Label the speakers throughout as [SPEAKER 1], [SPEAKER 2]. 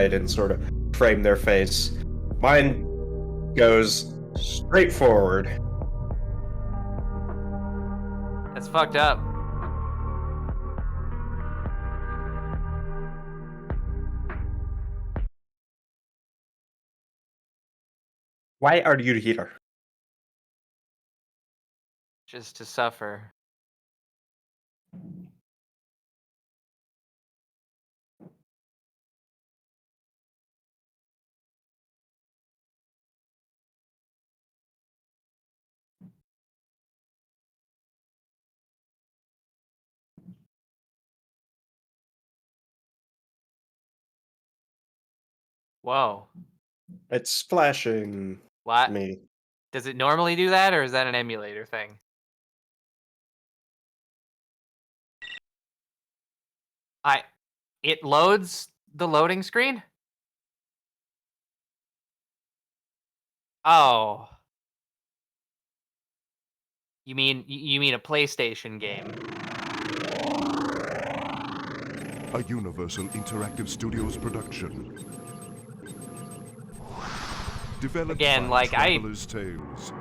[SPEAKER 1] and sort of frame their face. Mine goes straight forward.
[SPEAKER 2] That's fucked up.
[SPEAKER 1] Why are you here?
[SPEAKER 2] Just to suffer. Whoa.
[SPEAKER 1] It's splashing
[SPEAKER 2] What?
[SPEAKER 1] me.
[SPEAKER 2] Does it normally do that, or is that an emulator thing? It loads the loading screen? Oh. You mean a PlayStation game?
[SPEAKER 3] A Universal Interactive Studios production. Developed
[SPEAKER 2] Again,
[SPEAKER 3] by
[SPEAKER 2] like,
[SPEAKER 3] Traveler's Tales.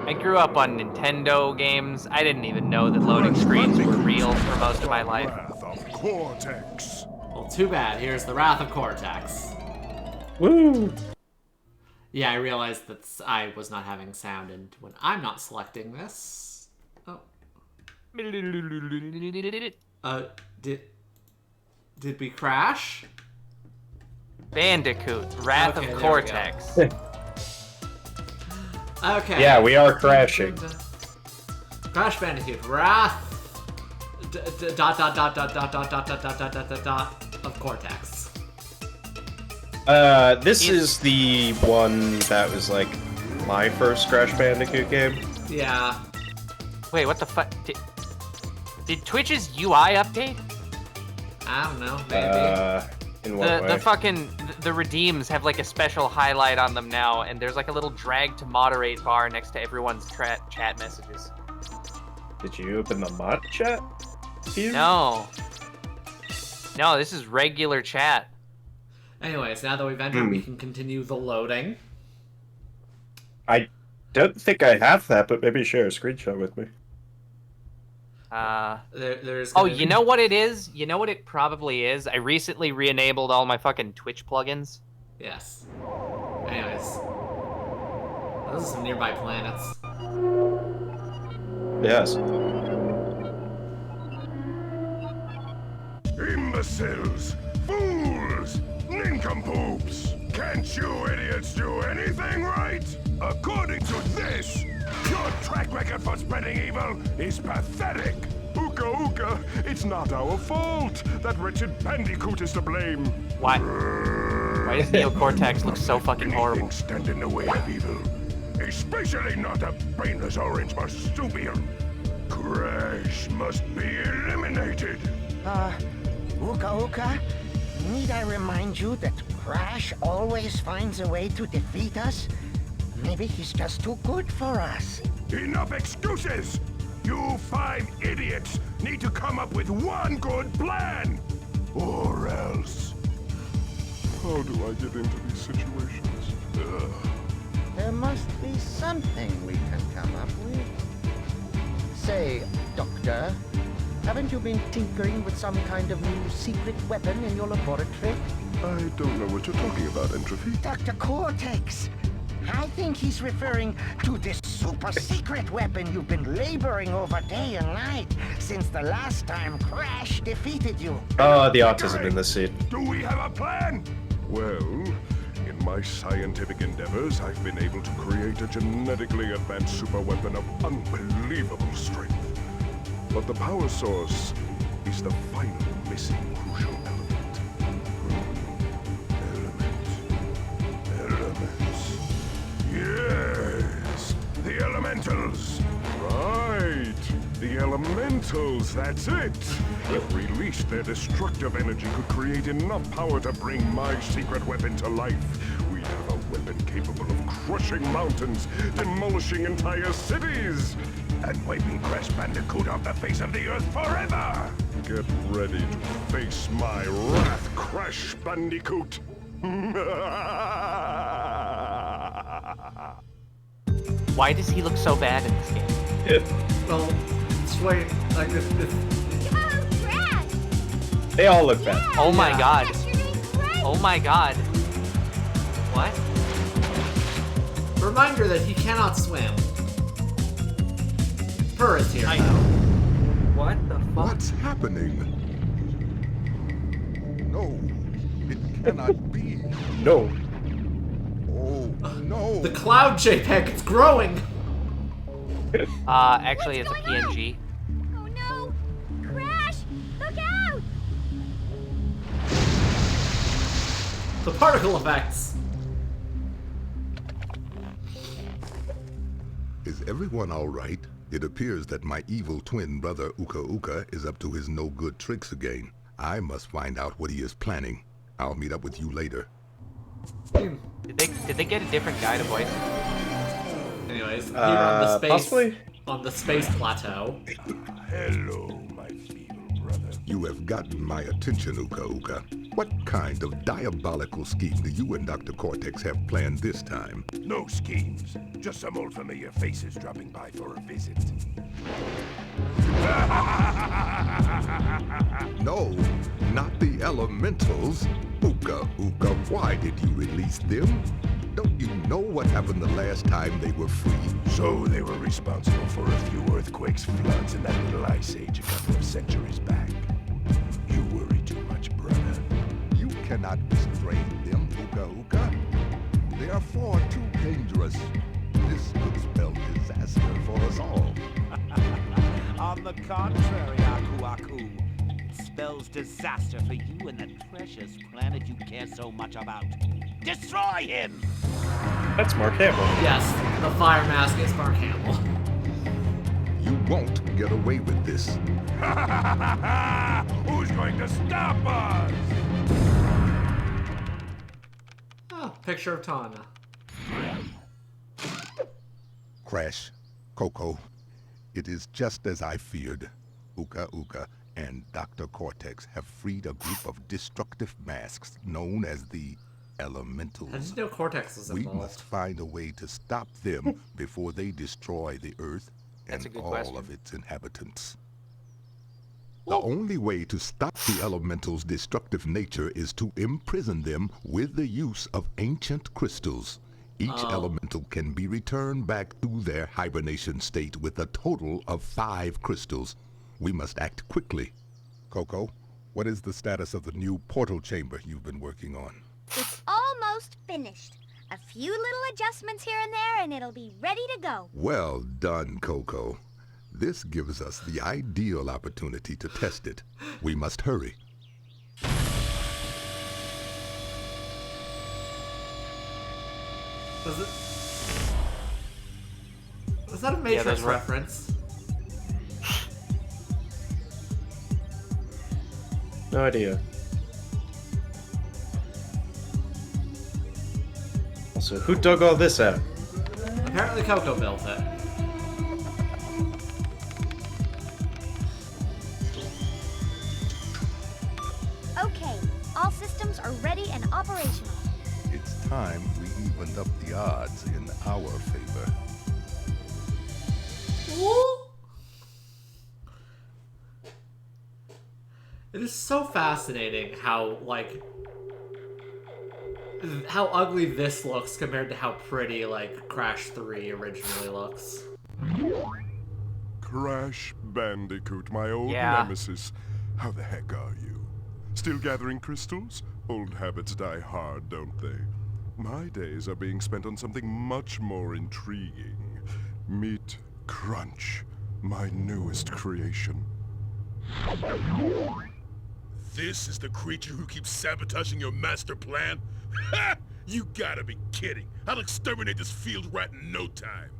[SPEAKER 2] I grew up on Nintendo games. I didn't even know that loading screens were real for most of my life.
[SPEAKER 3] Wrath of Cortex.
[SPEAKER 4] Well, too bad. Here's the Wrath of Cortex.
[SPEAKER 1] Woo!
[SPEAKER 4] Yeah, I realized that I was not having sound, and when I'm not selecting this... Oh. Did we crash?
[SPEAKER 2] Bandicoot, Wrath
[SPEAKER 4] Okay,
[SPEAKER 2] of
[SPEAKER 4] there we go.
[SPEAKER 2] Cortex.
[SPEAKER 4] Okay.
[SPEAKER 1] Yeah, we are crashing.
[SPEAKER 4] Crash Bandicoot, Wrath... of Cortex.
[SPEAKER 1] This is the one that was like my first Crash Bandicoot game.
[SPEAKER 4] Yeah.
[SPEAKER 2] Wait, what the fuck? Did Twitch's UI update?
[SPEAKER 4] I don't know, maybe.
[SPEAKER 1] In what way?
[SPEAKER 2] The fucking the redeems have like a special highlight on them now, and there's like a little drag to moderate bar next to everyone's chat messages.
[SPEAKER 1] Did you open the mod chat? Here?
[SPEAKER 2] No, this is regular chat.
[SPEAKER 4] Anyways, now that we've entered, we can continue the loading.
[SPEAKER 1] I don't think I have that, but maybe share a screenshot with me.
[SPEAKER 4] There's
[SPEAKER 2] Oh,
[SPEAKER 4] gonna
[SPEAKER 2] you
[SPEAKER 4] be-
[SPEAKER 2] know what it is? You know what it probably is? I recently re-enabled all my fucking Twitch plugins.
[SPEAKER 4] Yes. Anyways. Those are some nearby planets.
[SPEAKER 1] Yes.
[SPEAKER 3] Imbeciles! Fools! Nincompoops! Can't you idiots do anything right? According to this, your track record for spreading evil is pathetic. Ooka ooka, it's not our fault. That wretched Bandicoot is to blame.
[SPEAKER 2] Why does Neo Cortex look so fucking horrible?
[SPEAKER 3] Anything stand in the way of evil, especially not a brainless orange marsupial. Crash must be eliminated.
[SPEAKER 5] Uka Uka, need I remind you that Crash always finds a way to defeat us? Maybe he's just too good for us.
[SPEAKER 3] Enough excuses! You 5 idiots need to come up with one good plan! Or else... How do I get into these situations?
[SPEAKER 5] There must be something we can come up with. Say, Doctor, haven't you been tinkering with some kind of new secret weapon in your laboratory?
[SPEAKER 3] I don't know what you're talking about, Entropy.
[SPEAKER 5] Dr. Cortex! I think he's referring to this super secret weapon you've been laboring over day and night since the last time Crash defeated you.
[SPEAKER 1] Oh, the autism in this scene.
[SPEAKER 3] Do we have a plan? Well, in my scientific endeavors, I've been able to create a genetically advanced superweapon of unbelievable strength. But the power source is the final missing crucial element. Elements. Yes, the elementals. Right, the elementals, that's it. If released, their destructive energy could create enough power to bring my secret weapon to life. We'd have a weapon capable of crushing mountains, demolishing entire cities, and wiping Crash Bandicoot off the face of the earth forever. Get ready to face my wrath, Crash Bandicoot!
[SPEAKER 2] Why does he look so bad in this game?
[SPEAKER 4] Well, wait, like if
[SPEAKER 6] Go, Crash!
[SPEAKER 1] They all look bad.
[SPEAKER 6] Yeah,
[SPEAKER 2] Oh my
[SPEAKER 6] Crash,
[SPEAKER 2] god.
[SPEAKER 6] you're doing great.
[SPEAKER 2] Oh my god. What?
[SPEAKER 4] reminder that he cannot swim. Purr is here.
[SPEAKER 2] What the fuck?
[SPEAKER 3] What's happening? No, it cannot be.
[SPEAKER 1] No.
[SPEAKER 3] Oh, no.
[SPEAKER 4] The cloud JPEG is growing.
[SPEAKER 2] Actually, it's a
[SPEAKER 6] What's going on?
[SPEAKER 2] PNG.
[SPEAKER 6] Oh no! Crash! Look out!
[SPEAKER 4] The particle effects.
[SPEAKER 7] Is everyone all right? It appears that my evil twin brother Uka Uka is up to his no-good tricks again. I must find out what he is planning. I'll meet up with you later.
[SPEAKER 2] Did they get a different guy to voice?
[SPEAKER 4] Anyways, here on the space
[SPEAKER 1] possibly?
[SPEAKER 4] on the space plateau.
[SPEAKER 3] Hello, my feeble brother.
[SPEAKER 7] You have gotten my attention, Uka Uka. What kind of diabolical scheme do you and Dr. Cortex have planned this time?
[SPEAKER 3] No schemes, just some old familiar faces dropping by for a visit.
[SPEAKER 7] No, not the elementals. Uka Uka, why did you release them? Don't you know what happened the last time they were free?
[SPEAKER 3] So they were responsible for a few earthquakes, floods, and that little ice age a couple of centuries back. You worry too much, brother.
[SPEAKER 7] You cannot restrain them, Uka Uka. They are far too dangerous. This could spell disaster for us all.
[SPEAKER 8] On the contrary, Aku Aku. It spells disaster for you and that precious planet you care so much about. Destroy him!
[SPEAKER 1] That's Mark Hamill.
[SPEAKER 4] Yes, the fire mask is Mark Hamill.
[SPEAKER 7] You won't get away with this.
[SPEAKER 3] Who's going to stop us?
[SPEAKER 4] Oh, picture of Tana.
[SPEAKER 7] Crash, Coco, it is just as I feared. Uka Uka and Dr. Cortex have freed a group of destructive masks known as the Elementals.
[SPEAKER 4] How did you know Cortex was
[SPEAKER 7] We
[SPEAKER 4] involved?
[SPEAKER 7] must find a way to stop them before they destroy the Earth
[SPEAKER 2] That's a
[SPEAKER 7] and
[SPEAKER 2] good
[SPEAKER 7] all
[SPEAKER 2] question.
[SPEAKER 7] of its inhabitants. The only way to stop the Elementals' destructive nature is to imprison them with the use of ancient crystals. Each elemental can be returned back to their hibernation state with a total of 5 crystals. We must act quickly. Coco, what is the status of the new portal chamber you've been working on?
[SPEAKER 6] It's almost finished. A few little adjustments here and there, and it'll be ready to go.
[SPEAKER 7] Well done, Coco. This gives us the ideal opportunity to test it. We must hurry.
[SPEAKER 4] Was that a Matrix
[SPEAKER 2] those were-
[SPEAKER 4] reference?
[SPEAKER 1] No idea. Also, who dug all this out?
[SPEAKER 4] Apparently Coco built it.
[SPEAKER 6] Okay, all systems are ready and operational.
[SPEAKER 7] It's time we evened up the odds in our favor.
[SPEAKER 4] It is so fascinating how, like, how ugly this looks compared to how pretty, like, Crash 3 originally looks.
[SPEAKER 3] Crash Bandicoot, my old
[SPEAKER 2] Yeah.
[SPEAKER 3] nemesis. How the heck are you? Still gathering crystals? Old habits die hard, don't they? My days are being spent on something much more intriguing. Meet Crunch, my newest creation.
[SPEAKER 9] This is the creature who keeps sabotaging your master plan? Ha! You gotta be kidding. I'll exterminate this field rat in no time.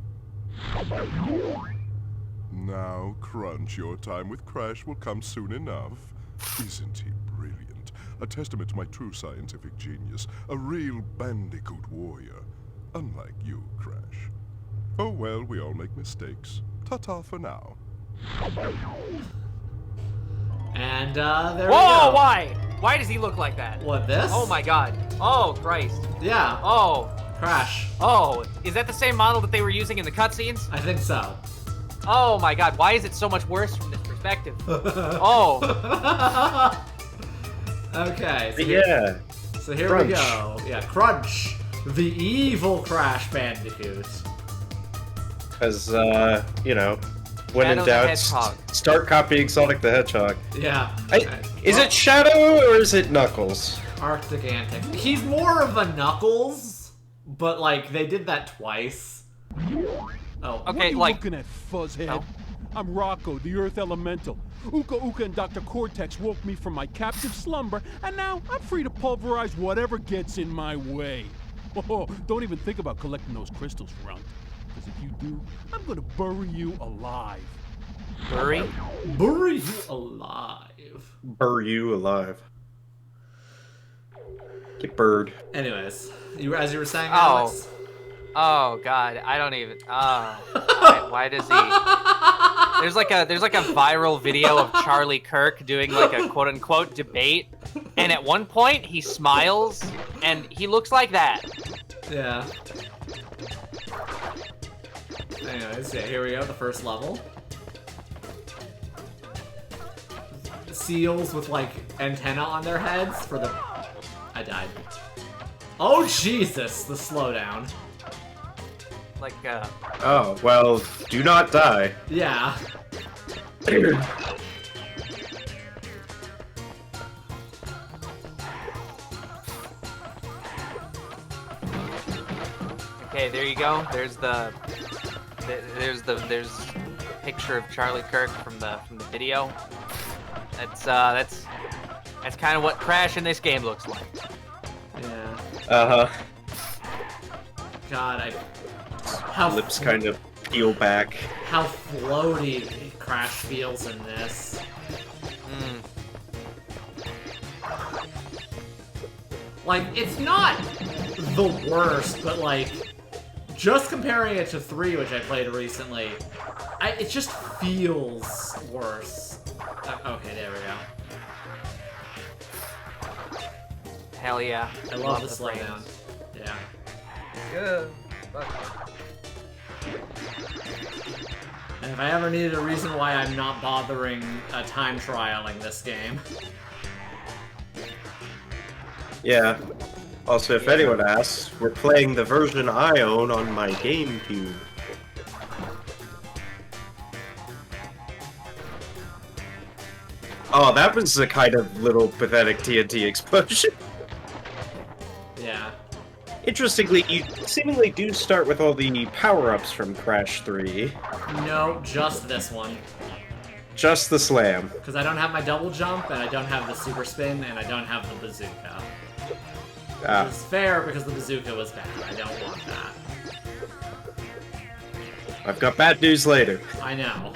[SPEAKER 3] Now, Crunch, your time with Crash will come soon enough. Isn't he brilliant? A testament to my true scientific genius. A real Bandicoot warrior. Unlike you, Crash. Oh well, we all make mistakes. Ta-ta for now.
[SPEAKER 4] And there we
[SPEAKER 2] Whoa!
[SPEAKER 4] go.
[SPEAKER 2] Why? Why does he look like that?
[SPEAKER 4] What, this?
[SPEAKER 2] Oh my god. Oh Christ.
[SPEAKER 4] Yeah.
[SPEAKER 2] Oh.
[SPEAKER 4] Crash.
[SPEAKER 2] Oh. Is that the same model that they were using in the cutscenes?
[SPEAKER 4] I think so.
[SPEAKER 2] Oh my god. Why is it so much worse from this perspective? Oh.
[SPEAKER 4] Okay. So
[SPEAKER 1] Yeah.
[SPEAKER 4] So here
[SPEAKER 1] Crunch.
[SPEAKER 4] we go. Yeah, Crunch, the evil Crash Bandicoot.
[SPEAKER 1] Because, you know, when
[SPEAKER 2] Shadow
[SPEAKER 1] in
[SPEAKER 2] the
[SPEAKER 1] doubt,
[SPEAKER 2] Hedgehog.
[SPEAKER 1] start copying Sonic the Hedgehog.
[SPEAKER 4] Yeah.
[SPEAKER 1] Is it Shadow or is it Knuckles?
[SPEAKER 4] Arctic Antic? He's more of a Knuckles, but like they did that twice. Oh.
[SPEAKER 2] Okay,
[SPEAKER 10] What are you
[SPEAKER 2] like.
[SPEAKER 10] looking at, fuzzhead?
[SPEAKER 2] No.
[SPEAKER 10] I'm Rocco, the Earth Elemental. Uka Uka and Dr. Cortex woke me from my captive slumber, and now I'm free to pulverize whatever gets in my way. Oh, don't even think about collecting those crystals, Runt. Because if you do, I'm gonna bury you alive.
[SPEAKER 2] Bury?
[SPEAKER 4] Bury you alive.
[SPEAKER 1] Burr you alive. Get bird.
[SPEAKER 4] Anyways, as you were saying,
[SPEAKER 2] Oh.
[SPEAKER 4] Alex.
[SPEAKER 2] Oh god, I don't even. Oh, why does he? There's like a viral video of Charlie Kirk doing like a quote unquote debate, and at one point he smiles and he looks like that.
[SPEAKER 4] Yeah. Anyways, yeah, here we go. The first level. Seals with like antenna on their heads for the. I died. Oh Jesus! The slowdown.
[SPEAKER 2] Like
[SPEAKER 1] Oh, well, do not die.
[SPEAKER 4] Yeah.
[SPEAKER 2] Okay, there you go. There's the picture of Charlie Kirk from the video. That's kind of what Crash in this game looks like.
[SPEAKER 4] Yeah.
[SPEAKER 1] Uh-huh.
[SPEAKER 4] God, how
[SPEAKER 1] Lips kind of peel back.
[SPEAKER 4] how floaty Crash feels in this. Like, it's not the worst, but like, just comparing it to 3, which I played recently, it just feels worse. Okay, there we go.
[SPEAKER 2] Hell yeah.
[SPEAKER 4] I love the
[SPEAKER 2] frames.
[SPEAKER 4] slowdown. Yeah.
[SPEAKER 2] Good.
[SPEAKER 4] And if I ever needed a reason why I'm not bothering time trialing this game.
[SPEAKER 1] Yeah. Also, if anyone asks, we're playing the version I own on my GameCube. Oh, that was a kind of little pathetic TNT explosion.
[SPEAKER 4] Yeah.
[SPEAKER 1] Interestingly, you seemingly do start with all the power-ups from Crash 3.
[SPEAKER 4] No, just this one.
[SPEAKER 1] Just the slam.
[SPEAKER 4] Because I don't have my double jump, and I don't have the super spin, and I don't have the bazooka.
[SPEAKER 1] Ah.
[SPEAKER 4] Which is fair, because the bazooka was bad. I don't want that.
[SPEAKER 1] I've got bad news later.
[SPEAKER 4] I know.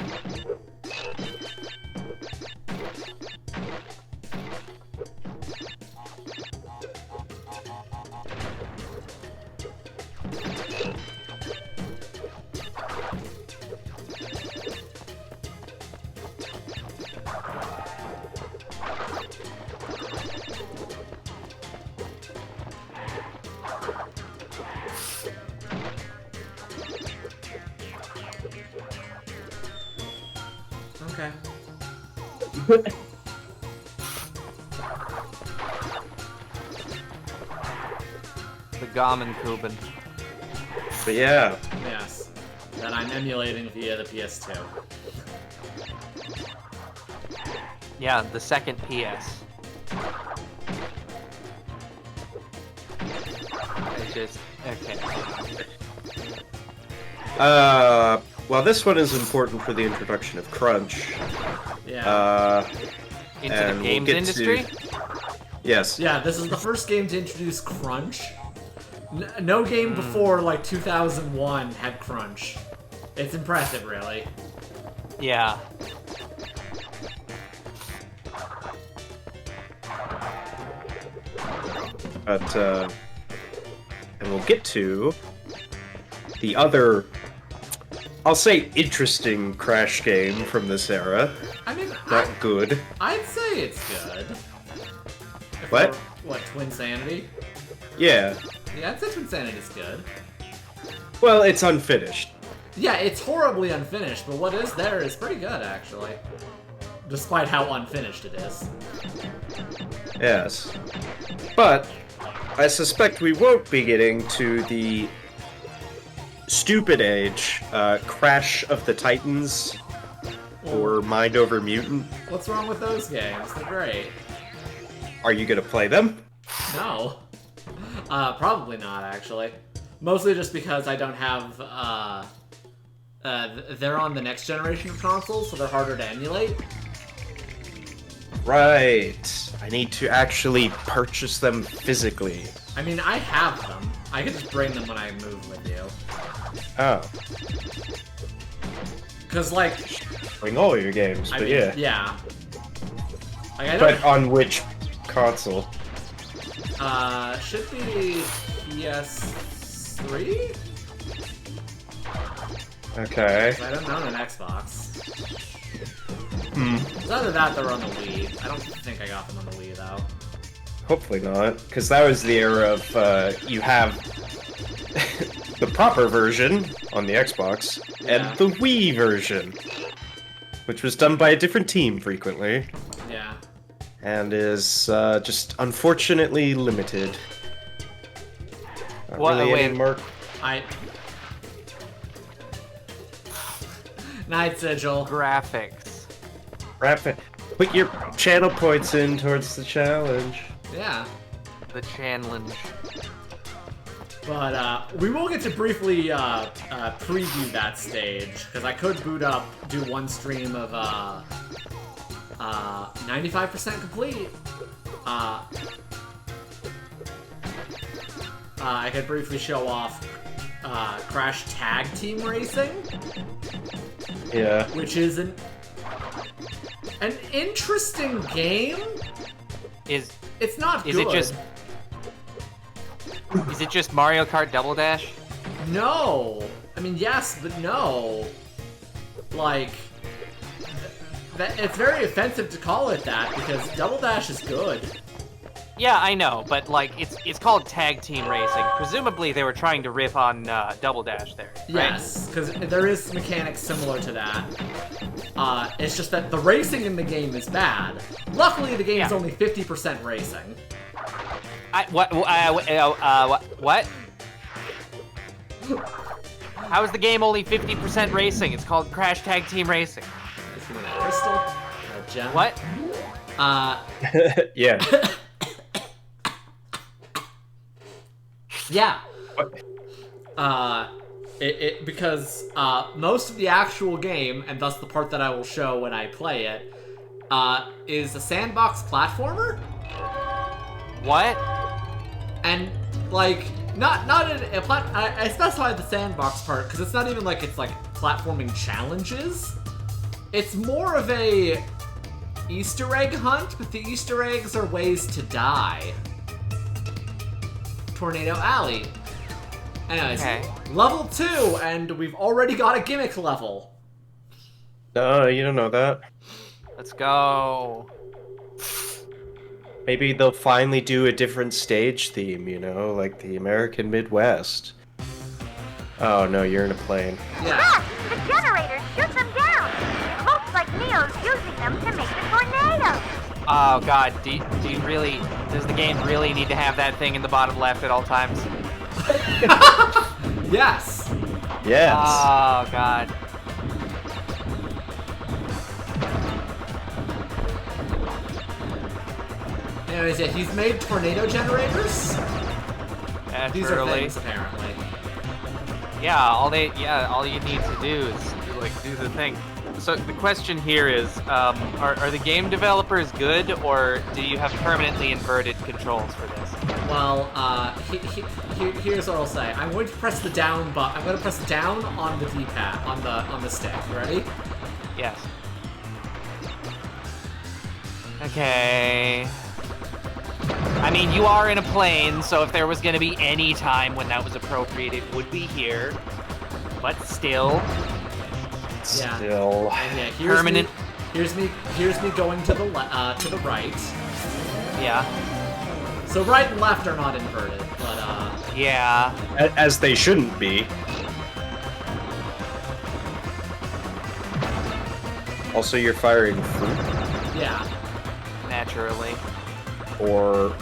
[SPEAKER 4] Okay.
[SPEAKER 2] The Gammon Kuben.
[SPEAKER 1] But yeah.
[SPEAKER 4] Yes. That I'm emulating via the PS2.
[SPEAKER 2] Yeah, the second PS. I just okay.
[SPEAKER 1] Well, this one is important for the introduction of Crunch.
[SPEAKER 4] Yeah.
[SPEAKER 2] Into
[SPEAKER 1] and
[SPEAKER 2] the
[SPEAKER 1] we'll
[SPEAKER 2] games
[SPEAKER 1] get
[SPEAKER 2] industry?
[SPEAKER 1] Yes.
[SPEAKER 4] Yeah, this is the first game to introduce Crunch. No game before, like, 2001 had Crunch. It's impressive, really.
[SPEAKER 2] Yeah.
[SPEAKER 1] But, and we'll get to the other I'll say interesting Crash game from this era.
[SPEAKER 4] I mean,
[SPEAKER 1] Not good.
[SPEAKER 4] I'd say it's good.
[SPEAKER 1] What?
[SPEAKER 4] What, Twinsanity?
[SPEAKER 1] Yeah.
[SPEAKER 4] Yeah, I'd say Twinsanity's good.
[SPEAKER 1] Well, it's unfinished.
[SPEAKER 4] Yeah, it's horribly unfinished, but what is there is pretty good, actually. Despite how unfinished it is.
[SPEAKER 1] Yes. But I suspect we won't be getting to the stupid age, Crash of the Titans, or Mind Over Mutant.
[SPEAKER 4] What's wrong with those games? They're great.
[SPEAKER 1] Are you gonna play them?
[SPEAKER 4] No. Probably not, actually. Mostly just because I don't have, they're on the next generation of consoles, so they're harder to emulate.
[SPEAKER 1] Right. I need to actually purchase them physically.
[SPEAKER 4] I mean, I have them. I can just bring them when I move with you.
[SPEAKER 1] Oh.
[SPEAKER 4] Cause, like...
[SPEAKER 1] Bring all your games, but yeah.
[SPEAKER 4] Yeah. Like, I don't...
[SPEAKER 1] But on which console?
[SPEAKER 4] Should be PS3?
[SPEAKER 1] Okay.
[SPEAKER 4] I don't own an Xbox.
[SPEAKER 1] Hmm.
[SPEAKER 4] It's either that or on the Wii. I don't think I got them on the Wii, though.
[SPEAKER 1] Hopefully not, because that was the era of, you have the proper version on the Xbox, and the Wii version, which was done by a different team frequently.
[SPEAKER 4] Yeah.
[SPEAKER 1] And is, just unfortunately limited. Not really any more...
[SPEAKER 4] Night Sigil.
[SPEAKER 2] Graphics.
[SPEAKER 1] Put your channel points in towards the challenge.
[SPEAKER 4] Yeah.
[SPEAKER 2] The challenge.
[SPEAKER 4] But, we will get to briefly, preview that stage, because I could boot up, do one stream of, 95% complete. I could briefly show off, Crash Tag Team Racing.
[SPEAKER 1] Yeah.
[SPEAKER 4] Which is an interesting game. It's not good.
[SPEAKER 2] Is it just Mario Kart Double Dash?
[SPEAKER 4] No. I mean, yes, but no. Like, it's very offensive to call it that because Double Dash is good.
[SPEAKER 2] Yeah, I know, but like it's called Tag Team Racing. Presumably they were trying to rip on Double Dash there. Right?
[SPEAKER 4] Yes, because there is mechanics similar to that. It's just that the racing in the game is bad. Luckily, the game is only 50% racing.
[SPEAKER 2] What? How is the game only 50% racing? It's called Crash Tag Team Racing.
[SPEAKER 4] Is it a crystal? A gem?
[SPEAKER 2] What?
[SPEAKER 1] Yeah.
[SPEAKER 4] Yeah. Because most of the actual game, and thus the part that I will show when I play it, is a sandbox platformer.
[SPEAKER 2] What?
[SPEAKER 4] And like, not I specified the sandbox part because it's not even like it's like platforming challenges. It's more of a Easter egg hunt, but the Easter eggs are ways to die. Tornado Alley. Anyways, level 2, and we've already got a gimmick level.
[SPEAKER 1] No, you don't know that.
[SPEAKER 2] Let's go.
[SPEAKER 1] Maybe they'll finally do a different stage theme, you know, like the American Midwest. Oh no, you're in a plane.
[SPEAKER 6] Yeah. The generators shoot them down. It looks like Neo's using them to make the tornado.
[SPEAKER 2] Oh god, do you really, does the game really need to have that thing in the bottom left at all times?
[SPEAKER 4] Yes.
[SPEAKER 1] Yes.
[SPEAKER 2] Oh god.
[SPEAKER 4] Anyways, yeah, he's made tornado generators.
[SPEAKER 2] Naturally.
[SPEAKER 4] These are things, apparently.
[SPEAKER 2] Yeah, all you need to do is do the thing. So the question here is, are the game developers good, or do you have permanently inverted controls for this?
[SPEAKER 4] Well, here's what I'll say. I'm going to press the down button. I'm going to press down on the D-pad, on the stick. Ready?
[SPEAKER 2] Yes. Okay. I mean, you are in a plane, so if there was going to be any time when that was appropriate, it would be here. But still.
[SPEAKER 4] Yeah.
[SPEAKER 1] Still.
[SPEAKER 4] And yeah, here's
[SPEAKER 2] Permanent.
[SPEAKER 4] Here's me going to the right.
[SPEAKER 2] Yeah.
[SPEAKER 4] So right and left are not inverted, but
[SPEAKER 2] Yeah.
[SPEAKER 1] As they shouldn't be. Also, you're firing fruit,
[SPEAKER 4] yeah.
[SPEAKER 2] Naturally.
[SPEAKER 1] or...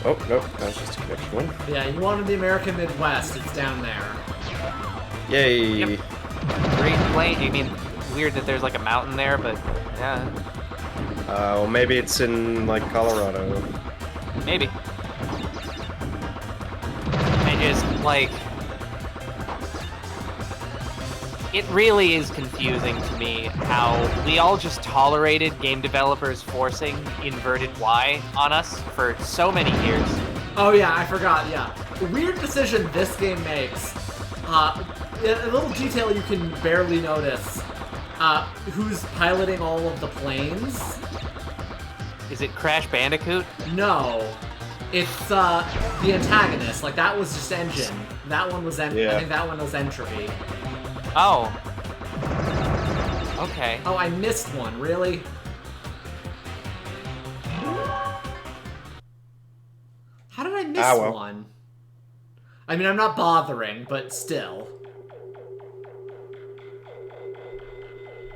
[SPEAKER 1] Oh, nope, that was just a connection one.
[SPEAKER 4] Yeah, you wanted the American Midwest, it's down there.
[SPEAKER 1] Yay!
[SPEAKER 2] Yep. Great Plain. I mean, weird that there's like a mountain there, but yeah,
[SPEAKER 1] Well, maybe it's in, like, Colorado.
[SPEAKER 2] maybe. I just like. It really is confusing to me how we all just tolerated game developers forcing inverted Y on us for so many years.
[SPEAKER 4] Oh yeah, I forgot, yeah. The weird decision this game makes, a little detail you can barely notice, who's piloting all of the planes?
[SPEAKER 2] Is it Crash Bandicoot?
[SPEAKER 4] No. It's, the antagonist, like that was just Engine. That one was, I think that one was Entropy.
[SPEAKER 2] Oh. Okay.
[SPEAKER 4] Oh, I missed one, really? How did I miss
[SPEAKER 1] well.
[SPEAKER 4] one? I mean, I'm not bothering, but still.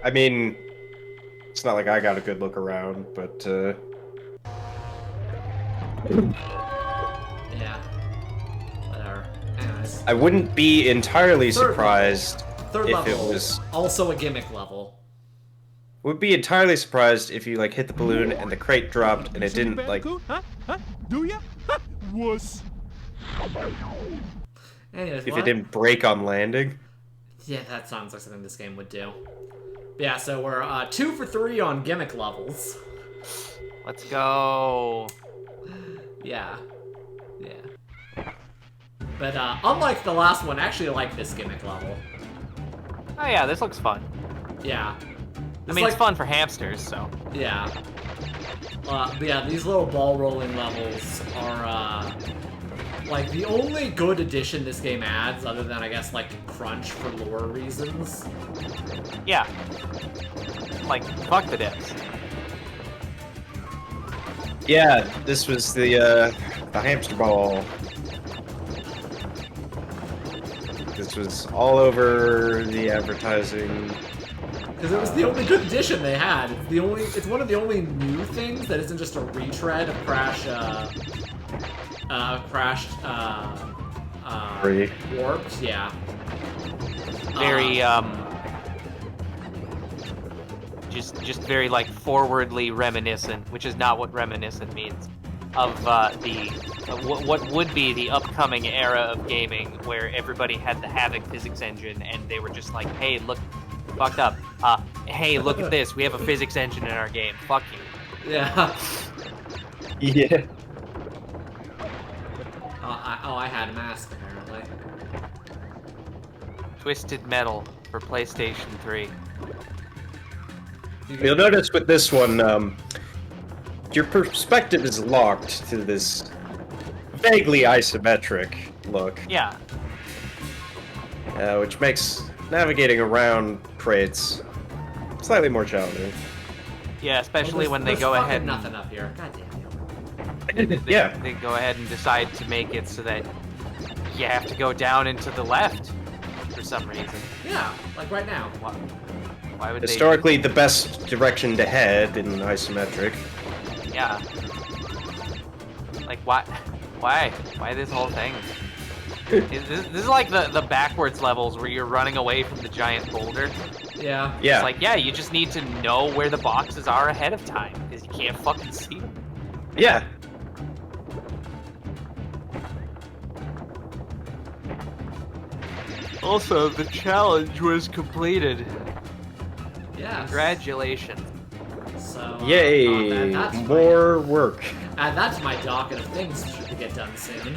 [SPEAKER 1] I mean, it's not like I got a good look around, but,
[SPEAKER 4] Yeah. Whatever. Anyways.
[SPEAKER 1] I wouldn't be entirely
[SPEAKER 4] Third
[SPEAKER 1] surprised
[SPEAKER 4] Third
[SPEAKER 1] if
[SPEAKER 4] level,
[SPEAKER 1] it was...
[SPEAKER 4] also a gimmick level.
[SPEAKER 1] Would be entirely surprised if you, like, hit the balloon and the crate dropped and it
[SPEAKER 10] See me,
[SPEAKER 1] didn't, like...
[SPEAKER 10] Bandicoot? Huh? Do ya? Wuss.
[SPEAKER 4] Anyways,
[SPEAKER 1] If
[SPEAKER 4] what?
[SPEAKER 1] it didn't break on landing.
[SPEAKER 4] Yeah, that sounds like something this game would do. But yeah, so we're 2 for 3 on gimmick levels.
[SPEAKER 2] Let's go.
[SPEAKER 4] Yeah. Yeah. But unlike the last one, I actually like this gimmick level.
[SPEAKER 2] Oh yeah, this looks fun.
[SPEAKER 4] Yeah.
[SPEAKER 2] I mean, it's fun for hamsters, so.
[SPEAKER 4] Yeah. But yeah, these little ball rolling levels are, like, the only good addition this game adds, other than, I guess, like, Crunch for lore reasons.
[SPEAKER 2] Yeah. Like, fuck the dips.
[SPEAKER 1] Yeah, this was the hamster ball. This was all over the advertising.
[SPEAKER 4] Because it was the only good addition they had. It's one of the only new things that isn't just a retread of Crash, Warped, yeah.
[SPEAKER 2] Very, just very, like, forwardly reminiscent, which is not what reminiscent means, of, what would be the upcoming era of gaming, where everybody had the Havok physics engine, and they were just like, hey, look, fucked up. Hey, look at this, we have a physics engine in our game, fuck you.
[SPEAKER 4] Yeah.
[SPEAKER 1] Yeah.
[SPEAKER 4] I had a mask, apparently.
[SPEAKER 2] Twisted Metal for PlayStation 3.
[SPEAKER 1] You'll notice with this one, your perspective is locked to this vaguely isometric look.
[SPEAKER 2] Yeah.
[SPEAKER 1] Which makes navigating around crates slightly more challenging.
[SPEAKER 2] Yeah, especially when they
[SPEAKER 4] There's
[SPEAKER 2] go
[SPEAKER 4] fucking
[SPEAKER 2] ahead and...
[SPEAKER 4] nothing up here. God damn you.
[SPEAKER 1] Yeah.
[SPEAKER 2] They go ahead and decide to make it so that you have to go down and to the left for some reason.
[SPEAKER 4] Yeah, like right now.
[SPEAKER 2] Why would
[SPEAKER 1] Historically, the best direction to head in isometric.
[SPEAKER 2] they... Yeah. Like, why? Why this whole thing? This is like the backwards levels where you're running away from the giant boulder.
[SPEAKER 4] Yeah.
[SPEAKER 1] Yeah.
[SPEAKER 2] It's like, yeah, you just need to know where the boxes are ahead of time, because you can't fucking see them.
[SPEAKER 1] Yeah.
[SPEAKER 2] Also, the challenge was completed.
[SPEAKER 4] Yeah.
[SPEAKER 2] Congratulations.
[SPEAKER 4] So,
[SPEAKER 1] Yay!
[SPEAKER 4] that's
[SPEAKER 1] More work.
[SPEAKER 4] Add that to my docket of things to get done soon.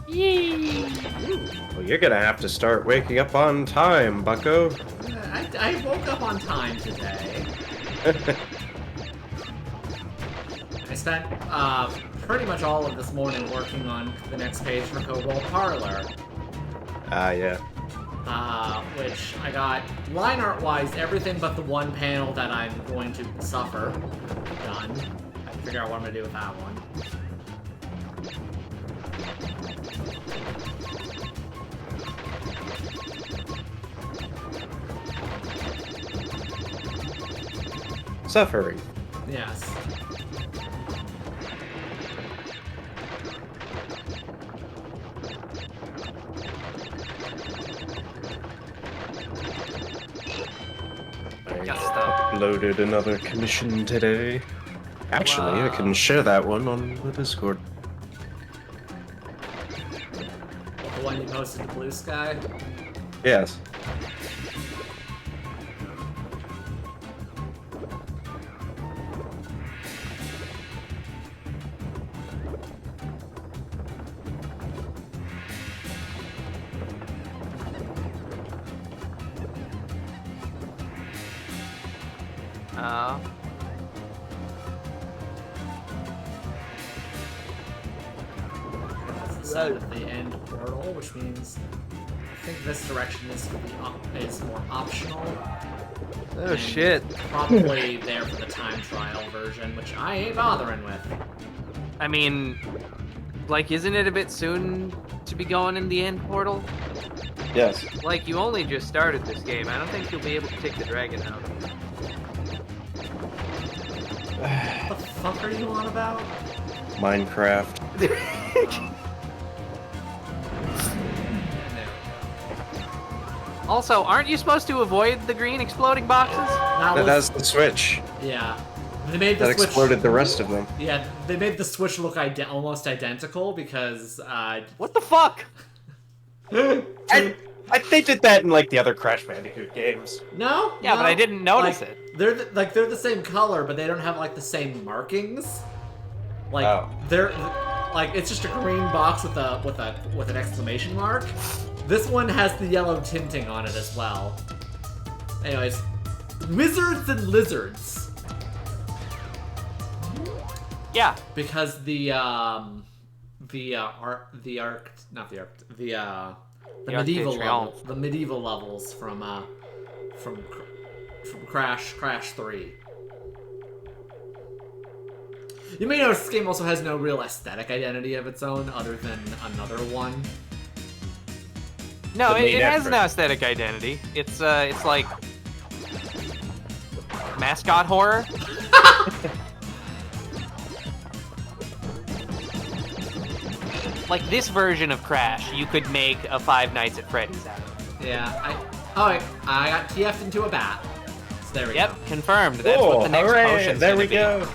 [SPEAKER 2] Yay!
[SPEAKER 1] Well, you're gonna have to start waking up on time, bucko.
[SPEAKER 4] I woke up on time today. I spent pretty much all of this morning working on the next page for Cobalt Parlor.
[SPEAKER 1] Ah, yeah.
[SPEAKER 4] Which I got line art wise everything but the one panel that I'm going to suffer done. I can figure out what I'm gonna do with that one.
[SPEAKER 1] Suffering.
[SPEAKER 4] Yes.
[SPEAKER 2] Got stuff.
[SPEAKER 1] Uploaded another commission today. Actually, I can share that one on the Discord.
[SPEAKER 4] The one you posted to Blue Sky?
[SPEAKER 1] Yes.
[SPEAKER 2] Oh.
[SPEAKER 4] That's the side of the end portal, which means I think this direction is more optional.
[SPEAKER 2] Oh shit.
[SPEAKER 4] Probably there for the time trial version, which I ain't bothering with.
[SPEAKER 2] I mean, like, isn't it a bit soon to be going in the end portal?
[SPEAKER 1] Yes.
[SPEAKER 2] Like, you only just started this game. I don't think you'll be able to take the dragon out.
[SPEAKER 4] What the fuck are you on about?
[SPEAKER 1] Minecraft.
[SPEAKER 2] Also, aren't you supposed to avoid the green exploding boxes?
[SPEAKER 1] That's the Switch.
[SPEAKER 4] Yeah. They made the
[SPEAKER 1] That
[SPEAKER 4] Switch...
[SPEAKER 1] exploded the rest of them.
[SPEAKER 4] Yeah, they made the Switch look almost identical because,
[SPEAKER 2] What the fuck?
[SPEAKER 1] They did that in, like, the other Crash Bandicoot games.
[SPEAKER 4] No?
[SPEAKER 2] Yeah, but I didn't notice
[SPEAKER 4] like,
[SPEAKER 2] it.
[SPEAKER 4] They're the same color, but they don't have, like, the same markings. Like, they're... Like, it's just a green box with an exclamation mark. This one has the yellow tinting on it as well. Anyways, Wizards and Lizards.
[SPEAKER 2] Yeah.
[SPEAKER 4] Because the medieval levels from Crash 3. You may notice this game also has no real aesthetic identity of its own, other than another one.
[SPEAKER 2] No, it has an aesthetic identity. It's like mascot horror. Like this version of Crash, you could make a Five Nights at Freddy's out of it.
[SPEAKER 4] Yeah, I got TF'd into a bat. So there we go.
[SPEAKER 2] Yep, confirmed. That's what the next potion's
[SPEAKER 1] there
[SPEAKER 2] gonna
[SPEAKER 1] we
[SPEAKER 2] be.
[SPEAKER 1] go.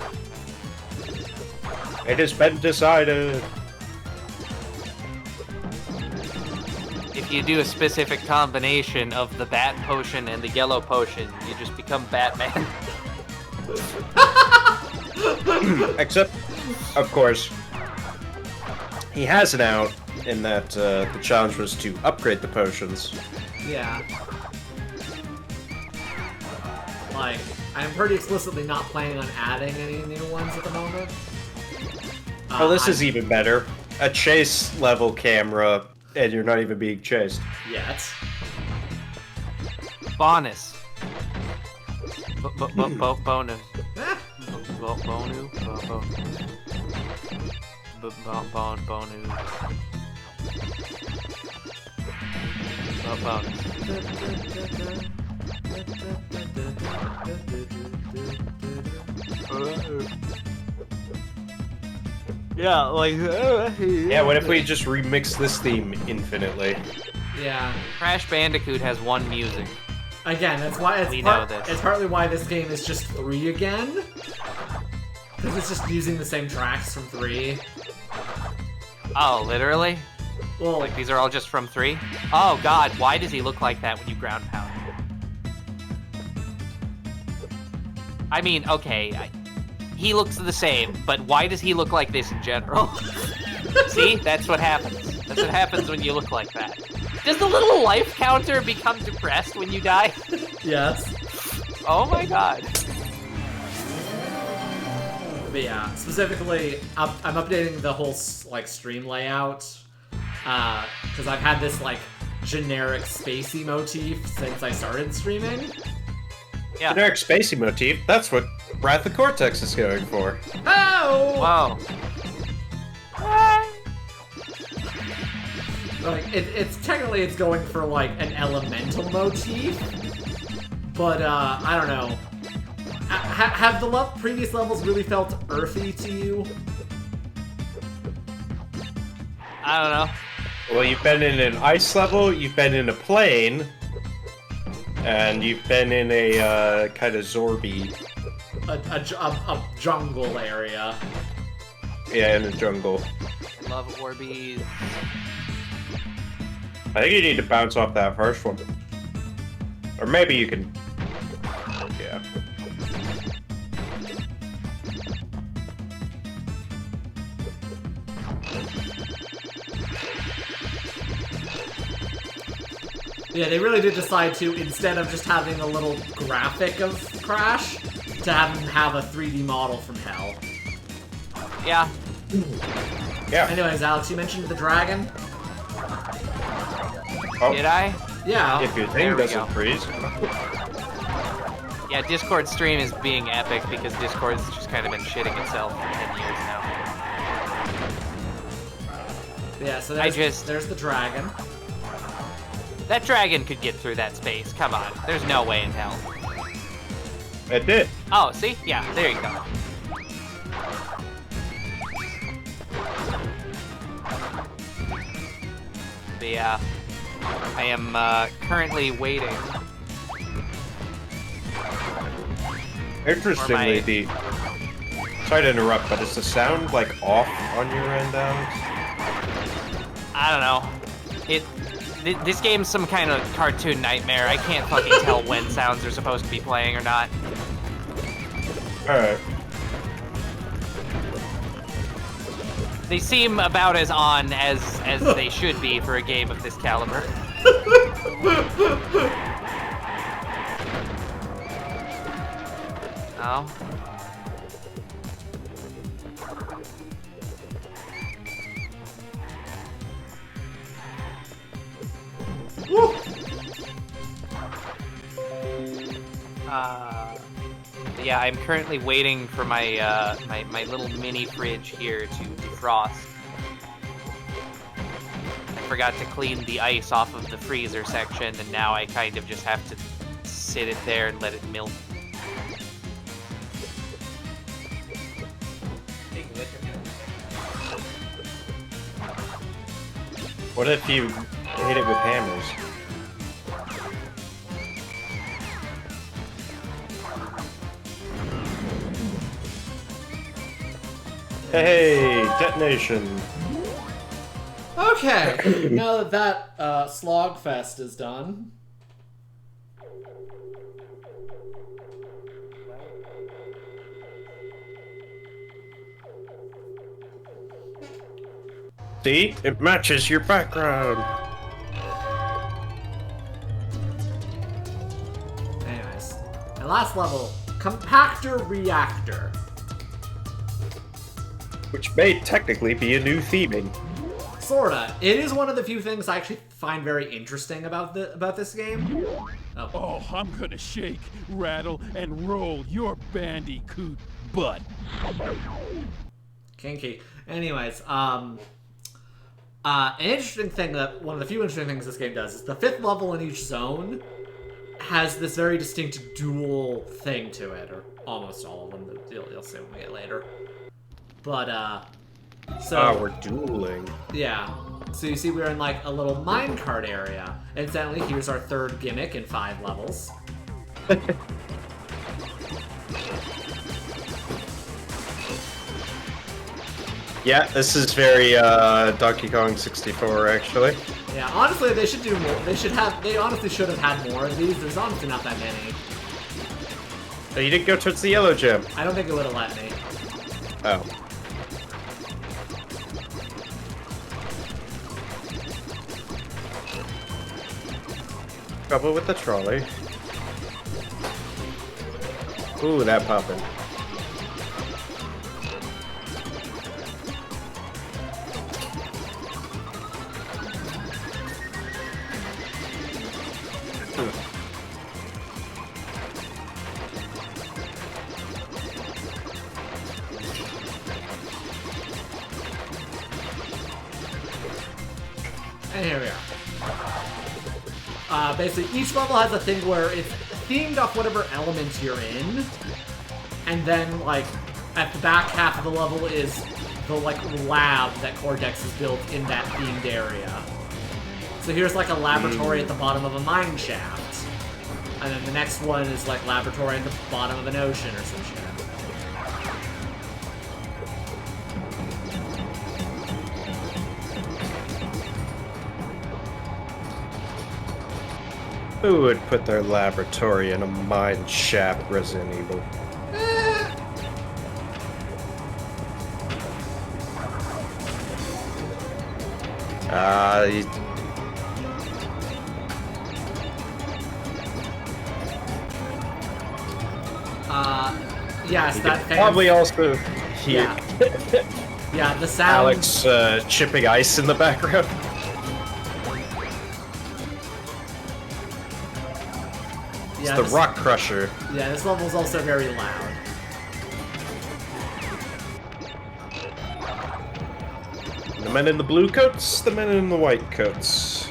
[SPEAKER 1] It has been decided.
[SPEAKER 2] If you do a specific combination of the bat potion and the yellow potion, you just become Batman.
[SPEAKER 1] Except, of course, he has it out in that the challenge was to upgrade the potions.
[SPEAKER 4] Yeah. Like, I'm pretty explicitly not planning on adding any new ones at the moment.
[SPEAKER 1] Oh, this is even better. A chase level camera, and you're not even being chased.
[SPEAKER 4] Yet.
[SPEAKER 2] Bonus. Bonus. Bonu. Yeah, like.
[SPEAKER 1] Yeah, what if we just remix this theme infinitely?
[SPEAKER 4] Yeah.
[SPEAKER 2] Crash Bandicoot has one music.
[SPEAKER 4] Again, that's why it's it's partly why this game is just 3 again. Because it's just using the same tracks from 3.
[SPEAKER 2] Oh, literally?
[SPEAKER 4] Well,
[SPEAKER 2] like these are all just from 3? Oh god, why does he look like that when you ground pound him? I mean, okay, he looks the same, but why does he look like this in general? See? That's what happens. That's what happens when you look like that. Does the little life counter become depressed when you die?
[SPEAKER 4] Yes.
[SPEAKER 2] Oh my god.
[SPEAKER 4] But yeah, specifically, I'm updating the whole like stream layout because I've had this like generic spacey motif since I started streaming.
[SPEAKER 2] Yeah.
[SPEAKER 1] Generic spacey motif, that's what Wrath of Cortex is going for.
[SPEAKER 4] Oh!
[SPEAKER 2] Whoa.
[SPEAKER 4] Like, it's technically it's going for like an elemental motif, but I don't know. Have the previous levels really felt earthy to you?
[SPEAKER 2] I don't know.
[SPEAKER 1] Well, you've been in an ice level, you've been in a plane, and you've been in a kind of Zorby.
[SPEAKER 4] A jungle area.
[SPEAKER 1] Yeah, in a jungle.
[SPEAKER 2] Love Orbeez.
[SPEAKER 1] I think you need to bounce off that first one. Or maybe you can... Yeah.
[SPEAKER 4] Yeah, they really did decide to, instead of just having a little graphic of Crash, to have him have a 3D model from hell.
[SPEAKER 2] Yeah.
[SPEAKER 1] Yeah.
[SPEAKER 4] Anyways, Alex, you mentioned the dragon?
[SPEAKER 1] Oh.
[SPEAKER 2] Did I?
[SPEAKER 4] Yeah.
[SPEAKER 1] If your
[SPEAKER 2] There
[SPEAKER 1] thing
[SPEAKER 2] we
[SPEAKER 1] doesn't
[SPEAKER 2] go.
[SPEAKER 1] freeze.
[SPEAKER 2] Yeah, Discord stream is being epic because Discord's just kind of been shitting itself for 10 years now.
[SPEAKER 4] Yeah, so
[SPEAKER 2] I
[SPEAKER 4] there's the dragon.
[SPEAKER 2] That dragon could get through that space. Come on. There's no way in hell.
[SPEAKER 1] It did.
[SPEAKER 2] Oh, see? Yeah, there you go. But yeah, I am currently waiting.
[SPEAKER 1] Interestingly, the... Sorry to interrupt, but is the sound, like, off on your end, Alex?
[SPEAKER 2] I don't know. This game's some kind of cartoon nightmare. I can't fucking tell when sounds are supposed to be playing or not.
[SPEAKER 1] Alright.
[SPEAKER 2] They seem about as on as they should be for a game of this caliber. Oh. Yeah, I'm currently waiting for my my little mini fridge here to defrost. I forgot to clean the ice off of the freezer section, and now I kind of just have to sit it there and let it melt.
[SPEAKER 1] What if you hit it with hammers? Hey, detonation.
[SPEAKER 4] Okay, now that Slogfest is done.
[SPEAKER 1] See? It matches your background.
[SPEAKER 4] Anyways, and last level, Compactor Reactor.
[SPEAKER 1] Which may technically be a new theming.
[SPEAKER 4] Sorta. It is one of the few things I actually find very interesting about this game.
[SPEAKER 10] Oh, I'm gonna shake, rattle, and roll your bandicoot butt.
[SPEAKER 4] Kinky. Anyways, an interesting thing that one of the few interesting things this game does is the 5th level in each zone has this very distinct dual thing to it, or almost all of them. You'll see when we get later. But so
[SPEAKER 1] we're dueling.
[SPEAKER 4] Yeah. So you see, we're in like a little minecart area. Incidentally, here's our 3rd gimmick in 5 levels.
[SPEAKER 1] Yeah, this is very Donkey Kong 64, actually.
[SPEAKER 4] Yeah, honestly, they should do more. They honestly should have had more of these. There's honestly not that many.
[SPEAKER 1] Oh, you didn't go towards the yellow gem.
[SPEAKER 4] I don't think it would have let me.
[SPEAKER 1] Oh. Trouble with the trolley. Ooh, that poppin'.
[SPEAKER 4] And here we are. Basically, each level has a thing where it's themed off whatever element you're in, and then, like, at the back half of the level is the, like, lab that Cortex has built in that themed area. So here's, like, a laboratory at the bottom of a mine shaft, and then the next one is, like, laboratory at the bottom of an ocean or some shit.
[SPEAKER 1] Who would put their laboratory in a mine shaft, Resident Evil?
[SPEAKER 4] Yes, that thing.
[SPEAKER 1] Probably also here.
[SPEAKER 4] Yeah. Yeah, the sound.
[SPEAKER 1] Alex chipping ice in the background. It's
[SPEAKER 4] Yeah,
[SPEAKER 1] the Rock Crusher.
[SPEAKER 4] Yeah, this level's also very loud.
[SPEAKER 1] The men in the blue coats, the men in the white coats.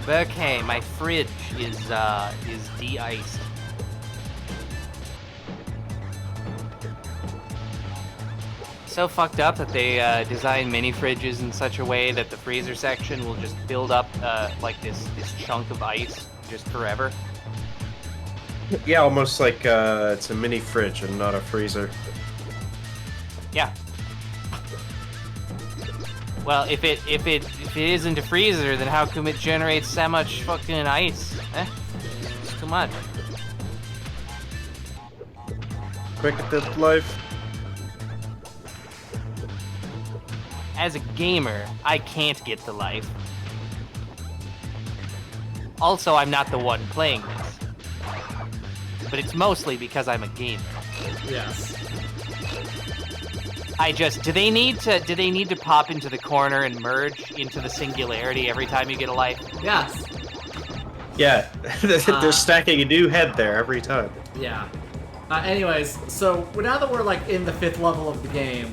[SPEAKER 2] Okay, my fridge is de-iced. So fucked up that they design mini fridges in such a way that the freezer section will just build up like this chunk of ice just forever.
[SPEAKER 1] Yeah, almost like it's a mini fridge and not a freezer.
[SPEAKER 2] Yeah. Well, if it isn't a freezer, then how come it generates that much fucking ice? Eh? It's too much.
[SPEAKER 1] Quick at that life.
[SPEAKER 2] As a gamer, I can't get to life. Also, I'm not the one playing this. But it's mostly because I'm a gamer.
[SPEAKER 4] Yes.
[SPEAKER 2] Do they need to pop into the corner and merge into the singularity every time you get a life?
[SPEAKER 4] Yes.
[SPEAKER 1] Yeah, they're stacking a new head there every time.
[SPEAKER 4] Yeah. Anyways, so now that we're like in the 5th level of the game,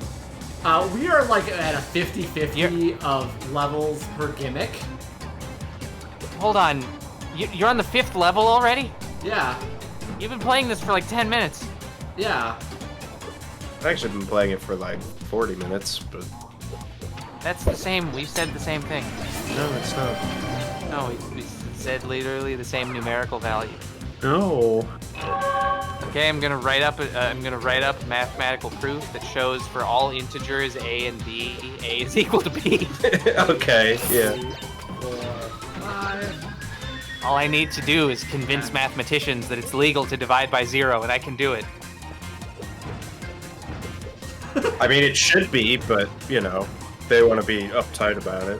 [SPEAKER 4] we are like at a 50-50 of levels per gimmick.
[SPEAKER 2] Hold on, you're on the 5th level already?
[SPEAKER 4] Yeah.
[SPEAKER 2] You've been playing this for like 10 minutes.
[SPEAKER 4] Yeah.
[SPEAKER 1] I've actually been playing it for like 40 minutes, but...
[SPEAKER 2] That's the same, we said the same thing.
[SPEAKER 1] No, it's not.
[SPEAKER 2] No, we said literally the same numerical value.
[SPEAKER 1] No.
[SPEAKER 2] Okay, I'm gonna write up mathematical proof that shows for all integers a and b, a is equal to b.
[SPEAKER 1] Okay, yeah.
[SPEAKER 4] 4, 5.
[SPEAKER 2] All I need to do is convince mathematicians that it's legal to divide by 0, and I can do it.
[SPEAKER 1] I mean, it should be, but, you know, they want to be uptight about it.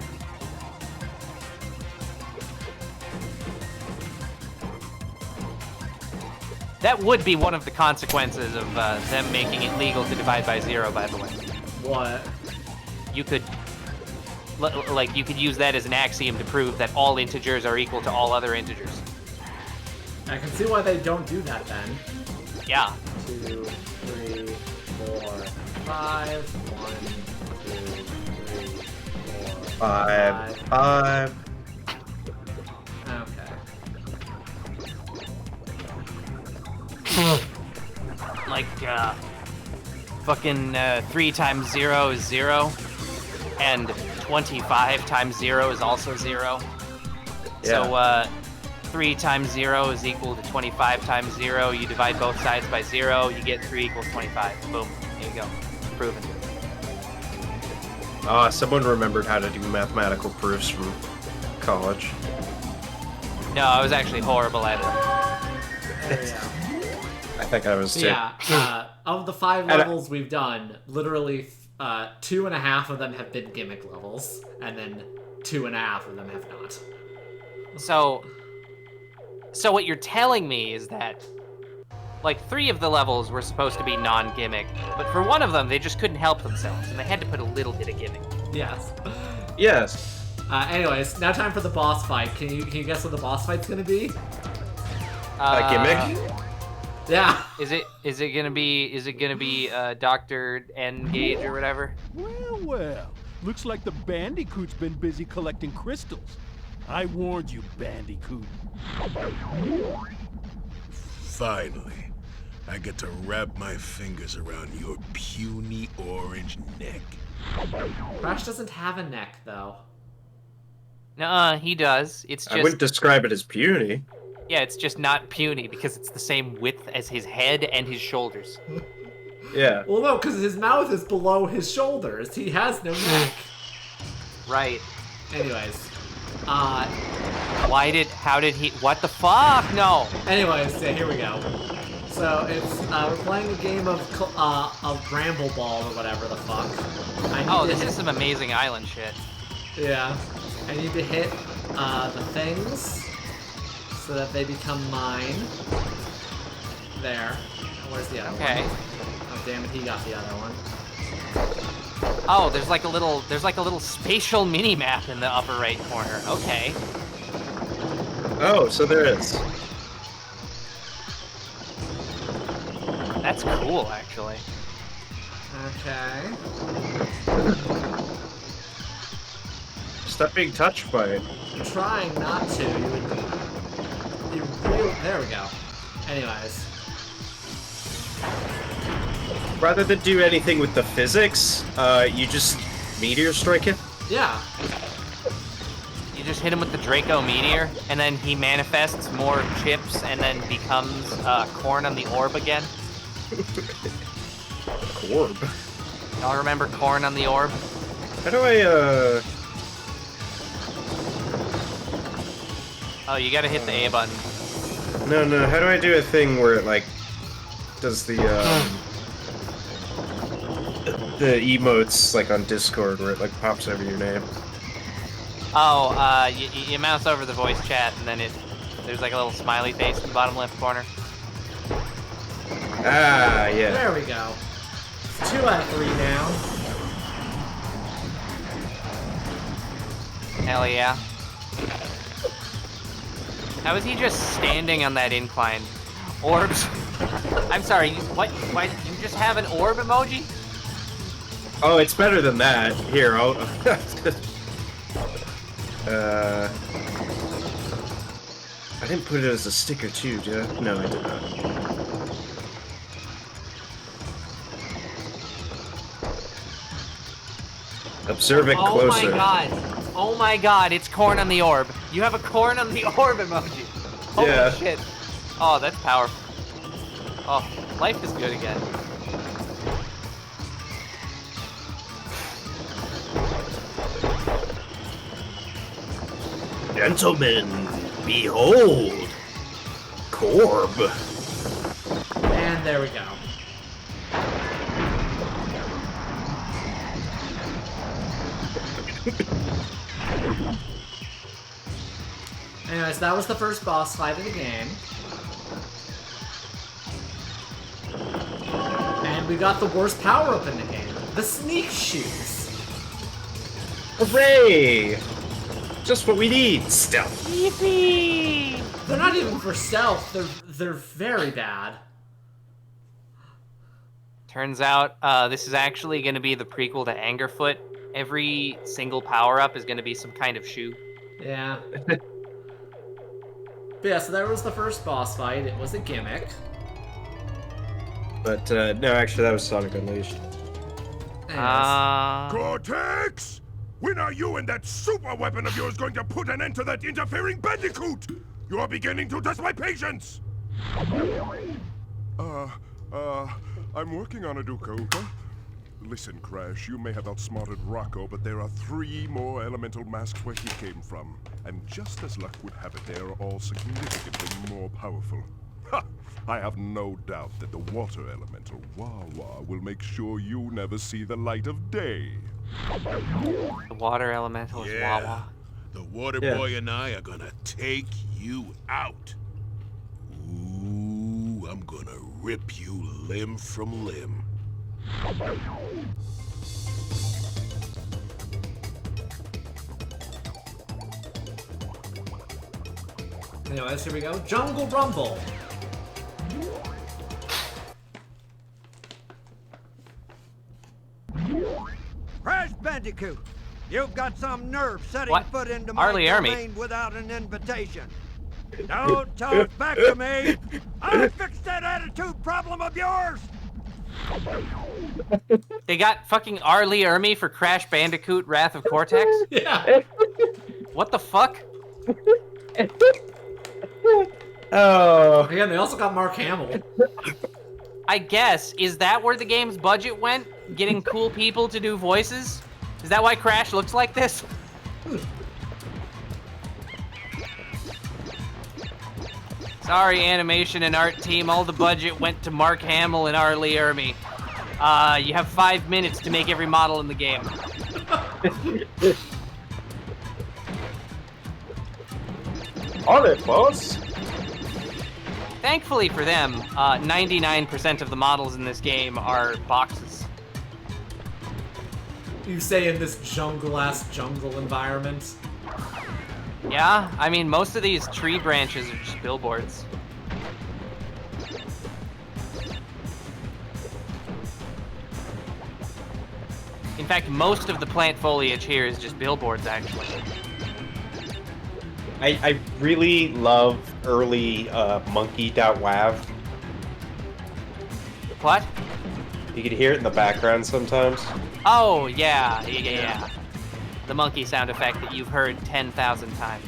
[SPEAKER 2] That would be one of the consequences of them making it legal to divide by 0, by the way.
[SPEAKER 4] What?
[SPEAKER 2] You could, you could use that as an axiom to prove that all integers are equal to all other integers.
[SPEAKER 4] I can see why they don't do that then.
[SPEAKER 2] Yeah.
[SPEAKER 4] 2, 3, 4, 5. 1, 2, 3, 4,
[SPEAKER 1] 5, 5.
[SPEAKER 4] Okay.
[SPEAKER 2] Like, fucking 3 times 0 is 0, and 25 times 0 is also 0. So 3 times 0 is equal to 25 times 0. You divide both sides by 0, you get 3 equals 25. Boom. There you go. Proven.
[SPEAKER 1] Someone remembered how to do mathematical proofs from college.
[SPEAKER 2] No, I was actually horrible at it.
[SPEAKER 4] There we go.
[SPEAKER 1] I think I was too.
[SPEAKER 4] Yeah, of the 5 levels we've done, literally 2.5 of them have been gimmick levels, and then 2.5 of them have not.
[SPEAKER 2] So what you're telling me is that, like, 3 of the levels were supposed to be non-gimmick, but for one of them, they just couldn't help themselves, and they had to put a little bit of gimmick.
[SPEAKER 4] Yes.
[SPEAKER 1] Yes.
[SPEAKER 4] Anyways, now time for the boss fight. Can you guess what the boss fight's gonna be?
[SPEAKER 1] Gimmick?
[SPEAKER 4] Yeah.
[SPEAKER 2] Is it gonna be Dr. N-Gage or whatever?
[SPEAKER 10] Well. Looks like the Bandicoot's been busy collecting crystals. I warned you, Bandicoot.
[SPEAKER 9] Finally, I get to wrap my fingers around your puny orange neck.
[SPEAKER 4] Crash doesn't have a neck, though.
[SPEAKER 2] Nuh-uh, he does. It's just...
[SPEAKER 1] I wouldn't describe it as puny.
[SPEAKER 2] Yeah, it's just not puny because it's the same width as his head and his shoulders.
[SPEAKER 1] Yeah.
[SPEAKER 4] Well, no, because his mouth is below his shoulders. He has no neck.
[SPEAKER 2] Right.
[SPEAKER 4] Anyways.
[SPEAKER 2] How did he... What the fuck? No.
[SPEAKER 4] Anyways, yeah, here we go. So, it's, we're playing a game of Bramble Ball or whatever the fuck.
[SPEAKER 2] This is some amazing island shit.
[SPEAKER 4] Yeah. I need to hit, the things so that they become mine. There. Where's the other one? Oh, damn it, he got the other one.
[SPEAKER 2] Oh, there's like a little spatial mini-map in the upper right corner. Okay.
[SPEAKER 1] Oh, so there is.
[SPEAKER 2] That's cool, actually.
[SPEAKER 4] Okay.
[SPEAKER 1] Stop being touched by it.
[SPEAKER 4] I'm trying not to. There we go. Anyways.
[SPEAKER 1] Rather than do anything with the physics, you just meteor strike it?
[SPEAKER 4] Yeah.
[SPEAKER 2] You just hit him with the Draco Meteor, and then he manifests more chips and then becomes Corn on the Orb again.
[SPEAKER 1] Orb?
[SPEAKER 2] Y'all remember Corn on the Orb?
[SPEAKER 1] How do I,
[SPEAKER 2] Oh, you gotta hit the A button.
[SPEAKER 1] No, how do I do a thing where it, like, does the emotes, like, on Discord, where it, like, pops over your name?
[SPEAKER 2] Oh, you mouse over the voice chat, and then there's like a little smiley face in the bottom left corner.
[SPEAKER 1] Ah, yeah.
[SPEAKER 4] There we go. It's 2 out of 3 now.
[SPEAKER 2] Hell yeah. How is he just standing on that incline? Orbs? I'm sorry, what? Why, you just have an orb emoji?
[SPEAKER 1] Oh, it's better than that. Here, I'll... I didn't put it as a sticker too, did I? No, I did not. Observe it closer.
[SPEAKER 2] Oh my god. Oh my god, it's Corn on the Orb. You have a Corn on the Orb emoji. Holy
[SPEAKER 1] Yeah.
[SPEAKER 2] shit. Oh, that's powerful. Oh, life is good again.
[SPEAKER 1] Gentlemen, behold, Corb.
[SPEAKER 4] And there we go. Anyways, that was the first boss fight of the game. And we got the worst power-up in the game. The Sneak Shoes.
[SPEAKER 1] Hooray! Just what we need, stealth.
[SPEAKER 2] Yippee!
[SPEAKER 4] They're not even for stealth. They're very bad.
[SPEAKER 2] Turns out, this is actually going to be the prequel to Angerfoot. Every single power-up is going to be some kind of shoe.
[SPEAKER 4] Yeah. But yeah, so that was the first boss fight. It was a gimmick.
[SPEAKER 1] But, no, actually, that was Sonic Unleashed.
[SPEAKER 4] Anyways.
[SPEAKER 3] Cortex! When are you and that super weapon of yours going to put an end to that interfering bandicoot? You're beginning to test my patience! I'm working on it, Uka Uka. Listen, Crash, you may have outsmarted Rocco, but there are 3 more elemental masks where he came from. And just as luck would have it, they are all significantly more powerful. Ha! I have no doubt that the water elemental, Wawa, will make sure you never see the light of day.
[SPEAKER 2] The water elemental is Wawa.
[SPEAKER 9] The water boy and I are gonna take you out. Ooh, I'm gonna rip you limb from limb.
[SPEAKER 4] Anyways, here we go. Jungle Rumble.
[SPEAKER 11] Crash Bandicoot, you've got some nerve setting
[SPEAKER 2] What?
[SPEAKER 11] foot into my
[SPEAKER 2] Arlie Army.
[SPEAKER 11] domain without an invitation. Don't talk back to me. I'll fix that attitude problem of yours.
[SPEAKER 2] They got fucking Arlie Ermy for Crash Bandicoot Wrath of Cortex?
[SPEAKER 4] Yeah.
[SPEAKER 2] What the fuck?
[SPEAKER 1] Oh.
[SPEAKER 4] Again, they also got Mark Hamill.
[SPEAKER 2] I guess, is that where the game's budget went? Getting cool people to do voices? Is that why Crash looks like this? Sorry, animation and art team, all the budget went to Mark Hamill and Arlie Ermy. You have 5 minutes to make every model in the game.
[SPEAKER 1] On it, boss.
[SPEAKER 2] Thankfully for them, 99% of the models in this game are boxes.
[SPEAKER 4] You say in this jungle-ass jungle environment.
[SPEAKER 2] Yeah, I mean, most of these tree branches are just billboards. In fact, most of the plant foliage here is just billboards, actually.
[SPEAKER 1] I really love early monkey.wav.
[SPEAKER 2] What?
[SPEAKER 1] You can hear it in the background sometimes.
[SPEAKER 2] Oh, yeah. The monkey sound effect that you've heard 10,000 times.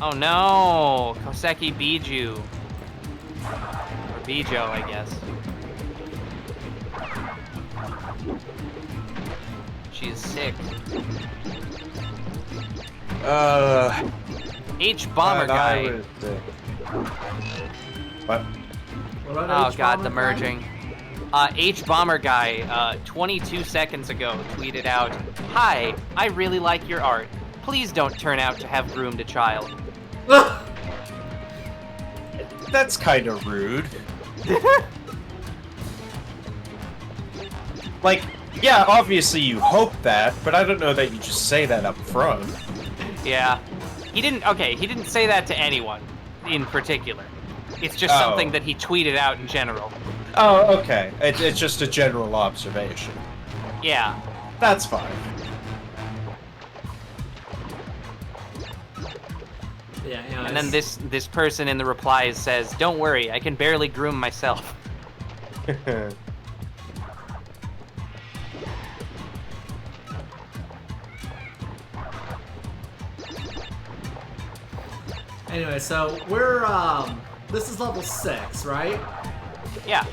[SPEAKER 2] Oh no! Koseki Biju. Or Bijo, I guess. She's sick. H Bomber Guy.
[SPEAKER 1] What?
[SPEAKER 2] Oh god, the merging. H Bomber Guy, 22 seconds ago, tweeted out, "Hi, I really like your art. Please don't turn out to have groomed a child."
[SPEAKER 1] That's kind of rude. Like, yeah, obviously you hope that, but I don't know that you just say that up front.
[SPEAKER 2] Yeah. He didn't say that to anyone in particular. It's just something that he tweeted out in general.
[SPEAKER 1] Oh, okay. It's just a general observation.
[SPEAKER 2] Yeah.
[SPEAKER 1] That's fine.
[SPEAKER 4] Yeah,
[SPEAKER 2] And then this person in the replies says, "Don't worry, I can barely groom myself."
[SPEAKER 4] Anyway, so we're this is level 6, right?
[SPEAKER 2] Yeah.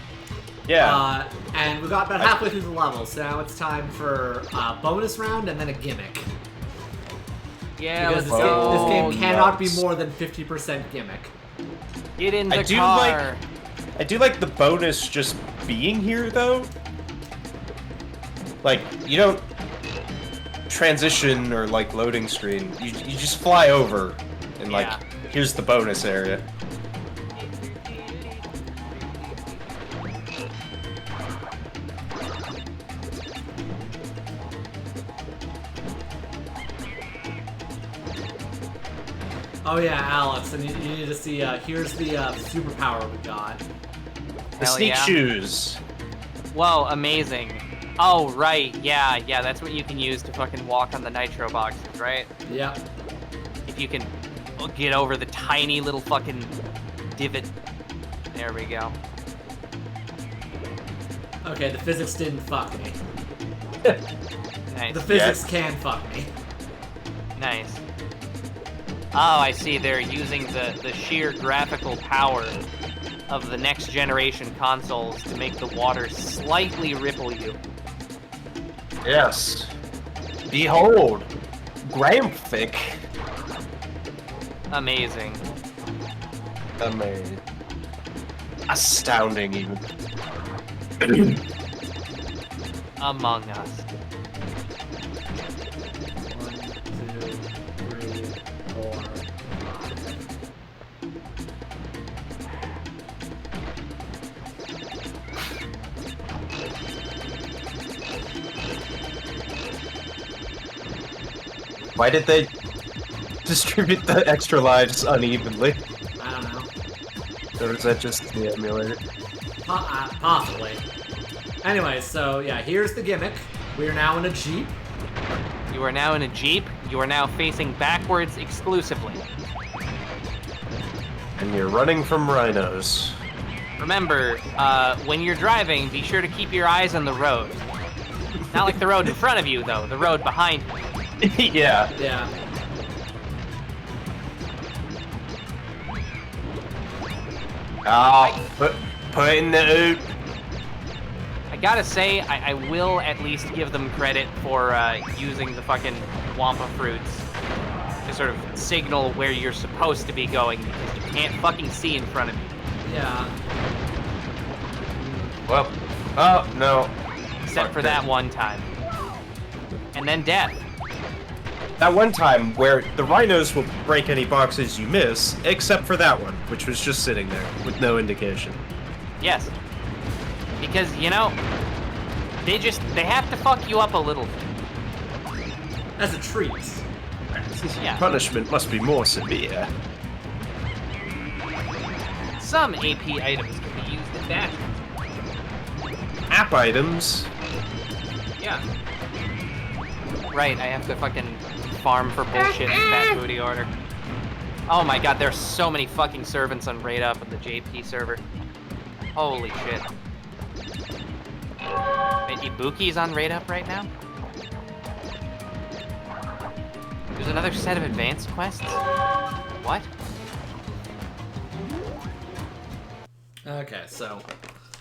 [SPEAKER 1] Yeah.
[SPEAKER 4] And we got about halfway through the level, so now it's time for a bonus round and then a gimmick.
[SPEAKER 2] Yeah,
[SPEAKER 4] Because
[SPEAKER 2] let's go.
[SPEAKER 4] this game cannot be
[SPEAKER 1] nuts.
[SPEAKER 4] more than 50% gimmick.
[SPEAKER 2] Get in the
[SPEAKER 1] I
[SPEAKER 2] car.
[SPEAKER 1] do like the bonus just being here though. Like, you don't transition or like loading screen. You just fly over and like
[SPEAKER 2] Yeah.
[SPEAKER 1] here's the bonus area.
[SPEAKER 4] Oh yeah, Alex, and you need to see, here's the superpower we got.
[SPEAKER 1] The
[SPEAKER 2] Hell
[SPEAKER 1] sneak
[SPEAKER 2] yeah.
[SPEAKER 1] shoes.
[SPEAKER 2] Whoa, amazing. Oh, right. Yeah, that's what you can use to fucking walk on the nitro boxes, right?
[SPEAKER 4] Yep.
[SPEAKER 2] If you can get over the tiny little fucking divot. There we go.
[SPEAKER 4] Okay, the physics didn't fuck me.
[SPEAKER 2] Nice.
[SPEAKER 4] The physics can fuck me.
[SPEAKER 2] Nice. Oh, I see. They're using the sheer graphical power of the next generation consoles to make the water slightly ripple you.
[SPEAKER 1] Yes. Behold, Graphic.
[SPEAKER 2] Amazing.
[SPEAKER 1] Amazing. Astounding, even.
[SPEAKER 2] Among Us.
[SPEAKER 4] 1, 2, 3, 4.
[SPEAKER 1] Why did they distribute the extra lives unevenly?
[SPEAKER 4] I don't know.
[SPEAKER 1] Or is that just the emulator?
[SPEAKER 4] Possibly. Anyway, so yeah, here's the gimmick. We are now in a Jeep.
[SPEAKER 2] You are now in a Jeep. You are now facing backwards exclusively.
[SPEAKER 1] And you're running from rhinos.
[SPEAKER 2] Remember, when you're driving, be sure to keep your eyes on the road. Not like the road in front of you, though. The road behind you.
[SPEAKER 1] Yeah.
[SPEAKER 4] Yeah.
[SPEAKER 1] Oh, put in the oot.
[SPEAKER 2] I gotta say, I will at least give them credit for using the fucking Wampa fruits to sort of signal where you're supposed to be going, because you can't fucking see in front of you.
[SPEAKER 4] Yeah.
[SPEAKER 1] Well, oh, no.
[SPEAKER 2] Except for that one time. And then death.
[SPEAKER 1] That one time where the rhinos will break any boxes you miss, except for that one, which was just sitting there with no indication.
[SPEAKER 2] Yes. Because, you know, they have to fuck you up a little bit.
[SPEAKER 4] As a treat.
[SPEAKER 2] Yeah.
[SPEAKER 1] Punishment must be more severe.
[SPEAKER 2] Some AP items can be used in that.
[SPEAKER 1] App items?
[SPEAKER 2] Yeah. Right, I have to fucking farm for bullshit in Fat Booty order. Oh my god, there's so many fucking servants on Raid Up on the JP server. Holy shit. Wait, Ibuki's on Raid Up right now? There's another set of advanced quests? What?
[SPEAKER 4] Okay, so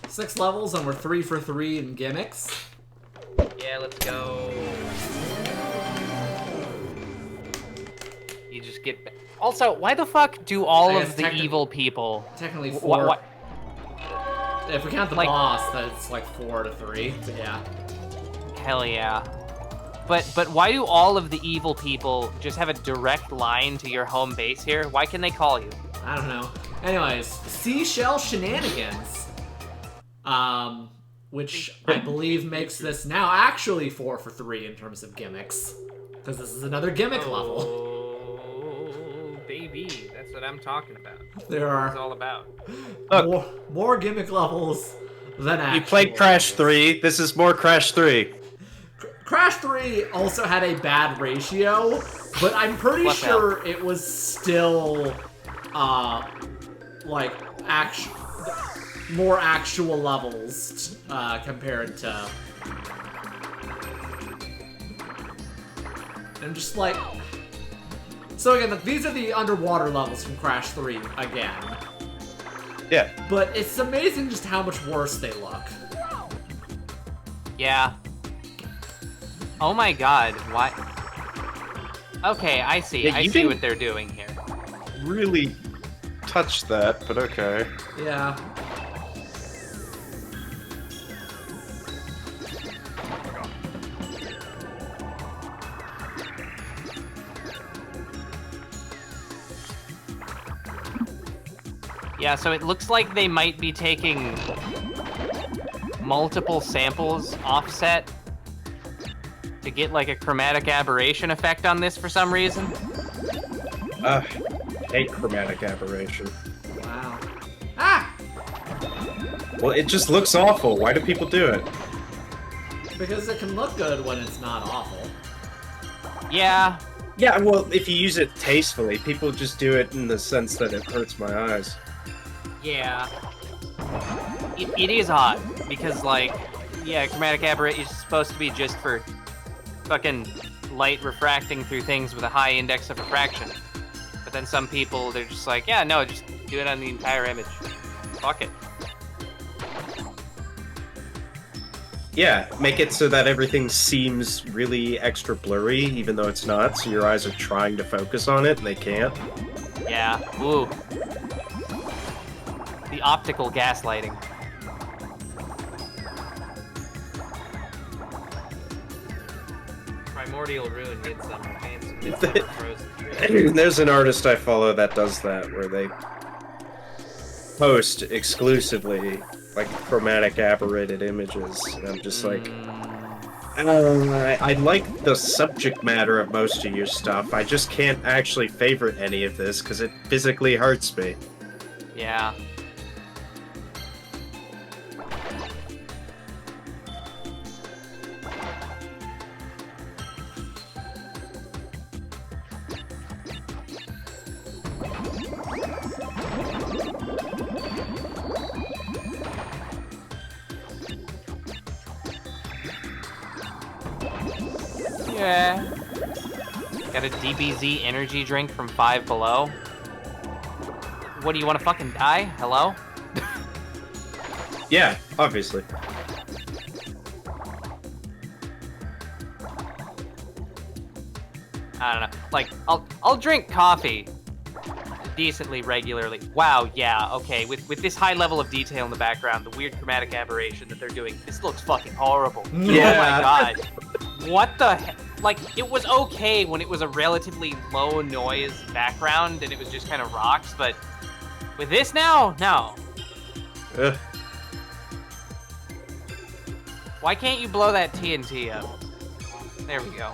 [SPEAKER 4] 6 levels and we're 3 for 3 in gimmicks.
[SPEAKER 2] Yeah, let's go. You just get... Also, why the fuck do all
[SPEAKER 4] I
[SPEAKER 2] of
[SPEAKER 4] guess
[SPEAKER 2] the evil people...
[SPEAKER 4] Technically 4.
[SPEAKER 2] What?
[SPEAKER 4] If we count the boss, that's like 4 to 3, but yeah.
[SPEAKER 2] Hell yeah. But why do all of the evil people just have a direct line to your home base here? Why can they call you?
[SPEAKER 4] I don't know. Anyways, Seashell Shenanigans. Which I believe makes this now actually 4 for 3 in terms of gimmicks. Because this is another gimmick level.
[SPEAKER 2] Oh, baby. That's what I'm talking about.
[SPEAKER 4] There are...
[SPEAKER 2] It's all about.
[SPEAKER 4] More gimmick levels than actual.
[SPEAKER 1] You played Crash 3, this is more Crash 3.
[SPEAKER 4] Crash 3 also had a bad ratio, but I'm pretty sure it was still, like, more actual levels, compared to... I'm just like... So again, these are the underwater levels from Crash 3, again.
[SPEAKER 1] Yeah.
[SPEAKER 4] But it's amazing just how much worse they look.
[SPEAKER 2] Yeah. Oh my god, why? Okay, I see.
[SPEAKER 1] Yeah,
[SPEAKER 2] I
[SPEAKER 1] you
[SPEAKER 2] see
[SPEAKER 1] didn't
[SPEAKER 2] what they're doing here.
[SPEAKER 1] Really touch that, but okay.
[SPEAKER 4] Yeah.
[SPEAKER 2] Yeah, so it looks like they might be taking multiple samples offset to get like a chromatic aberration effect on this for some reason.
[SPEAKER 1] Hate chromatic aberration.
[SPEAKER 4] Wow. Ah!
[SPEAKER 1] Well, it just looks awful. Why do people do it?
[SPEAKER 4] Because it can look good when it's not awful.
[SPEAKER 2] Yeah.
[SPEAKER 1] Yeah, well, if you use it tastefully, people just do it in the sense that it hurts my eyes.
[SPEAKER 2] Yeah. It is odd, because, like, Yeah, chromatic aberration is supposed to be just for fucking light refracting through things with a high index of refraction. But then some people, they're just like, yeah, no, just do it on the entire image. Fuck it.
[SPEAKER 1] Yeah, make it so that everything seems really extra blurry, even though it's not, so your eyes are trying to focus on it and they can't.
[SPEAKER 2] Yeah, ooh. The optical gaslighting. Primordial Rune did some fancy frozen.
[SPEAKER 1] There's an artist I follow that does that, where they post exclusively like chromatic aberrated images, and I'm just like, I like the subject matter of most of your stuff. I just can't actually favorite any of this because it physically hurts me.
[SPEAKER 2] Yeah. Yeah. Got a DBZ energy drink from Five Below. What, do you want to fucking die? Hello?
[SPEAKER 1] Yeah, obviously.
[SPEAKER 2] I don't know. Like, I'll drink coffee decently regularly. Wow, yeah, okay. With this high level of detail in the background, the weird chromatic aberration that they're doing, this looks fucking horrible.
[SPEAKER 1] Yeah.
[SPEAKER 2] Oh my god. What the heck? Like, it was okay when it was a relatively low noise background and it was just kind of rocks, but with this now, no.
[SPEAKER 1] Ugh.
[SPEAKER 2] Why can't you blow that TNT up? There we go.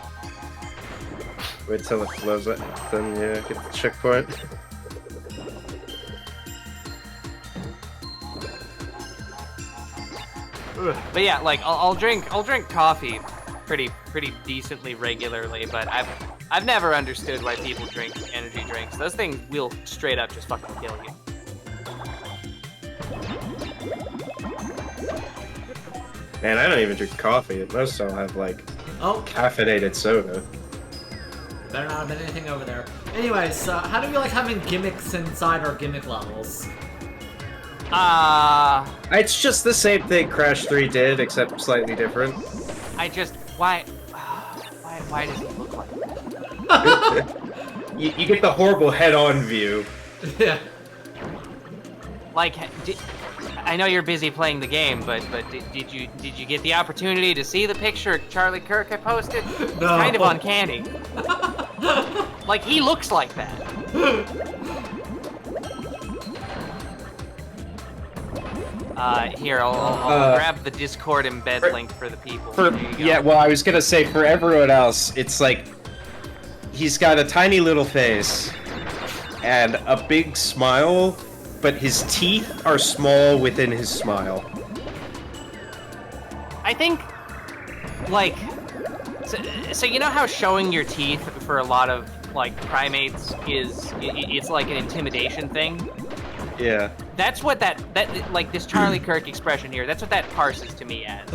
[SPEAKER 1] Wait till it blows up, then yeah, get the checkpoint.
[SPEAKER 2] But yeah, like I'll drink coffee pretty decently regularly, but I've never understood why people drink energy drinks. Those things will straight up just fucking kill you.
[SPEAKER 1] Man, I don't even drink coffee. At most I'll have like caffeinated soda.
[SPEAKER 4] Better not have been anything over there. Anyways, how do we like having gimmicks inside our gimmick levels?
[SPEAKER 1] It's just the same thing Crash 3 did, except slightly different.
[SPEAKER 2] Why does it look like that?
[SPEAKER 1] you get the horrible head-on view.
[SPEAKER 4] Yeah.
[SPEAKER 2] Like, I know you're busy playing the game, but did you get the opportunity to see the picture Charlie Kirk I posted?
[SPEAKER 4] No.
[SPEAKER 2] It's kind of uncanny. Like, he looks like that. Here, I'll grab the Discord embed link for the people.
[SPEAKER 1] Yeah, well, I was gonna say, for everyone else, it's like, he's got a tiny little face, and a big smile, but his teeth are small within his smile.
[SPEAKER 2] I think, like, so you know how showing your teeth for a lot of, like, primates it's like an intimidation thing?
[SPEAKER 1] Yeah.
[SPEAKER 2] That's what that like, this Charlie Kirk expression here, that's what that parses to me as.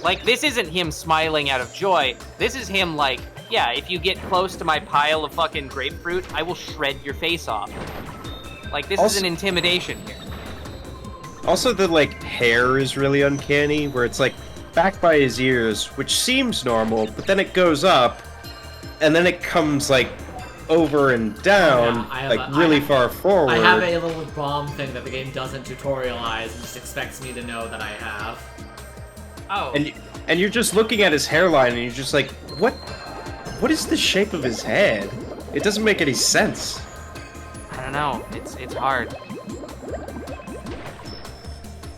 [SPEAKER 2] Like, this isn't him smiling out of joy. This is him like, yeah, if you get close to my pile of fucking grapefruit, I will shred your face off. Like, this is an intimidation here.
[SPEAKER 1] Also, the, like, hair is really uncanny, where it's, like, back by his ears, which seems normal, but then it goes up, and then it comes, like, over and down, really far forward.
[SPEAKER 4] I have a little bomb thing that the game doesn't tutorialize and just expects me to know that I have.
[SPEAKER 2] Oh.
[SPEAKER 1] And you're just looking at his hairline, and you're just like, what is the shape of his head? It doesn't make any sense.
[SPEAKER 2] I don't know. It's hard.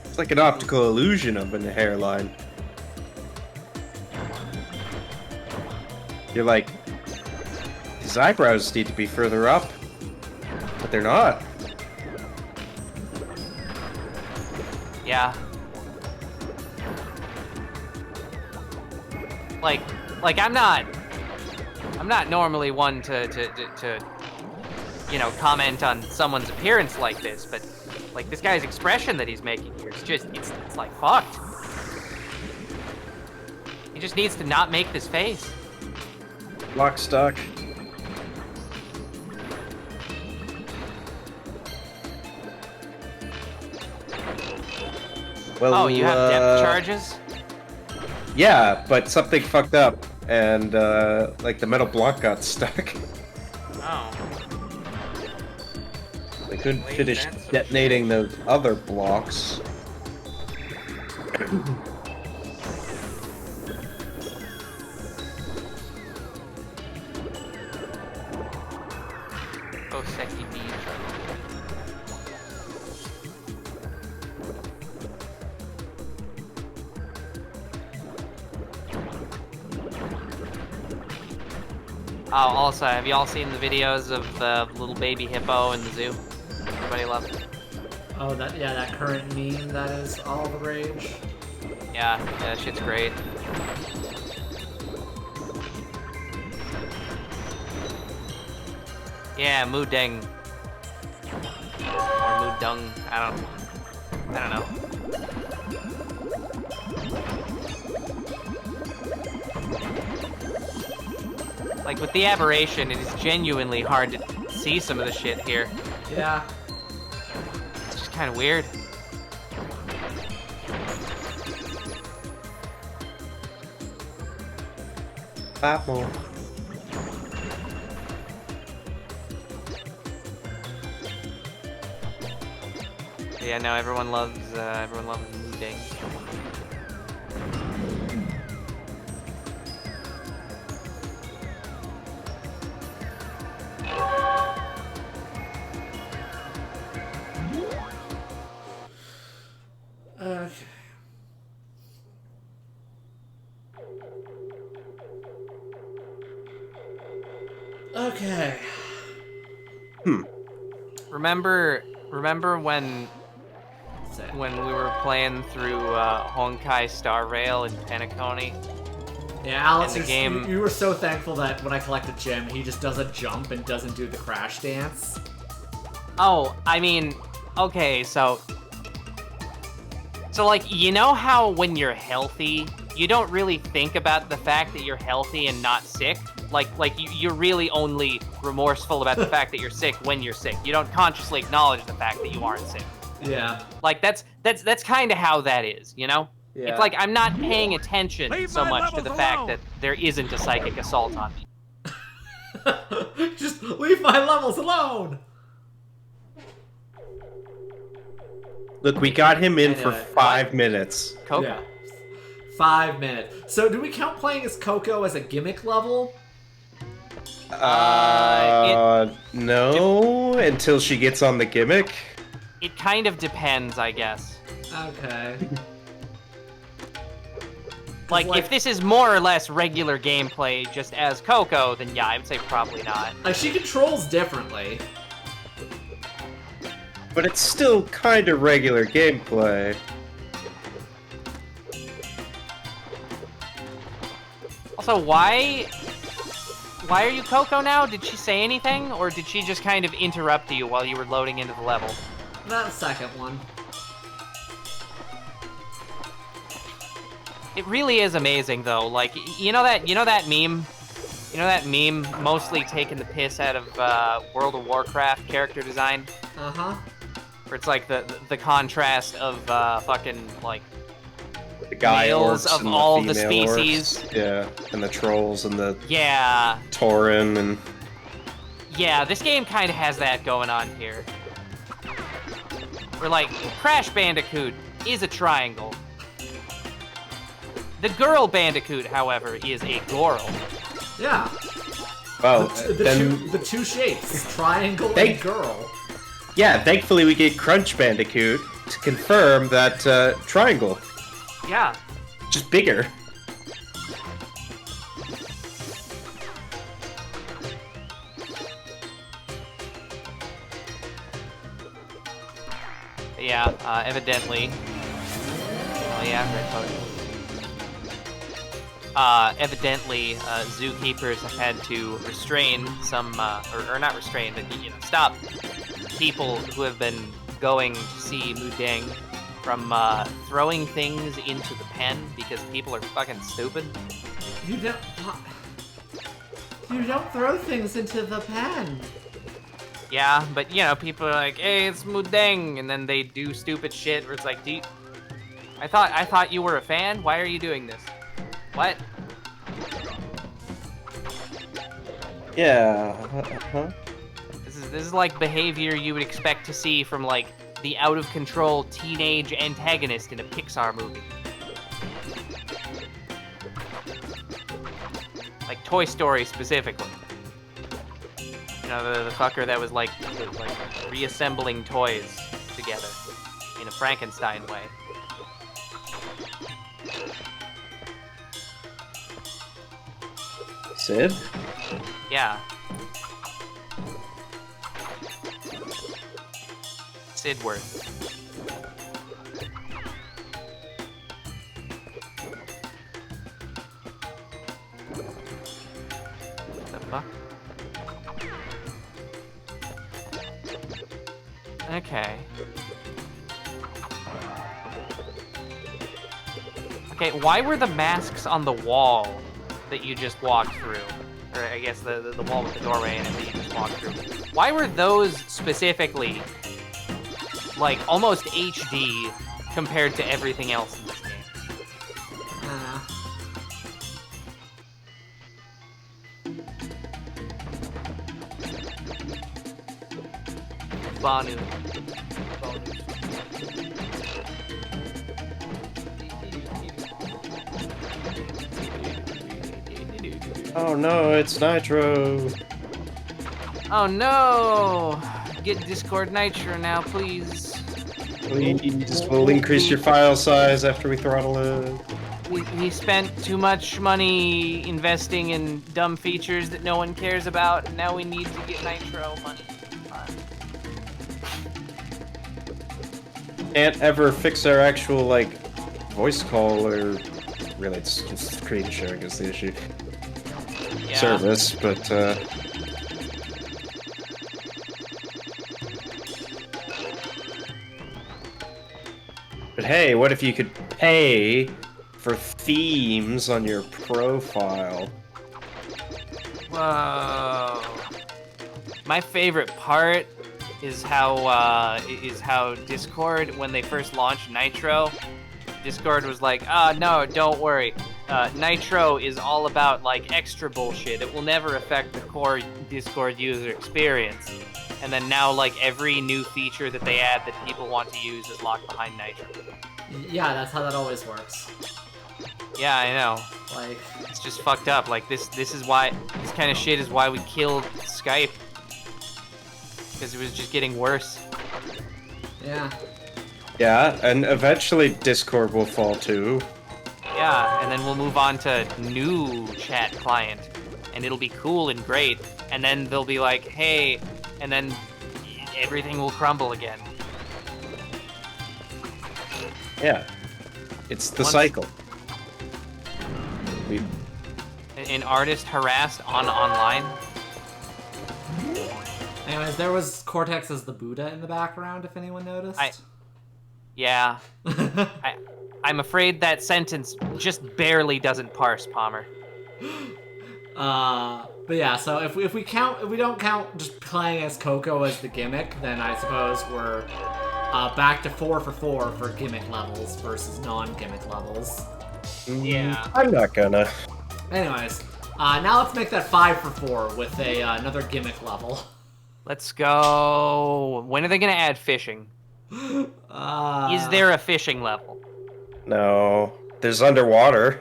[SPEAKER 1] It's like an optical illusion of a hairline. You're like, his eyebrows need to be further up, but they're not.
[SPEAKER 2] Yeah. Like I'm not normally one to you know, comment on someone's appearance like this, but like this guy's expression that he's making here, it's like fucked. just needs to not make this face.
[SPEAKER 1] Lock stock. Well,
[SPEAKER 2] Oh, you have depth charges?
[SPEAKER 1] Yeah, but something fucked up, and like the metal block got stuck.
[SPEAKER 2] Oh.
[SPEAKER 1] They couldn't finish detonating those other blocks.
[SPEAKER 2] Oh, sexy beach. Oh, also, have y'all seen the videos of the little baby hippo in the zoo? Everybody loves it.
[SPEAKER 4] Oh, that current meme that is all the rage.
[SPEAKER 2] Yeah, that shit's great. Yeah, Mudeng. Or Mudung. I don't know. Like, with the aberration, it is genuinely hard to see some of the shit here.
[SPEAKER 4] Yeah.
[SPEAKER 2] It's just kind of weird.
[SPEAKER 1] Five more.
[SPEAKER 2] Yeah, no, everyone loves Mudeng.
[SPEAKER 4] Okay. Okay.
[SPEAKER 2] Remember when we were playing through Honkai Star Rail in Penacony?
[SPEAKER 4] Yeah, Alex,
[SPEAKER 2] In the game-
[SPEAKER 4] you were so thankful that when I collected Jim, he just does a jump and doesn't do the crash dance.
[SPEAKER 2] Oh, I mean, okay, so like, you know how when you're healthy, you don't really think about the fact that you're healthy and not sick? Like you're really only remorseful about the fact that you're sick when you're sick. You don't consciously acknowledge the fact that you aren't sick.
[SPEAKER 4] Yeah.
[SPEAKER 2] Like, that's kind of how that is, you know?
[SPEAKER 4] Yeah.
[SPEAKER 2] It's like I'm not paying attention
[SPEAKER 11] Leave
[SPEAKER 2] so
[SPEAKER 11] my
[SPEAKER 2] much to
[SPEAKER 11] levels
[SPEAKER 2] the fact
[SPEAKER 11] alone.
[SPEAKER 2] that there isn't a psychic assault on me.
[SPEAKER 4] Just leave my levels alone!
[SPEAKER 1] Look, we got him in for
[SPEAKER 4] Anyway,
[SPEAKER 1] 5 minutes.
[SPEAKER 2] Coco?
[SPEAKER 4] Yeah. 5 minutes. So do we count playing as Coco as a gimmick level?
[SPEAKER 1] No, until she gets on the gimmick.
[SPEAKER 2] It kind of depends, I guess.
[SPEAKER 4] Okay.
[SPEAKER 2] Like, if this is more or less regular gameplay just as Coco, then yeah, I would say probably not.
[SPEAKER 4] Like, she controls differently.
[SPEAKER 1] But it's still kind of regular gameplay.
[SPEAKER 2] Also, why are you Coco now? Did she say anything? Or did she just kind of interrupt you while you were loading into the level?
[SPEAKER 4] That second one.
[SPEAKER 2] It really is amazing, though. Like, you know that meme? You know that meme mostly taking the piss out of World of Warcraft character design?
[SPEAKER 4] Uh-huh.
[SPEAKER 2] Where it's like the contrast of fucking, like,
[SPEAKER 1] The guy
[SPEAKER 2] males
[SPEAKER 1] orcs
[SPEAKER 2] of
[SPEAKER 1] and
[SPEAKER 2] all
[SPEAKER 1] the
[SPEAKER 2] the
[SPEAKER 1] female
[SPEAKER 2] species.
[SPEAKER 1] orcs. Yeah, and the trolls and the
[SPEAKER 2] Yeah.
[SPEAKER 1] Tauren and...
[SPEAKER 2] Yeah, this game kind of has that going on here. Where, like, Crash Bandicoot is a triangle. The girl Bandicoot, however, is a Goral.
[SPEAKER 4] Yeah.
[SPEAKER 1] Well,
[SPEAKER 4] The two shapes. Triangle and girl.
[SPEAKER 1] Yeah, thankfully we get Crunch Bandicoot to confirm that triangle.
[SPEAKER 2] Yeah.
[SPEAKER 1] Just bigger.
[SPEAKER 2] Yeah, evidently. Oh yeah, red potion. Evidently, zookeepers have had to restrain some, or not restrain, but, you know, stop people who have been going to see Mudeng from throwing things into the pen because people are fucking stupid.
[SPEAKER 4] You don't throw things into the pen.
[SPEAKER 2] Yeah, but you know, people are like, "Hey, it's Mudeng," and then they do stupid shit where it's like, I thought you were a fan. Why are you doing this? What?
[SPEAKER 1] Yeah. Huh?
[SPEAKER 2] This is like behavior you would expect to see from like the out of control teenage antagonist in a Pixar movie. Like Toy Story specifically. You know, the fucker that was like reassembling toys together in a Frankenstein way.
[SPEAKER 1] Sid?
[SPEAKER 2] Yeah. Sidworth. The fuck? Okay. Okay, why were the masks on the wall that you just walked through? Or I guess the wall with the doorway in it that you just walked through. Why were those specifically like almost HD compared to everything else in this game? Banu.
[SPEAKER 1] Oh no, it's Nitro.
[SPEAKER 2] Oh no! Get Discord Nitro now, please.
[SPEAKER 1] Please, we'll increase your file size after we throttle it.
[SPEAKER 2] We spent too much money investing in dumb features that no one cares about, and now we need to get Nitro money.
[SPEAKER 1] Can't ever fix our actual, like, voice call, or really it's just screen sharing is the issue.
[SPEAKER 2] Yeah.
[SPEAKER 1] Service, but hey, what if you could pay for themes on your profile?
[SPEAKER 2] Whoa. My favorite part is how Discord, when they first launched Nitro, Discord was like, no, don't worry. Nitro is all about like extra bullshit. It will never affect the core Discord user experience. And then now, like, every new feature that they add that people want to use is locked behind Nitro.
[SPEAKER 4] Yeah, that's how that always works.
[SPEAKER 2] Yeah, I know.
[SPEAKER 4] Like,
[SPEAKER 2] it's just fucked up. Like, this is why, this kind of shit is why we killed Skype. Because it was just getting worse.
[SPEAKER 4] Yeah.
[SPEAKER 1] Yeah, and eventually Discord will fall too.
[SPEAKER 2] Yeah, and then we'll move on to new chat client. And it'll be cool and great. And then they'll be like, hey, and then everything will crumble again.
[SPEAKER 1] Yeah. It's the cycle.
[SPEAKER 2] An artist harassed online.
[SPEAKER 4] Anyways, there was Cortex as the Buddha in the background, if anyone noticed.
[SPEAKER 2] Yeah. I'm afraid that sentence just barely doesn't parse, Palmer.
[SPEAKER 4] But yeah, so if we don't count just playing as Coco as the gimmick, then I suppose we're back to 4 for 4 for gimmick levels versus non-gimmick levels.
[SPEAKER 2] Yeah.
[SPEAKER 1] I'm not gonna.
[SPEAKER 4] Anyways, now let's make that 5 for 4 with another gimmick level.
[SPEAKER 2] Let's go. When are they gonna add fishing? Is there a fishing level?
[SPEAKER 1] No. There's underwater.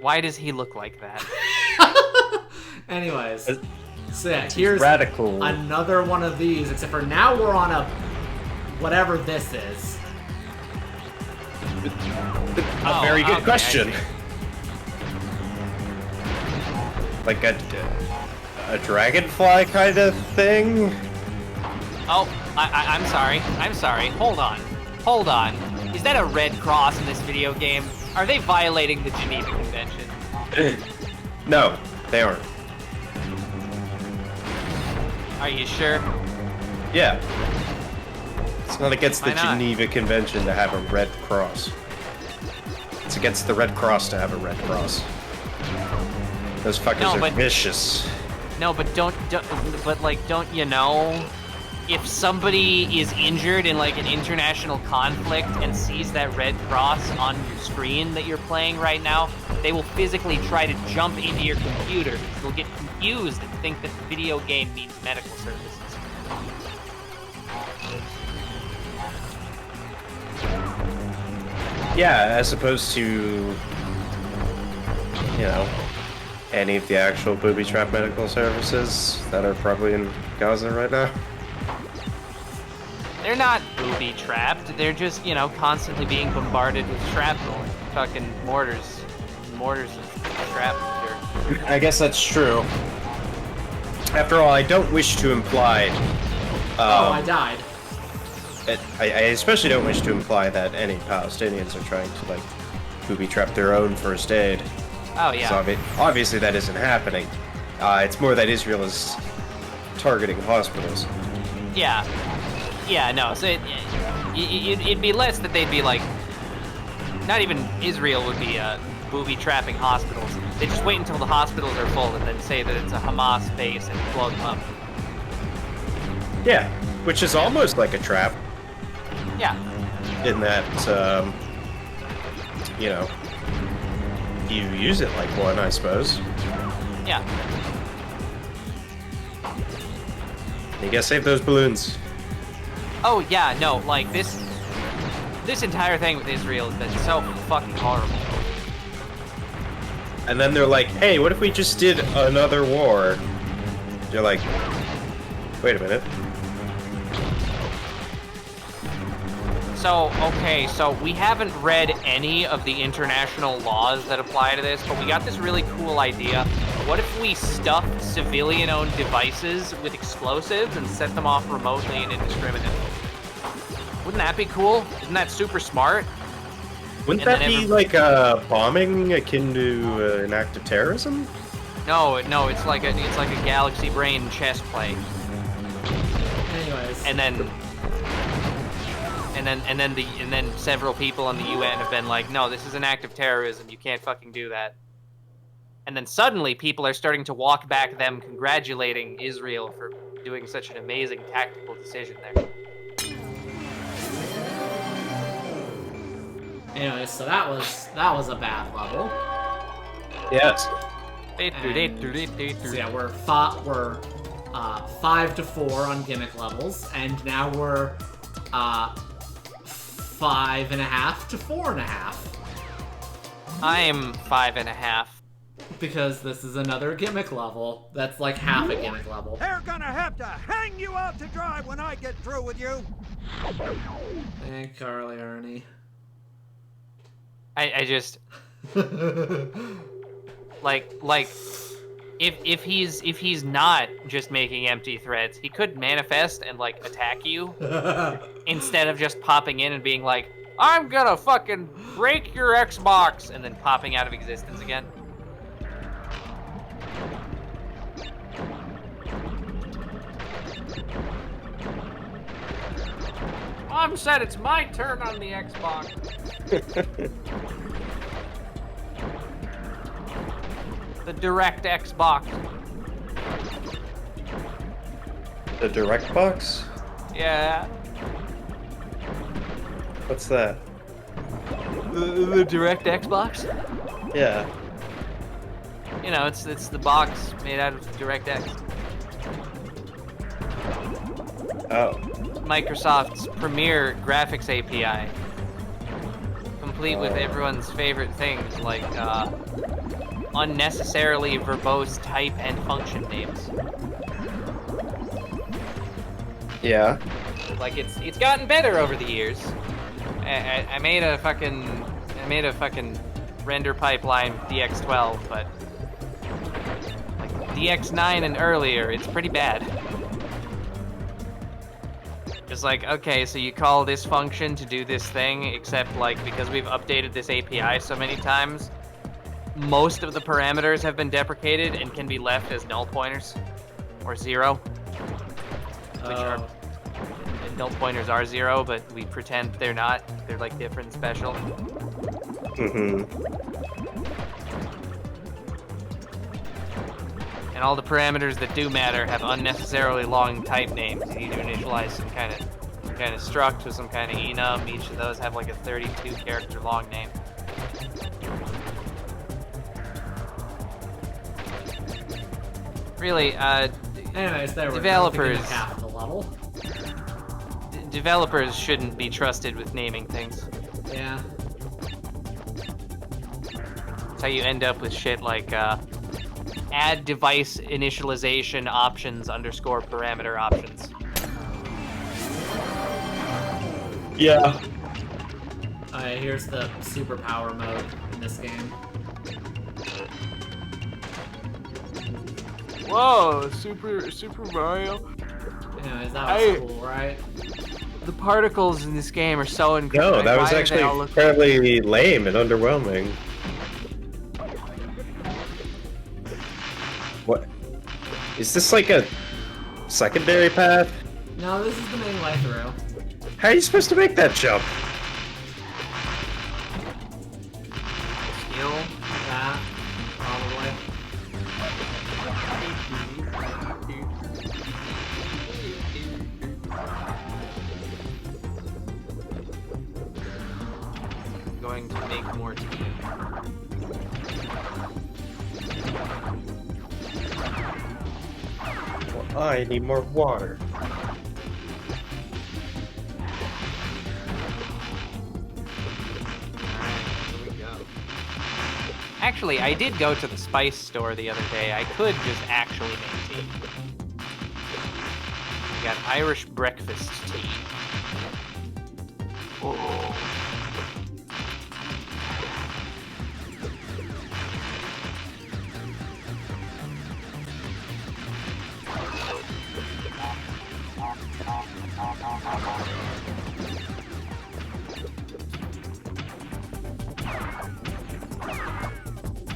[SPEAKER 2] Why does he look like that?
[SPEAKER 4] Anyways, so yeah, here's
[SPEAKER 1] radical.
[SPEAKER 4] Another one of these, except for now we're on a whatever this is.
[SPEAKER 1] A very good question. Like a dragonfly kind of thing?
[SPEAKER 2] Oh, I'm sorry. I'm sorry. Hold on. Hold on. Is that a red cross in this video game? Are they violating the Geneva Convention?
[SPEAKER 1] No, they aren't.
[SPEAKER 2] Are you sure?
[SPEAKER 1] Yeah. It's not against the
[SPEAKER 2] Why not?
[SPEAKER 1] Geneva Convention to have a red cross. It's against the Red Cross to have a red cross. Those fuckers are vicious.
[SPEAKER 2] No, but don't you know, if somebody is injured in like an international conflict and sees that red cross on your screen that you're playing right now, they will physically try to jump into your computer because they'll get confused and think that the video game means medical services.
[SPEAKER 1] Yeah, as opposed to, you know, any of the actual booby trap medical services that are probably in Gaza right now.
[SPEAKER 2] They're not booby trapped. They're just, you know, constantly being bombarded with shrapnel, fucking mortars of shrapnel.
[SPEAKER 1] I guess that's true. After all, I don't wish to imply.
[SPEAKER 4] I died.
[SPEAKER 1] I especially don't wish to imply that any Palestinians are trying to like booby trap their own first aid.
[SPEAKER 2] Oh yeah.
[SPEAKER 1] So, obviously that isn't happening. It's more that Israel is targeting hospitals.
[SPEAKER 2] Yeah. Yeah, no, so it'd be less that they'd be like, not even Israel would be booby trapping hospitals. They just wait until the hospitals are full and then say that it's a Hamas base and blow them up.
[SPEAKER 1] Yeah, which is almost like a trap.
[SPEAKER 2] Yeah.
[SPEAKER 1] In that, you know, you use it like one, I suppose.
[SPEAKER 2] Yeah.
[SPEAKER 1] You gotta save those balloons.
[SPEAKER 2] Oh yeah, no, like this entire thing with Israel has been so fucking horrible.
[SPEAKER 1] And then they're like, hey, what if we just did another war? You're like, wait a minute.
[SPEAKER 2] So, okay, so we haven't read any of the international laws that apply to this, but we got this really cool idea. What if we stuff civilian-owned devices with explosives and set them off remotely and indiscriminately? Wouldn't that be cool? Isn't that super smart?
[SPEAKER 1] Wouldn't that be like bombing akin to an act of terrorism?
[SPEAKER 2] No, it's like a galaxy brain chess play.
[SPEAKER 4] Anyways.
[SPEAKER 2] And then several people in the UN have been like, no, this is an act of terrorism. You can't fucking do that. And then suddenly people are starting to walk back them congratulating Israel for doing such an amazing tactical decision there.
[SPEAKER 4] Anyways, so that was a bad level.
[SPEAKER 1] Yes.
[SPEAKER 4] So yeah, we're 5 to 4 on gimmick levels, and now we're 5.5 to 4.5.
[SPEAKER 2] I'm 5.5.
[SPEAKER 11] because this is another gimmick level. That's like half a gimmick level.
[SPEAKER 12] They're gonna have to hang you out to dry when I get through with you.
[SPEAKER 11] Thank Carly, Ernie.
[SPEAKER 2] I just like if he's not just making empty threats, he could manifest and like attack you instead of just popping in and being like, I'm gonna fucking break your Xbox, and then popping out of existence again. Mom said it's my turn on the Xbox. The Direct Xbox.
[SPEAKER 1] The Direct Box?
[SPEAKER 2] Yeah.
[SPEAKER 1] What's that?
[SPEAKER 2] The Direct Xbox?
[SPEAKER 1] Yeah.
[SPEAKER 2] You know, it's the box made out of DirectX.
[SPEAKER 1] Oh.
[SPEAKER 2] Microsoft's premier graphics API. Complete with everyone's favorite things like unnecessarily verbose type and function names.
[SPEAKER 1] Yeah.
[SPEAKER 2] Like it's gotten better over the years. I made a fucking render pipeline DX12, but like DX9 and earlier, it's pretty bad. Just like, okay, so you call this function to do this thing, except like because we've updated this API so many times, most of the parameters have been deprecated and can be left as null pointers or 0, which are null pointers are 0, but we pretend they're not. They're like different and special.
[SPEAKER 1] Mm-hmm.
[SPEAKER 2] And all the parameters that do matter have unnecessarily long type names. You need to initialize some kind of struct with some kind of enum. Each of those have like a 32 character long name. Really,
[SPEAKER 4] anyways, there
[SPEAKER 2] developers,
[SPEAKER 4] we're half the level.
[SPEAKER 2] Developers shouldn't be trusted with naming things.
[SPEAKER 4] Yeah.
[SPEAKER 2] That's how you end up with shit like add device initialization options _ parameter options.
[SPEAKER 1] Yeah.
[SPEAKER 4] Here's the superpower mode in this game.
[SPEAKER 2] Whoa, Super Mario.
[SPEAKER 4] Anyways, that was cool, right?
[SPEAKER 2] The particles in this game are so incredible.
[SPEAKER 1] No, that was actually incredibly lame and underwhelming. What? Is this like a secondary path?
[SPEAKER 4] No, this is the main way through.
[SPEAKER 1] How are you supposed to make that jump?
[SPEAKER 2] Skill?
[SPEAKER 4] That, probably.
[SPEAKER 2] Going to make more tea.
[SPEAKER 1] Well, I need more water.
[SPEAKER 2] Actually, I did go to the spice store the other day. I could just actually make tea. We got Irish breakfast tea. Oh.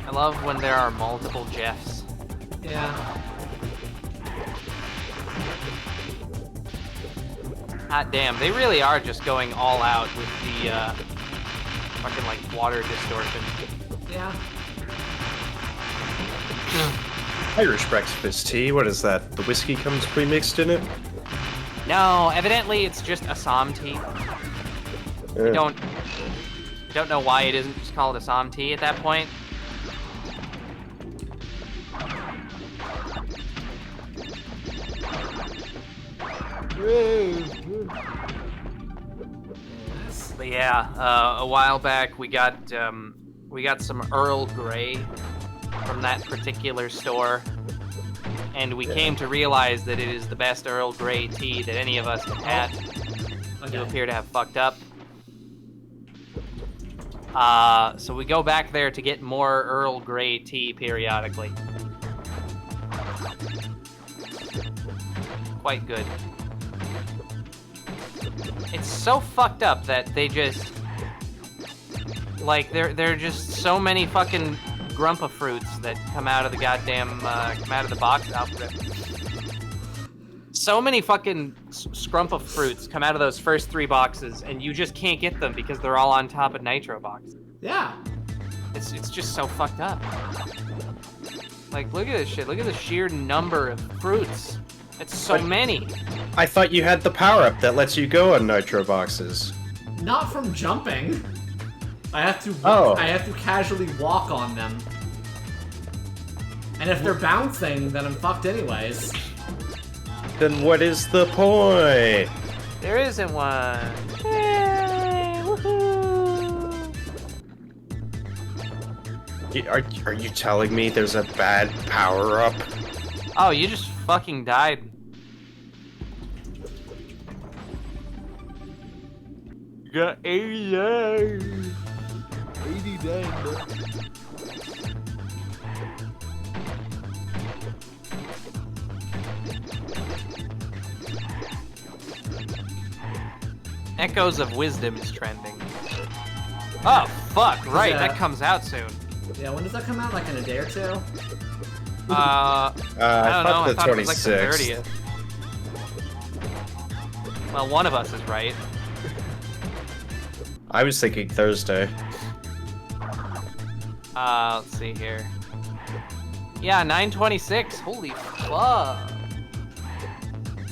[SPEAKER 2] I love when there are multiple Jeffs.
[SPEAKER 4] Yeah.
[SPEAKER 2] Hot damn, they really are just going all out with the fucking like water distortion.
[SPEAKER 4] Yeah.
[SPEAKER 1] Irish breakfast tea, what is that? The whiskey comes pre-mixed in it?
[SPEAKER 2] No, evidently it's just Assam tea. I don't know why it isn't just called Assam tea at that point. But yeah, a while back we got some Earl Grey from that particular store, and we came to realize that it is the best Earl Grey tea that any of us have had. You appear to have fucked up. So we go back there to get more Earl Grey tea periodically. Quite good. It's so fucked up that they just like there are just so many fucking Grumpa fruits that come out of the goddamn come out of the box outfit. So many fucking Scrumpa fruits come out of those first 3 boxes, and you just can't get them because they're all on top of Nitro boxes.
[SPEAKER 4] Yeah.
[SPEAKER 2] It's just so fucked up. Like, look at this shit. Look at the sheer number of fruits. It's so many.
[SPEAKER 1] I thought you had the power-up that lets you go on Nitro boxes.
[SPEAKER 4] Not from jumping. I have to casually walk on them. And if they're bouncing, then I'm fucked anyways.
[SPEAKER 1] Then what is the point?
[SPEAKER 2] There isn't one. Yay, woohoo!
[SPEAKER 1] Are you telling me there's a bad power-up?
[SPEAKER 2] Oh, you just fucking died. You got 89. 89, bro. Echoes of Wisdom is trending. Oh, fuck, right, that comes out soon.
[SPEAKER 4] Yeah, when does that come out? Like in a day or two?
[SPEAKER 2] I don't know, I thought it was like the
[SPEAKER 1] 26th.
[SPEAKER 2] 30th. Well, one of us is right.
[SPEAKER 1] I was thinking Thursday.
[SPEAKER 2] Let's see here. Yeah, 9:26. Holy fuck.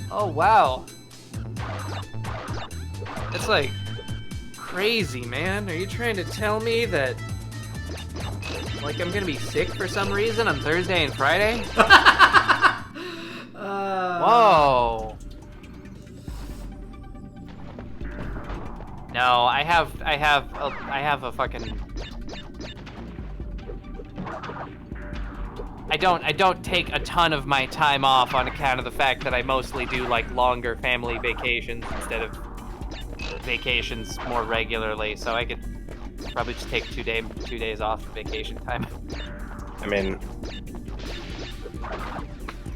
[SPEAKER 2] Oh, wow. It's like crazy, man. Are you trying to tell me that like I'm gonna be sick for some reason on Thursday and Friday? Whoa. No, I have a fucking. I don't take a ton of my time off on account of the fact that I mostly do like longer family vacations instead of vacations more regularly. So I could probably just take 2 days off of vacation time.
[SPEAKER 1] I mean,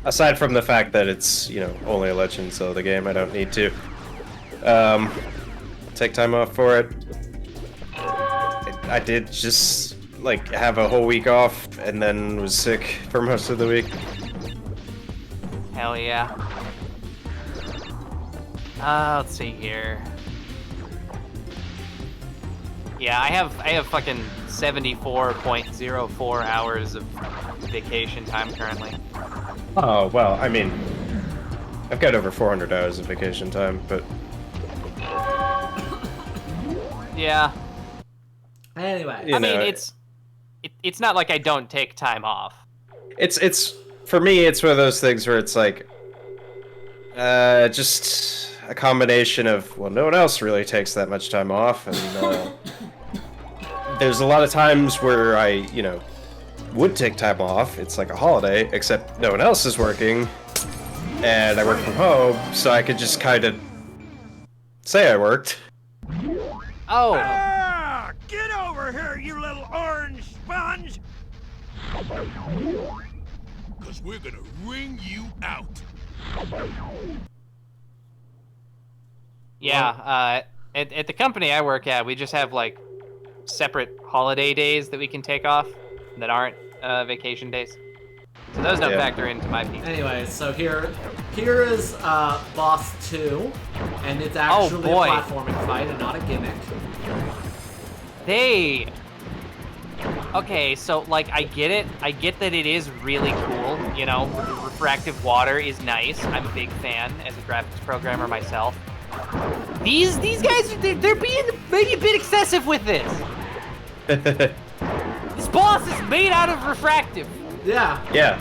[SPEAKER 1] aside from the fact that it's, you know, only a Legend of Zelda game, I don't need to take time off for it. I did just like have a whole week off and then was sick for most of the week.
[SPEAKER 2] Hell yeah. Let's see here. Yeah, I have fucking 74.04 hours of vacation time currently.
[SPEAKER 1] Oh, well, I mean, I've got over 400 hours of vacation time, but...
[SPEAKER 2] Yeah.
[SPEAKER 4] Anyway.
[SPEAKER 2] I mean, it's not like I don't take time off.
[SPEAKER 1] It's for me, it's one of those things where it's like, just a combination of, well, no one else really takes that much time off, and there's a lot of times where I, you know, would take time off. It's like a holiday, except no one else is working, and I work from home, so I could just kind of say I worked.
[SPEAKER 2] Oh.
[SPEAKER 11] Ah, get over here, you little orange sponge!
[SPEAKER 9] Because we're gonna wring you out.
[SPEAKER 2] Yeah, at the company I work at, we just have like separate holiday days that we can take off that aren't vacation days. So those don't factor into my piece.
[SPEAKER 4] Anyway, so here is Boss 2, and it's actually a platforming fight and not a gimmick.
[SPEAKER 2] Okay, so like I get it. I get that it is really cool. You know, refractive water is nice. I'm a big fan as a graphics programmer myself. These guys, they're being maybe a bit excessive with this. This boss is made out of refractive.
[SPEAKER 4] Yeah.
[SPEAKER 1] Yeah.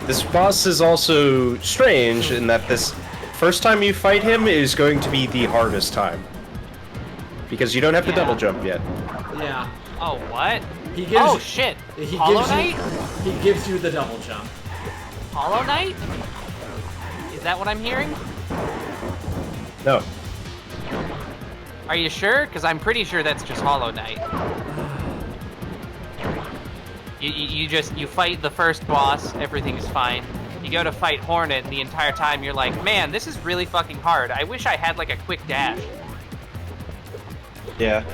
[SPEAKER 1] This boss is also strange in that this first time you fight him is going to be the hardest time. Because you don't have to double jump yet.
[SPEAKER 4] Yeah.
[SPEAKER 2] Oh, what?
[SPEAKER 4] He gives
[SPEAKER 2] shit.
[SPEAKER 4] He
[SPEAKER 2] Hollow Knight?
[SPEAKER 4] He gives you the double jump.
[SPEAKER 2] Hollow Knight? Is that what I'm hearing?
[SPEAKER 1] No.
[SPEAKER 2] Are you sure? Because I'm pretty sure that's just Hollow Knight. You fight the first boss, everything's fine. You go to fight Hornet, and the entire time you're like, man, this is really fucking hard. I wish I had like a quick dash.
[SPEAKER 1] Yeah.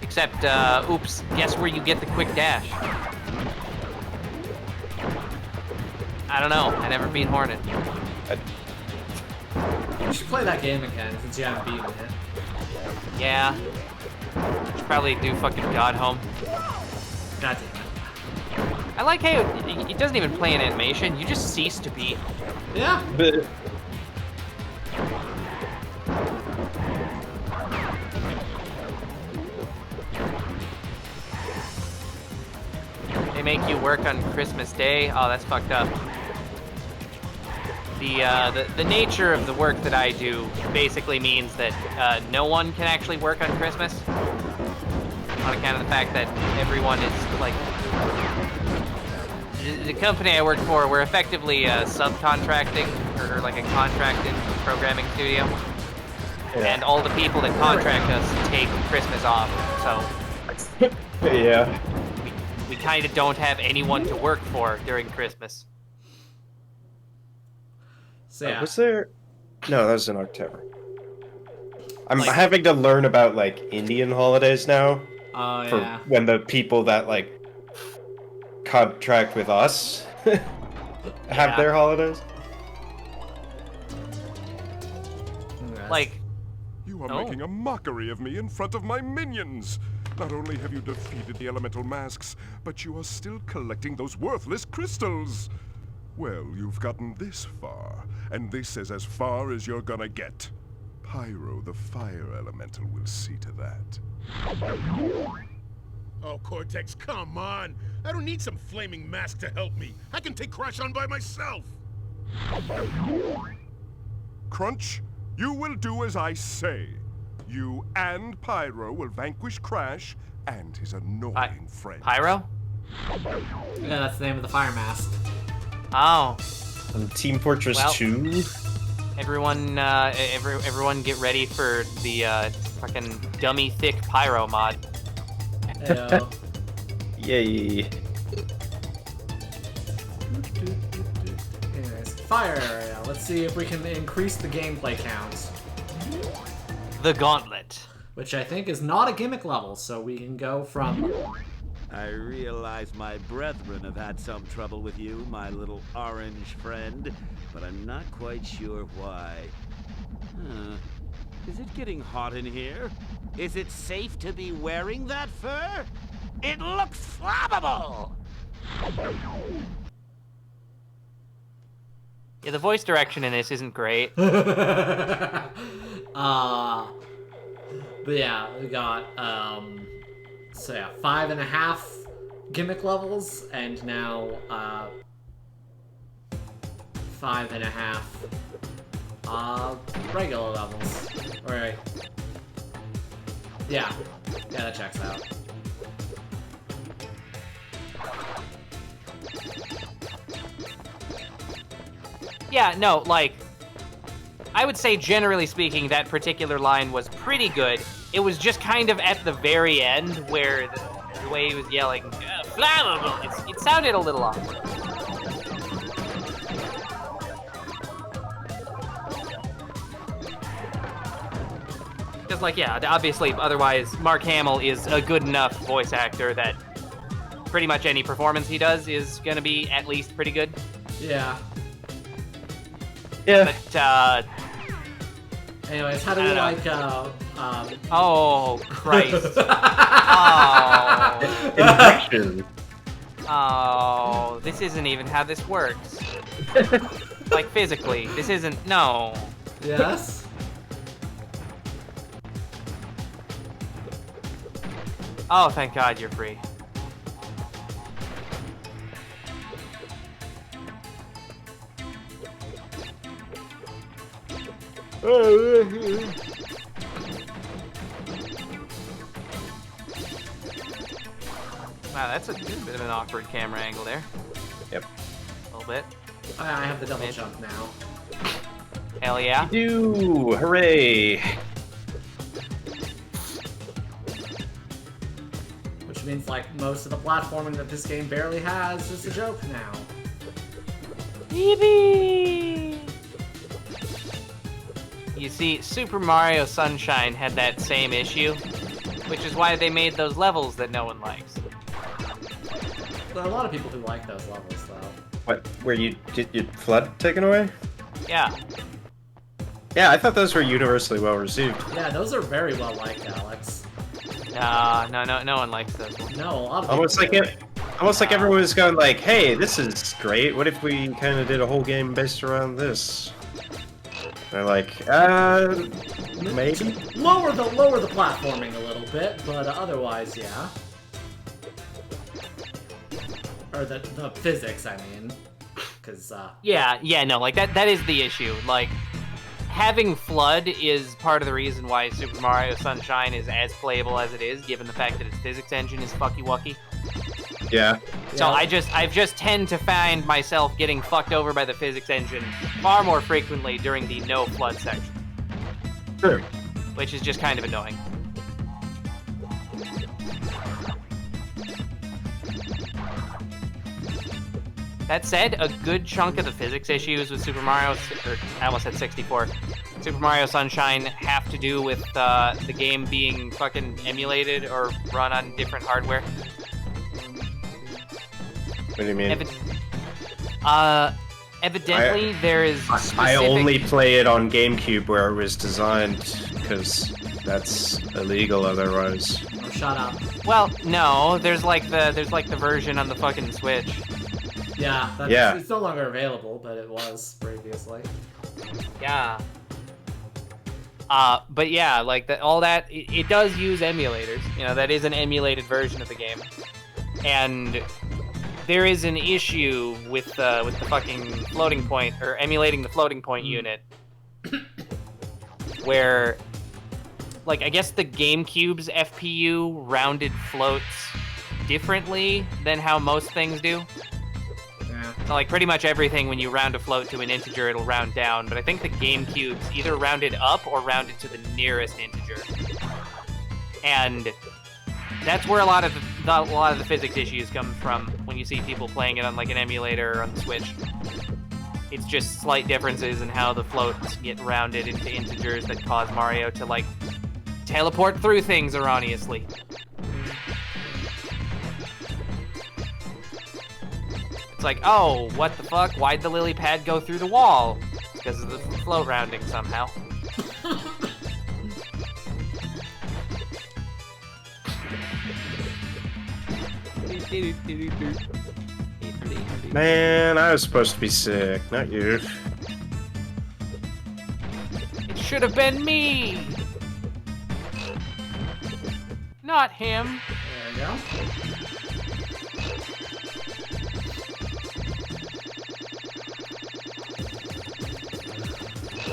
[SPEAKER 2] Except, oops, guess where you get the quick dash? I don't know. I never beat Hornet.
[SPEAKER 4] You should play that game again since you haven't beaten it.
[SPEAKER 2] Yeah. Should probably do fucking God Home.
[SPEAKER 4] God damn it.
[SPEAKER 2] I like how it doesn't even play an animation. You just cease to be.
[SPEAKER 4] Yeah.
[SPEAKER 1] But
[SPEAKER 2] They make you work on Christmas Day. Oh, that's fucked up. The nature of the work that I do basically means that no one can actually work on Christmas on account of the fact that everyone is like the company I work for. We're effectively subcontracting or like a contracted programming studio, and all the people that contract us take Christmas off. So
[SPEAKER 1] yeah,
[SPEAKER 2] we kind of don't have anyone to work for during Christmas.
[SPEAKER 4] So, yeah.
[SPEAKER 1] Was there? No, that was in October. I'm having to learn about like Indian holidays now.
[SPEAKER 4] Oh
[SPEAKER 1] for
[SPEAKER 4] yeah.
[SPEAKER 1] when the people that like contract with us have their holidays.
[SPEAKER 2] Like,
[SPEAKER 3] You are
[SPEAKER 2] Oh.
[SPEAKER 3] making a mockery of me in front of my minions. Not only have you defeated the elemental masks, but you are still collecting those worthless crystals. Well, you've gotten this far, and this is as far as you're gonna get. Pyro, the fire elemental, will see to that.
[SPEAKER 9] Oh, Cortex, come on! I don't need some flaming mask to help me. I can take Crash on by myself.
[SPEAKER 3] Crunch, you will do as I say. You and Pyro will vanquish Crash and his annoying friend.
[SPEAKER 2] Pyro?
[SPEAKER 4] Yeah, that's the name of the fire mask.
[SPEAKER 2] Oh.
[SPEAKER 1] On Team Fortress
[SPEAKER 2] Well.
[SPEAKER 1] 2?
[SPEAKER 2] Everyone, everyone get ready for the fucking dummy thick pyro mod.
[SPEAKER 4] Heyo.
[SPEAKER 1] Yay.
[SPEAKER 4] Anyways, fire area. Let's see if we can increase the gameplay count.
[SPEAKER 2] The Gauntlet.
[SPEAKER 4] Which I think is not a gimmick level, so we can go from...
[SPEAKER 8] I realize my brethren have had some trouble with you, my little orange friend, but I'm not quite sure why. Is it getting hot in here? Is it safe to be wearing that fur? It looks flammable!
[SPEAKER 2] Yeah, the voice direction in this isn't great.
[SPEAKER 4] But yeah, we got, so yeah, 5.5 gimmick levels, and now, 5.5, regular levels. Alright. Yeah, that checks out.
[SPEAKER 2] Yeah, no, like, I would say generally speaking that particular line was pretty good. It was just kind of at the very end where the way he was yelling, flammable, it sounded a little off. Because, like, yeah, obviously, otherwise, Mark Hamill is a good enough voice actor that pretty much any performance he does is gonna be at least pretty good.
[SPEAKER 4] Yeah.
[SPEAKER 1] Yeah.
[SPEAKER 2] But,
[SPEAKER 4] anyways, how do we like,
[SPEAKER 2] Oh, Christ. Oh.
[SPEAKER 1] Infection.
[SPEAKER 2] Oh, this isn't even how this works. Like, physically, this isn't, no.
[SPEAKER 4] Yes?
[SPEAKER 2] Oh, thank God you're free. Wow, that's a bit of an awkward camera angle there.
[SPEAKER 1] Yep.
[SPEAKER 2] A little bit.
[SPEAKER 4] I have the double jump now.
[SPEAKER 2] Hell yeah.
[SPEAKER 1] Do hooray!
[SPEAKER 4] Which means, like, most of the platforming that this game barely has is a joke now.
[SPEAKER 2] Yippee! You see, Super Mario Sunshine had that same issue, which is why they made those levels that no one likes.
[SPEAKER 4] There are a lot of people who like those levels, though.
[SPEAKER 1] What? Where you get your flood taken away?
[SPEAKER 2] Yeah.
[SPEAKER 1] Yeah, I thought those were universally well received.
[SPEAKER 4] Yeah, those are very well liked, Alex.
[SPEAKER 2] No one likes those ones.
[SPEAKER 4] No, a lot of people
[SPEAKER 1] Almost like
[SPEAKER 4] do.
[SPEAKER 1] almost like everyone was going like, "Hey, this is great. What if we kind of did a whole game based around this?" They're like, maybe.
[SPEAKER 4] Lower the platforming a little bit, but otherwise, yeah. Or the physics, I mean. Because,
[SPEAKER 2] Yeah, no, like, that is the issue. Like, having Flood is part of the reason why Super Mario Sunshine is as playable as it is, given the fact that its physics engine is fucky-wucky.
[SPEAKER 1] Yeah.
[SPEAKER 2] So I just tend to find myself getting fucked over by the physics engine far more frequently during the no Flood section.
[SPEAKER 1] True.
[SPEAKER 2] Which is just kind of annoying. That said, a good chunk of the physics issues with Super Mario, or I almost said 64, Super Mario Sunshine have to do with the game being fucking emulated or run on different hardware.
[SPEAKER 1] What do you mean?
[SPEAKER 2] Evidently, there is specific...
[SPEAKER 1] I only play it on GameCube where it was designed, because that's illegal otherwise.
[SPEAKER 4] Oh, shut up.
[SPEAKER 2] Well, no, there's like the version on the fucking Switch.
[SPEAKER 4] Yeah,
[SPEAKER 1] Yeah.
[SPEAKER 4] It's no longer available, but it was previously.
[SPEAKER 2] Yeah. But yeah, like all that, it does use emulators. You know, that is an emulated version of the game, and there is an issue with the fucking floating point, or emulating the floating point unit, where, like, I guess the GameCube's FPU rounded floats differently than how most things do.
[SPEAKER 4] Yeah.
[SPEAKER 2] So, like, pretty much everything, when you round a float to an integer, it'll round down, but I think the GameCube's either rounded up or rounded to the nearest integer. And that's where a lot of the physics issues come from when you see people playing it on, like, an emulator or on the Switch. It's just slight differences in how the floats get rounded into integers that cause Mario to, like, teleport through things erroneously. It's like, oh, what the fuck? Why'd the lily pad go through the wall? Because of the float rounding somehow.
[SPEAKER 1] Man, I was supposed to be sick, not you.
[SPEAKER 2] It should have been me! Not him.
[SPEAKER 4] There we go.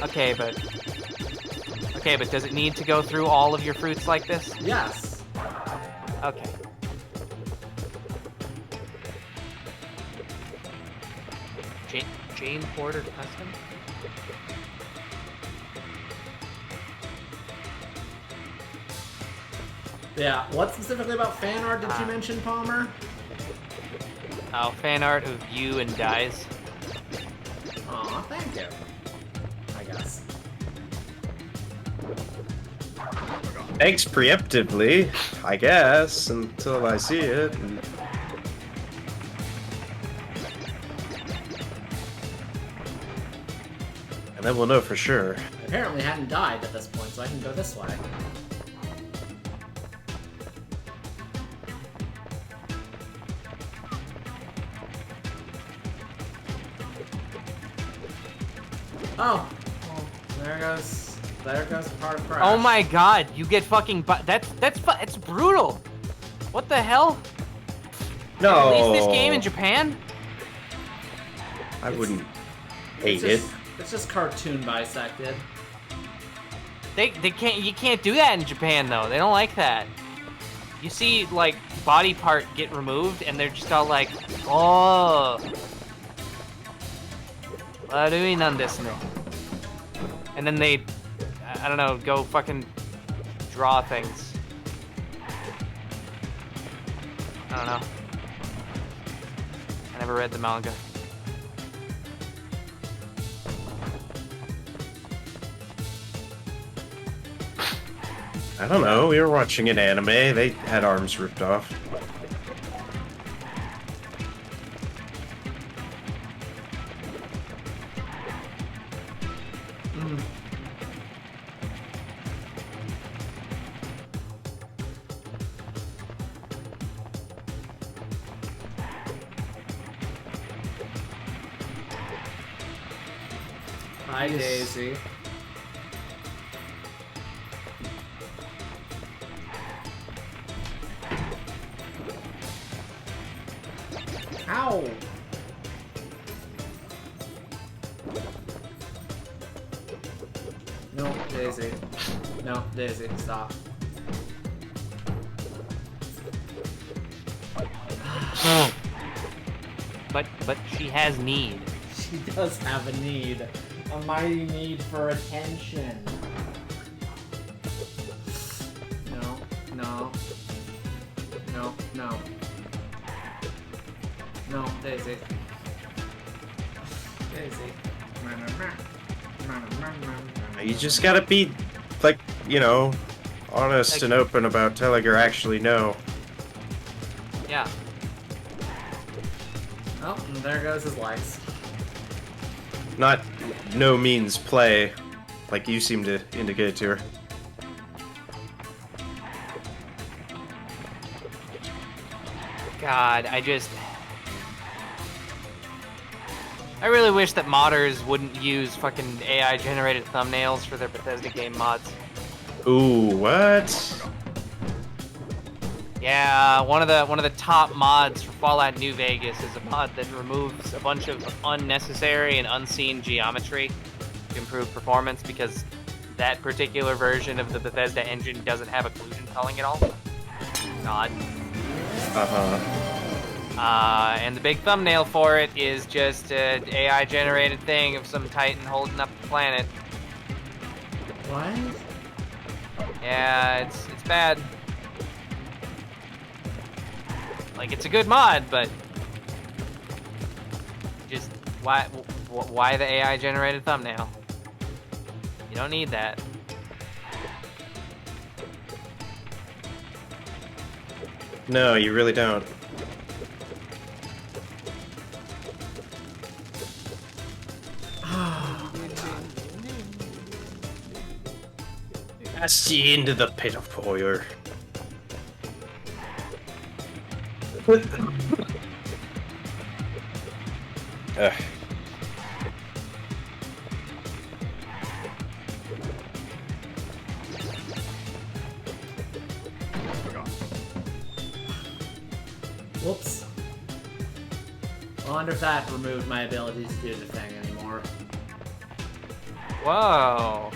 [SPEAKER 2] Okay, but does it need to go through all of your fruits like this?
[SPEAKER 4] Yes.
[SPEAKER 2] Okay. Jane Porter Custom?
[SPEAKER 4] Yeah, what specifically about fan art did you mention, Palmer?
[SPEAKER 2] Oh, fan art of you and Dies.
[SPEAKER 4] Aw, thank you. I guess.
[SPEAKER 1] Thanks preemptively, I guess, until I see it. And then we'll know for sure.
[SPEAKER 4] I apparently hadn't died at this point, so I can go this way. Oh, well, there goes part of Crash.
[SPEAKER 2] Oh my god, you get fucking that's brutal. What the hell?
[SPEAKER 1] No.
[SPEAKER 2] Release this game in Japan?
[SPEAKER 1] I wouldn't hate it.
[SPEAKER 4] It's just cartoon bisected.
[SPEAKER 2] You can't do that in Japan though. They don't like that. You see, like, body part get removed and they're just all like, oh. Warui nan desu ne. And then they, I don't know, go fucking draw things. I don't know. I never read the manga.
[SPEAKER 1] I don't know, we were watching an anime, they had arms ripped off.
[SPEAKER 4] Hi, Daisy. Ow! No, Daisy. No, Daisy, stop.
[SPEAKER 2] But she has need.
[SPEAKER 4] She does have a need. A mighty need for attention. No, no. No, no. No, Daisy. Daisy.
[SPEAKER 1] You just gotta be, like, you know, honest and open about telling her actually no.
[SPEAKER 2] Yeah.
[SPEAKER 4] Oh, and there goes his lights.
[SPEAKER 1] not no means play, like you seem to indicate to her.
[SPEAKER 2] God, I really wish that modders wouldn't use fucking AI-generated thumbnails for their Bethesda game mods.
[SPEAKER 1] Ooh, what?
[SPEAKER 2] Yeah, one of the top mods for Fallout New Vegas is a mod that removes a bunch of unnecessary and unseen geometry to improve performance because that particular version of the Bethesda engine doesn't have occlusion culling at all. God. And the big thumbnail for it is just an AI-generated thing of some Titan holding up the planet.
[SPEAKER 4] What?
[SPEAKER 2] Yeah, it's bad. Like, it's a good mod, but just why the AI-generated thumbnail? You don't need that.
[SPEAKER 1] No, you really don't. Cast ye into the pit of fire.
[SPEAKER 4] Whoops. I wonder if that removed my ability to do the thing anymore.
[SPEAKER 2] Whoa.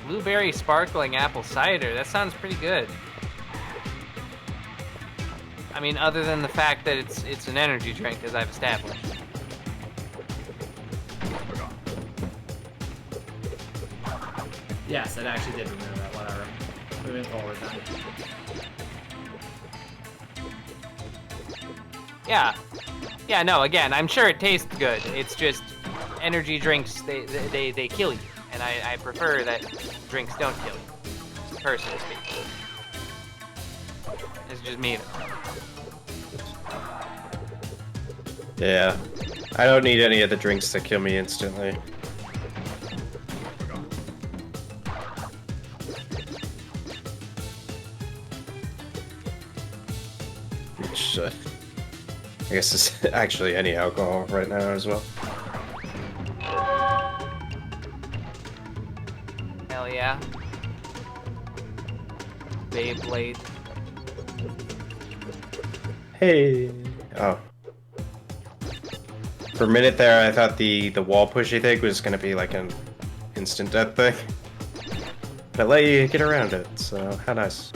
[SPEAKER 2] Blueberry sparkling apple cider. That sounds pretty good. I mean, other than the fact that it's an energy drink, as I've established.
[SPEAKER 4] Yes, it actually did remove that. Whatever. Moving forward then.
[SPEAKER 2] Yeah. Yeah, no, again, I'm sure it tastes good. It's just energy drinks, they kill you. And I prefer that drinks don't kill you. Personally speaking. It's just me.
[SPEAKER 1] Yeah. I don't need any of the drinks to kill me instantly. Which, I guess is actually any alcohol right now as well.
[SPEAKER 2] Hell yeah. Beyblade.
[SPEAKER 1] Hey. Oh. For a minute there, I thought the wall pushy thing was gonna be like an instant death thing. But let you get around it, so how nice.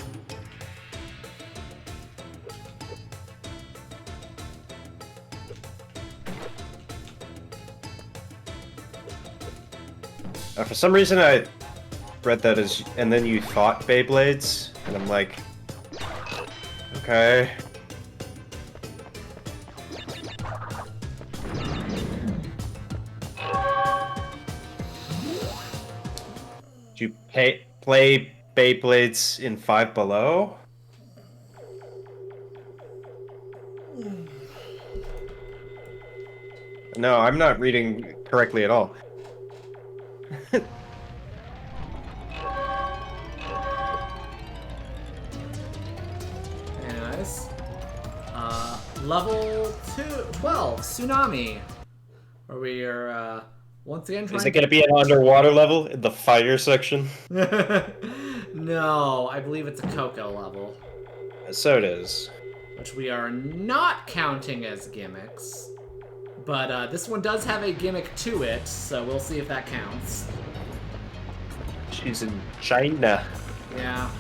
[SPEAKER 1] For some reason, I read that as, and then you thought Beyblades, and I'm like, okay. Did you play Beyblades in Five Below? No, I'm not reading correctly at all.
[SPEAKER 4] Anyways, level 12, Tsunami, where we are once again trying.
[SPEAKER 1] Is it going to be an underwater level in the fire section?
[SPEAKER 4] No, I believe it's a Coco level.
[SPEAKER 1] So it is.
[SPEAKER 4] Which we are not counting as gimmicks. But this one does have a gimmick to it, so we'll see if that counts.
[SPEAKER 1] She's in China.
[SPEAKER 4] Yeah.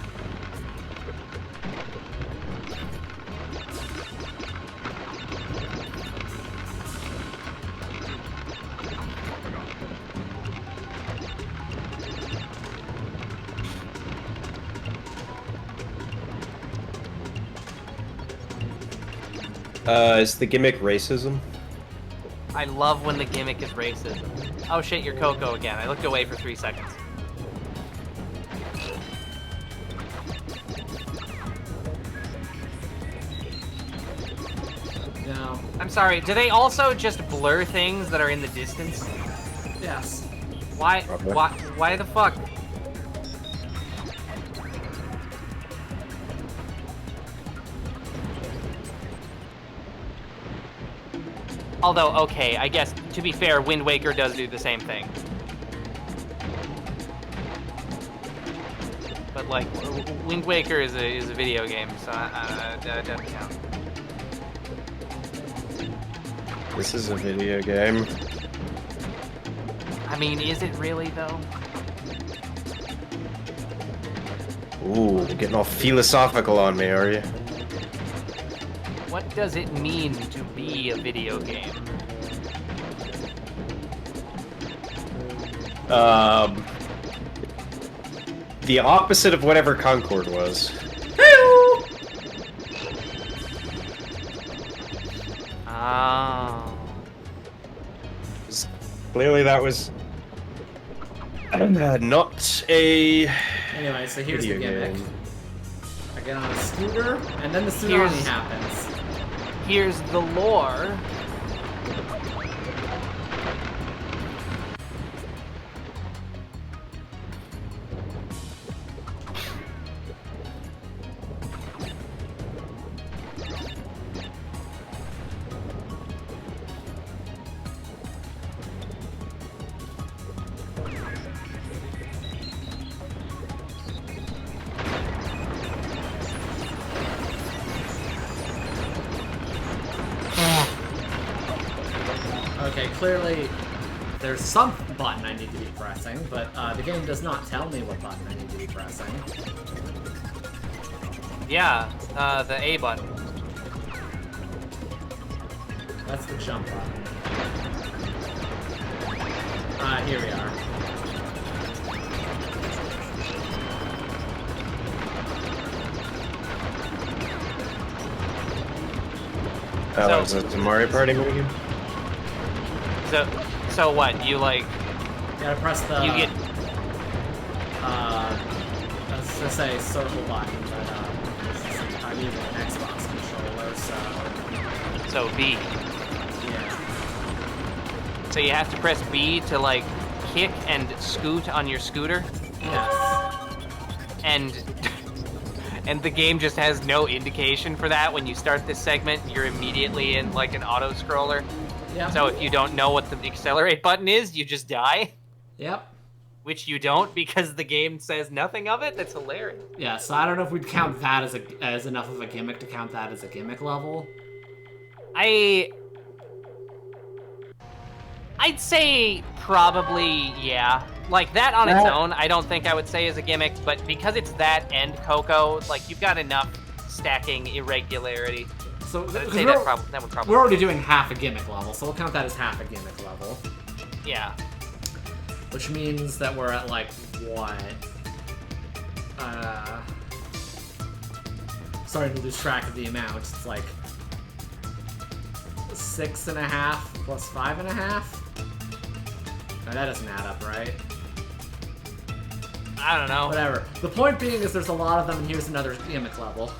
[SPEAKER 1] Is the gimmick racism?
[SPEAKER 2] I love when the gimmick is racism. Oh shit, you're Coco again. I looked away for 3 seconds.
[SPEAKER 4] No, No.
[SPEAKER 2] I'm sorry, do they also just blur things that are in the distance?
[SPEAKER 4] Yes.
[SPEAKER 2] Why the fuck? Although, okay, I guess, to be fair, Wind Waker does do the same thing. But, like, Wind Waker is a video game, so that doesn't count.
[SPEAKER 1] This is a video game.
[SPEAKER 2] I mean, is it really, though?
[SPEAKER 1] Ooh, getting all philosophical on me, are you?
[SPEAKER 2] What does it mean to be a video game?
[SPEAKER 1] The opposite of whatever Concord was.
[SPEAKER 2] Oh.
[SPEAKER 1] Clearly that was not a
[SPEAKER 4] Anyway, so here's the
[SPEAKER 1] video
[SPEAKER 4] gimmick.
[SPEAKER 1] game.
[SPEAKER 4] I get on a scooter, and then the tsunami happens.
[SPEAKER 2] Here's the lore.
[SPEAKER 4] Okay, clearly there's some button I need to be pressing, but the game does not tell me what button I need to be pressing.
[SPEAKER 2] Yeah, the A button.
[SPEAKER 4] That's the jump button. Here we are.
[SPEAKER 1] Is it the Mario Party movie?
[SPEAKER 2] So what? You like?
[SPEAKER 4] Gotta press the.
[SPEAKER 2] You get.
[SPEAKER 4] I was gonna say circle button, but I'm using an Xbox controller, so.
[SPEAKER 2] So B.
[SPEAKER 4] Yeah.
[SPEAKER 2] So you have to press B to like kick and scoot on your scooter.
[SPEAKER 4] Yes.
[SPEAKER 2] And the game just has no indication for that. When you start this segment, you're immediately in like an auto scroller.
[SPEAKER 4] Yep.
[SPEAKER 2] So if you don't know what the accelerate button is, you just die.
[SPEAKER 4] Yep.
[SPEAKER 2] Which you don't because the game says nothing of it. That's hilarious.
[SPEAKER 4] Yeah, so I don't know if we'd count that as enough of a gimmick to count that as a gimmick level.
[SPEAKER 2] I'd say probably, yeah. Like, that on its own, I don't think I would say is a gimmick, but because it's that and Coco, like, you've got enough stacking irregularity.
[SPEAKER 4] So
[SPEAKER 2] I'd say that would probably...
[SPEAKER 4] We're already doing half a gimmick level, so we'll count that as half a gimmick level.
[SPEAKER 2] Yeah.
[SPEAKER 4] Which means that we're at, like, what? Starting to lose track of the amount. It's like 6.5 plus 5.5? No, that doesn't add up, right?
[SPEAKER 2] I don't know.
[SPEAKER 4] Whatever. The point being is there's a lot of them, and here's another gimmick level.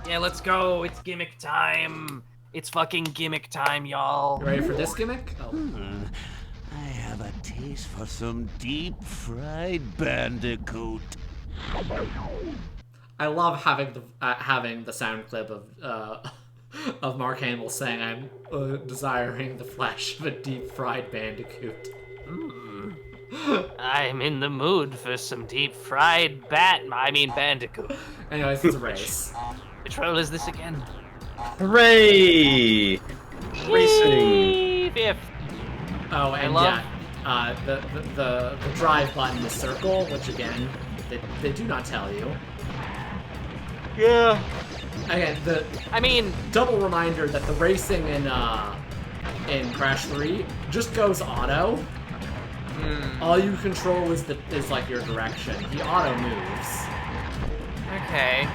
[SPEAKER 2] Yeah, let's go. It's gimmick time. It's fucking gimmick time, y'all.
[SPEAKER 4] Ready for this gimmick? Oh.
[SPEAKER 8] I have a taste for some deep-fried Bandicoot.
[SPEAKER 4] I love having the sound clip of Mark Hamill saying, "I'm desiring the flesh of a deep-fried Bandicoot."
[SPEAKER 2] I'm in the mood for some deep-fried Bandicoot.
[SPEAKER 4] Anyways, it's a race.
[SPEAKER 2] Which roll is this again?
[SPEAKER 1] Hooray! Racing!
[SPEAKER 2] Fifth.
[SPEAKER 4] Oh, and the drive button is circle, which again, they do not tell you.
[SPEAKER 2] Yeah.
[SPEAKER 4] Again, double reminder that the racing in Crash 3 just goes auto. All you control is like your direction. The auto moves.
[SPEAKER 2] Okay.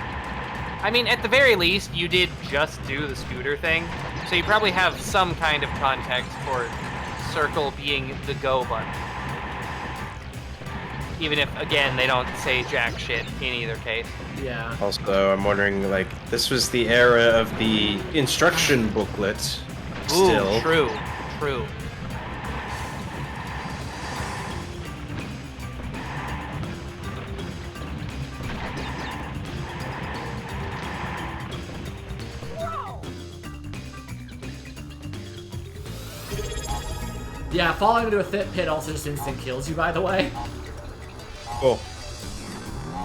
[SPEAKER 2] I mean, at the very least, you did just do the scooter thing, so you probably have some kind of context for circle being the go button. Even if, again, they don't say jack shit in either case.
[SPEAKER 4] Yeah.
[SPEAKER 1] Also, I'm wondering, like, this was the era of the instruction booklet. Still.
[SPEAKER 2] Ooh, true. True.
[SPEAKER 4] Yeah, falling into a pit also just instant kills you, by the way.
[SPEAKER 1] Cool.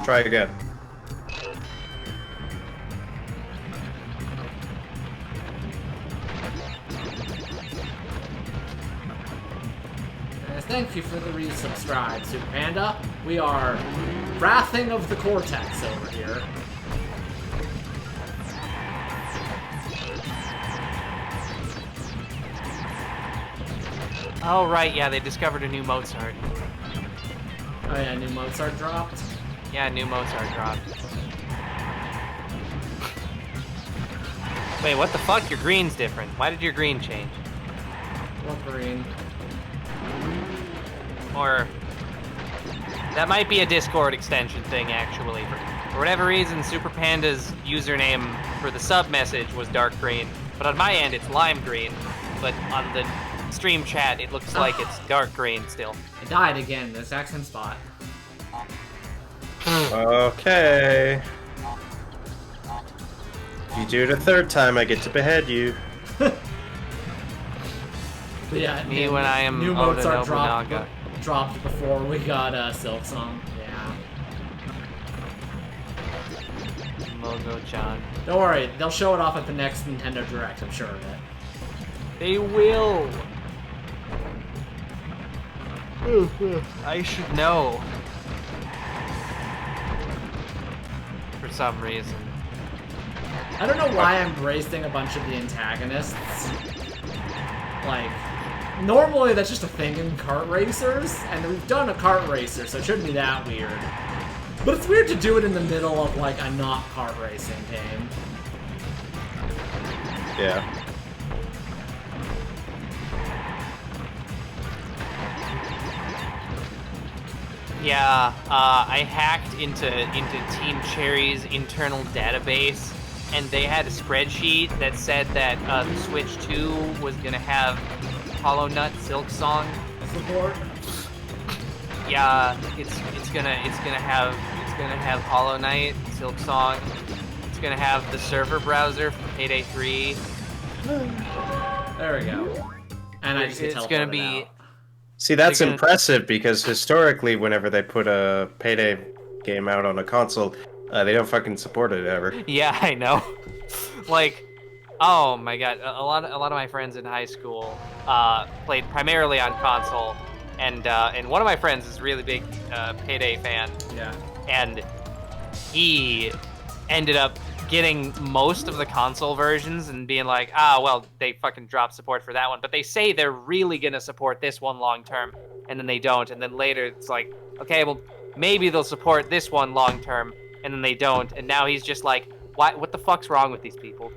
[SPEAKER 1] Try again.
[SPEAKER 4] Thank you for the resubscribe, Super Panda. We are Wrathing of the Cortex over here.
[SPEAKER 2] Oh, right, yeah, they discovered a new Mozart.
[SPEAKER 4] Oh yeah, new Mozart dropped?
[SPEAKER 2] Yeah, new Mozart dropped. Wait, what the fuck? Your green's different. Why did your green change?
[SPEAKER 4] What green?
[SPEAKER 2] Or... that might be a Discord extension thing, actually. For whatever reason, Super Panda's username for the sub message was dark green. But on my end, it's lime green. But on the stream chat, it looks like it's dark green still.
[SPEAKER 4] I died again, the exact same spot.
[SPEAKER 1] Okay. If you do it a third time, I get to behead you.
[SPEAKER 4] But yeah,
[SPEAKER 2] Me when I am
[SPEAKER 4] new
[SPEAKER 2] Oda
[SPEAKER 4] Mozart
[SPEAKER 2] Nobunaga.
[SPEAKER 4] dropped before we got Silk Song. Yeah.
[SPEAKER 2] Mogo-chan.
[SPEAKER 4] Don't worry, they'll show it off at the next Nintendo Direct, I'm sure of it.
[SPEAKER 2] They will. I should know. For some reason.
[SPEAKER 4] I don't know why I'm bracing a bunch of the antagonists. Like, normally that's just a thing in kart racers, and we've done a kart racer, so it shouldn't be that weird. But it's weird to do it in the middle of, like, a not kart racing game.
[SPEAKER 1] Yeah.
[SPEAKER 2] Yeah, I hacked into Team Cherry's internal database, and they had a spreadsheet that said that the Switch 2 was gonna have Hollow Knight Silk Song
[SPEAKER 4] support.
[SPEAKER 2] Yeah, it's gonna have Hollow Knight Silk Song. It's gonna have the server browser for Payday 3.
[SPEAKER 4] There we go. And I just get
[SPEAKER 2] it's gonna
[SPEAKER 4] teleported
[SPEAKER 2] be.
[SPEAKER 4] out.
[SPEAKER 1] See, that's impressive because historically, whenever they put a Payday game out on a console, they don't fucking support it ever.
[SPEAKER 2] Yeah, I know. Like, oh my god, a lot of my friends in high school played primarily on console, and one of my friends is a really big Payday fan.
[SPEAKER 4] Yeah.
[SPEAKER 2] And he ended up getting most of the console versions and being like, well, they fucking dropped support for that one, but they say they're really gonna support this one long term, and then they don't, and then later it's like, okay, well, maybe they'll support this one long term, and then they don't, and now he's just like, what the fuck's wrong with these people?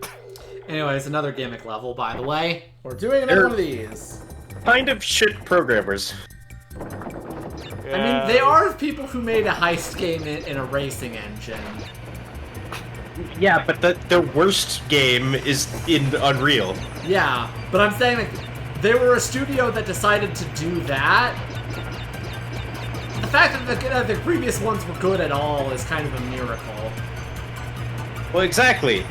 [SPEAKER 4] Anyways, another gimmick level, by the way. We're doing another one of these.
[SPEAKER 1] Kind of shit programmers.
[SPEAKER 4] I mean, they are people who made a heist game in a racing engine.
[SPEAKER 1] Yeah, but the worst game is in Unreal.
[SPEAKER 4] Yeah, but I'm saying, like, they were a studio that decided to do that. The fact that the previous ones were good at all is kind of a miracle.
[SPEAKER 1] Well, exactly.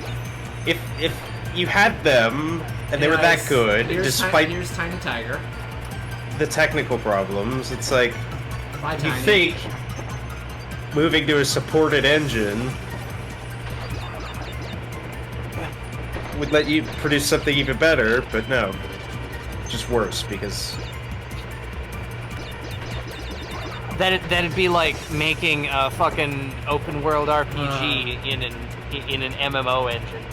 [SPEAKER 1] If you had them and they were that good, despite
[SPEAKER 4] here's Tiny Tiger.
[SPEAKER 1] the technical problems, it's like
[SPEAKER 4] Bye,
[SPEAKER 1] you
[SPEAKER 4] Tiny.
[SPEAKER 1] think moving to a supported engine would let you produce something even better, but no, just worse because
[SPEAKER 2] That'd be like making a fucking open world RPG in an MMO engine.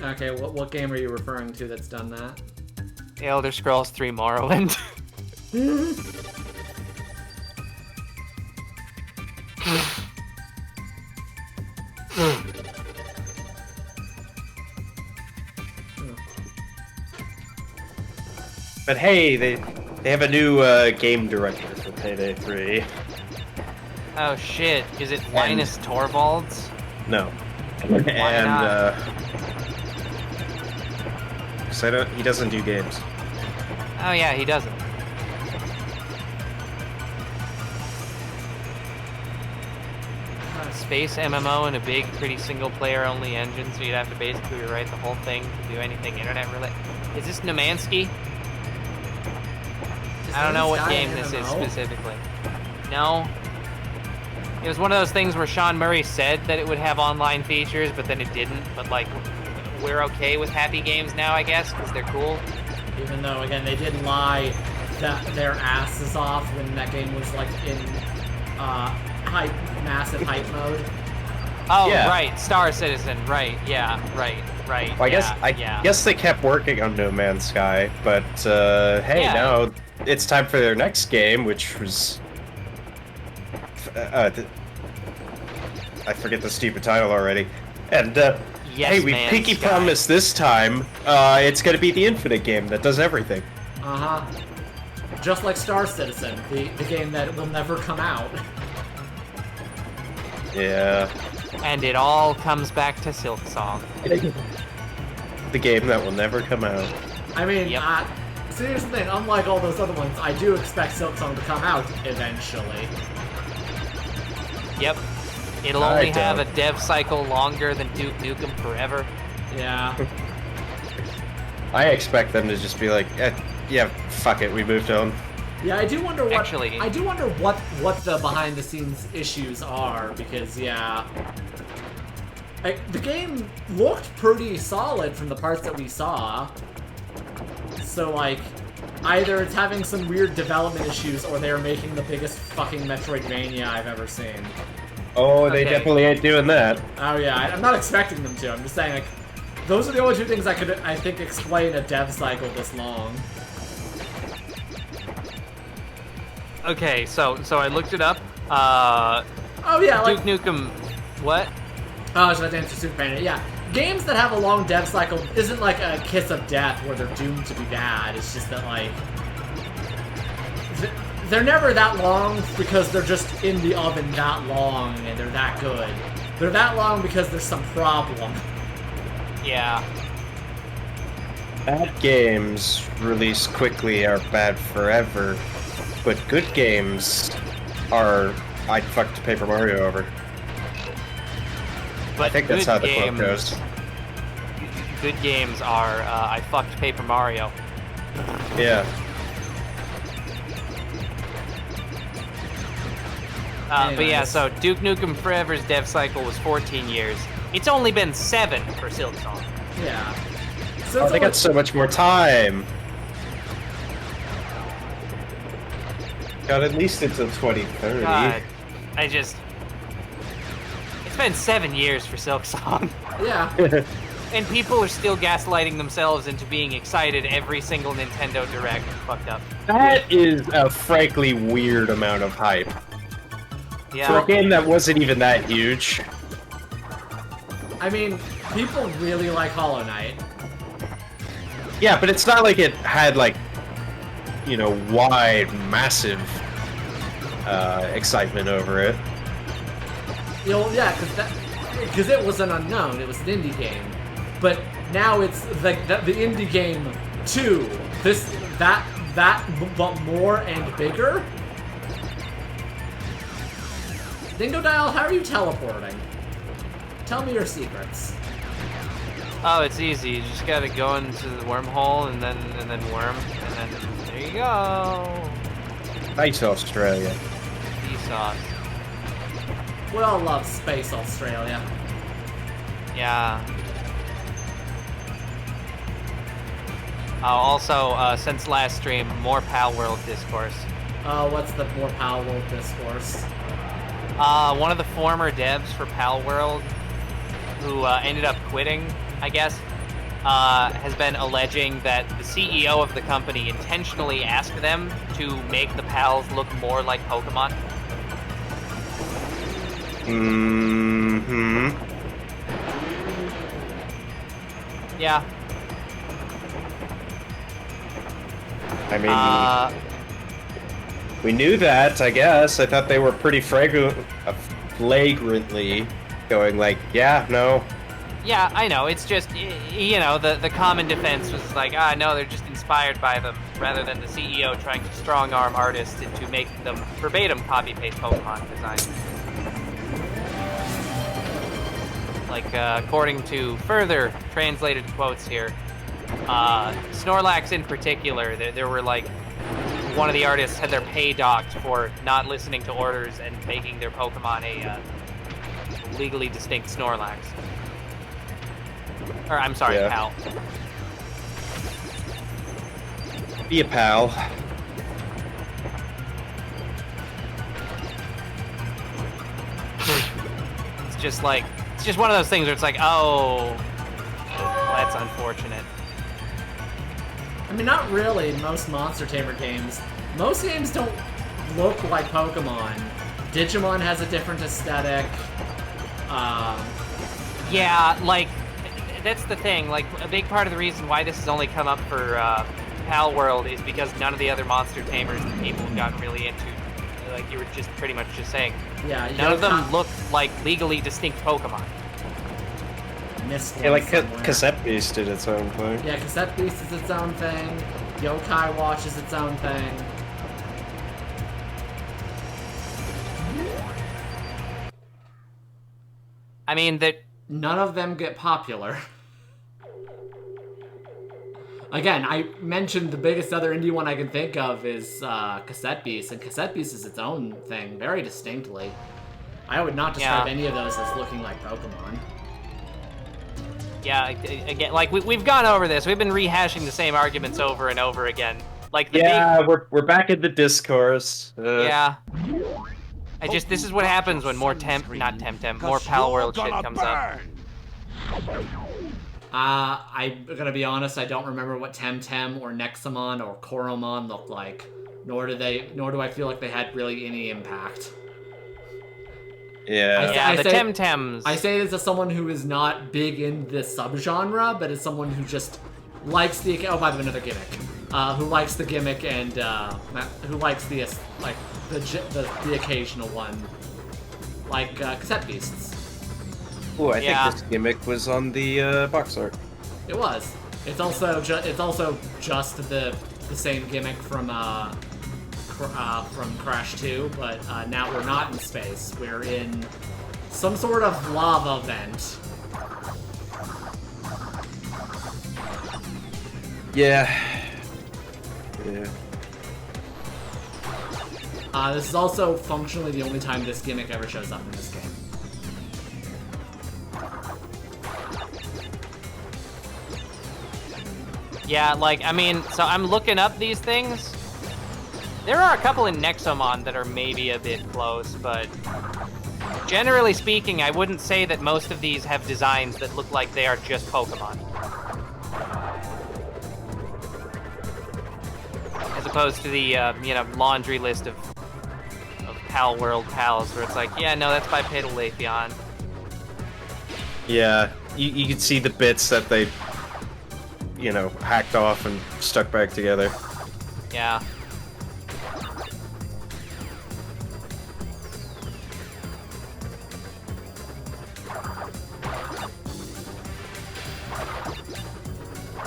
[SPEAKER 4] Okay, what game are you referring to that's done that?
[SPEAKER 2] Elder Scrolls 3 Morrowind.
[SPEAKER 1] But hey, they have a new game director for Payday 3.
[SPEAKER 2] Oh shit, is it Linus Torvalds?
[SPEAKER 1] No.
[SPEAKER 2] Why not?
[SPEAKER 1] 'Cause he doesn't do games.
[SPEAKER 2] Oh yeah, he doesn't. Space MMO and a big, pretty single-player only engine, so you'd have to basically rewrite the whole thing to do anything internet-related. Is this Nemansky? I don't know what game this is specifically. No. It was one of those things where Sean Murray said that it would have online features, but then it didn't. But like, we're okay with happy games now, I guess, because they're cool.
[SPEAKER 4] Even though, again, they did lie their asses off when that game was like in massive hype mode.
[SPEAKER 2] Oh,
[SPEAKER 1] Yeah.
[SPEAKER 2] right, Star Citizen, right, yeah, right.
[SPEAKER 1] Well, I guess they kept working on No Man's Sky, but hey,
[SPEAKER 2] Yeah.
[SPEAKER 1] now it's time for their next game, which was I forget the stupid title already. And
[SPEAKER 2] Yes
[SPEAKER 1] hey, we
[SPEAKER 2] Man's
[SPEAKER 1] pinky
[SPEAKER 2] Sky.
[SPEAKER 1] promised this time it's gonna be the Infinite game that does everything.
[SPEAKER 4] Uh-huh. Just like Star Citizen, the game that will never come out.
[SPEAKER 1] Yeah.
[SPEAKER 2] And it all comes back to Silksong.
[SPEAKER 1] The game that will never come out.
[SPEAKER 4] I mean,
[SPEAKER 2] Yep.
[SPEAKER 4] see, here's the thing, unlike all those other ones, I do expect Silksong to come out eventually.
[SPEAKER 2] Yep. It'll
[SPEAKER 1] I
[SPEAKER 2] only have a
[SPEAKER 1] don't.
[SPEAKER 2] dev cycle longer than Duke Nukem Forever.
[SPEAKER 4] Yeah.
[SPEAKER 1] I expect them to just be like, yeah, fuck it, we moved on.
[SPEAKER 4] Yeah, I do wonder what
[SPEAKER 2] Actually-
[SPEAKER 4] I do wonder what the behind the scenes issues are, because yeah. The game looked pretty solid from the parts that we saw. So like either it's having some weird development issues or they're making the biggest fucking Metroidvania I've ever seen.
[SPEAKER 1] Oh, they
[SPEAKER 2] Okay.
[SPEAKER 1] definitely ain't doing that.
[SPEAKER 4] Oh yeah, I'm not expecting them to. I'm just saying like those are the only two things I think explain a dev cycle this long.
[SPEAKER 2] Okay, so I looked it up.
[SPEAKER 4] Oh yeah, like
[SPEAKER 2] Duke Nukem. What?
[SPEAKER 4] oh, should I dance to Super Panda? Yeah. Games that have a long dev cycle isn't like a kiss of death where they're doomed to be bad. It's just that like they're never that long because they're just in the oven that long and they're that good. They're that long because there's some problem.
[SPEAKER 2] Yeah.
[SPEAKER 1] Bad games released quickly are bad forever, but good games are I'd fucked Paper Mario over.
[SPEAKER 2] But
[SPEAKER 1] I think that's
[SPEAKER 2] good
[SPEAKER 1] how the quote
[SPEAKER 2] games-
[SPEAKER 1] goes.
[SPEAKER 2] Good games are I fucked Paper Mario.
[SPEAKER 1] Yeah.
[SPEAKER 2] But yeah,
[SPEAKER 4] Anyways.
[SPEAKER 2] so Duke Nukem Forever's dev cycle was 14 years. It's only been 7 for Silksong.
[SPEAKER 4] Yeah. So
[SPEAKER 1] Oh,
[SPEAKER 4] it's
[SPEAKER 1] they got
[SPEAKER 4] only-
[SPEAKER 1] so much more time. Got at least until 2030.
[SPEAKER 2] God, it's been 7 years for Silksong.
[SPEAKER 4] yeah.
[SPEAKER 2] And people are still gaslighting themselves into being excited every single Nintendo Direct. Fucked up.
[SPEAKER 1] That is a frankly weird amount of hype. For
[SPEAKER 2] Yeah.
[SPEAKER 1] a game that wasn't even that huge.
[SPEAKER 4] I mean, people really like Hollow Knight.
[SPEAKER 1] Yeah, but it's not like it had like, you know, wide, massive excitement over it.
[SPEAKER 4] You know, yeah, because it was an unknown. It was an indie game, but now it's like the indie game 2. But more and bigger. Dingo Dial, how are you teleporting? Tell me your secrets.
[SPEAKER 2] Oh, it's easy. You just gotta go into the wormhole and then worm, and then there you go.
[SPEAKER 1] Nice Australia.
[SPEAKER 2] Vsauce.
[SPEAKER 4] We all love Space Australia.
[SPEAKER 2] Yeah. Also, since last stream, more Pal World discourse.
[SPEAKER 4] What's the more Pal World discourse?
[SPEAKER 2] One of the former devs for Pal World, who ended up quitting, I guess, has been alleging that the CEO of the company intentionally asked them to make the Pals look more like Pokemon.
[SPEAKER 1] Mm-hmm.
[SPEAKER 2] Yeah.
[SPEAKER 1] I mean, We knew that, I guess. I thought they were pretty flagrantly going like, yeah, no.
[SPEAKER 2] Yeah, I know. It's just, you know, the common defense was like, no, they're just inspired by them, rather than the CEO trying to strong-arm artists into making them verbatim copy-paste Pokemon design. Like, according to further translated quotes here, Snorlax in particular, there were like, one of the artists had their pay docked for not listening to orders and making their Pokemon a legally distinct Snorlax. Or, I'm sorry,
[SPEAKER 1] Yeah.
[SPEAKER 2] pal.
[SPEAKER 1] Be a pal.
[SPEAKER 2] It's just like, it's just one of those things where it's like, oh, that's unfortunate.
[SPEAKER 4] I mean, not really in most Monster Tamer games. Most games don't look like Pokemon. Digimon has a different aesthetic.
[SPEAKER 2] Yeah, like, that's the thing. Like, a big part of the reason why this has only come up for Pal World is because none of the other Monster Tamers that people have gotten really into, like you were just pretty much just saying,
[SPEAKER 4] Yeah,
[SPEAKER 2] none of them look like legally distinct Pokemon.
[SPEAKER 4] Missed
[SPEAKER 1] Yeah,
[SPEAKER 4] one
[SPEAKER 1] like
[SPEAKER 4] somewhere.
[SPEAKER 1] Cassette Beast did its own thing.
[SPEAKER 4] Yeah, Cassette Beast is its own thing. Yokai Watch is its own thing.
[SPEAKER 2] I mean, that
[SPEAKER 4] none of them get popular. Again, I mentioned the biggest other indie one I can think of is Cassette Beast, and Cassette Beast is its own thing, very distinctly. I would not describe any of those as looking like Pokemon.
[SPEAKER 2] Yeah, again, like we've gone over this. We've been rehashing the same arguments over and over again. Like the
[SPEAKER 1] we're back in the discourse.
[SPEAKER 2] Yeah. This is what happens when more more Pal World shit comes up.
[SPEAKER 4] I'm gonna be honest, I don't remember what Temtem or Nexamon or Coromon looked like. Nor do I feel like they had really any impact.
[SPEAKER 1] Yeah.
[SPEAKER 2] The Temtems.
[SPEAKER 4] I say this as someone who is not big in this subgenre, but as someone who just likes the by the way, another gimmick. Who likes the gimmick and who likes the occasional one, like Cassette Beasts.
[SPEAKER 1] Oh, I think this gimmick was on the box art.
[SPEAKER 4] It was. It's also just the same gimmick from Crash 2, but now we're not in space. We're in some sort of lava vent.
[SPEAKER 1] Yeah.
[SPEAKER 4] This is also functionally the only time this gimmick ever shows up in this game.
[SPEAKER 2] Yeah, like, I mean, so I'm looking up these things. There are a couple in Nexomon that are maybe a bit close, but generally speaking, I wouldn't say that most of these have designs that look like they are just Pokemon. As opposed to the, laundry list of Pal World pals, where it's like, yeah, no, that's bipedal Leafeon.
[SPEAKER 1] Yeah, you can see the bits that they, hacked off and stuck back together.
[SPEAKER 2] Yeah.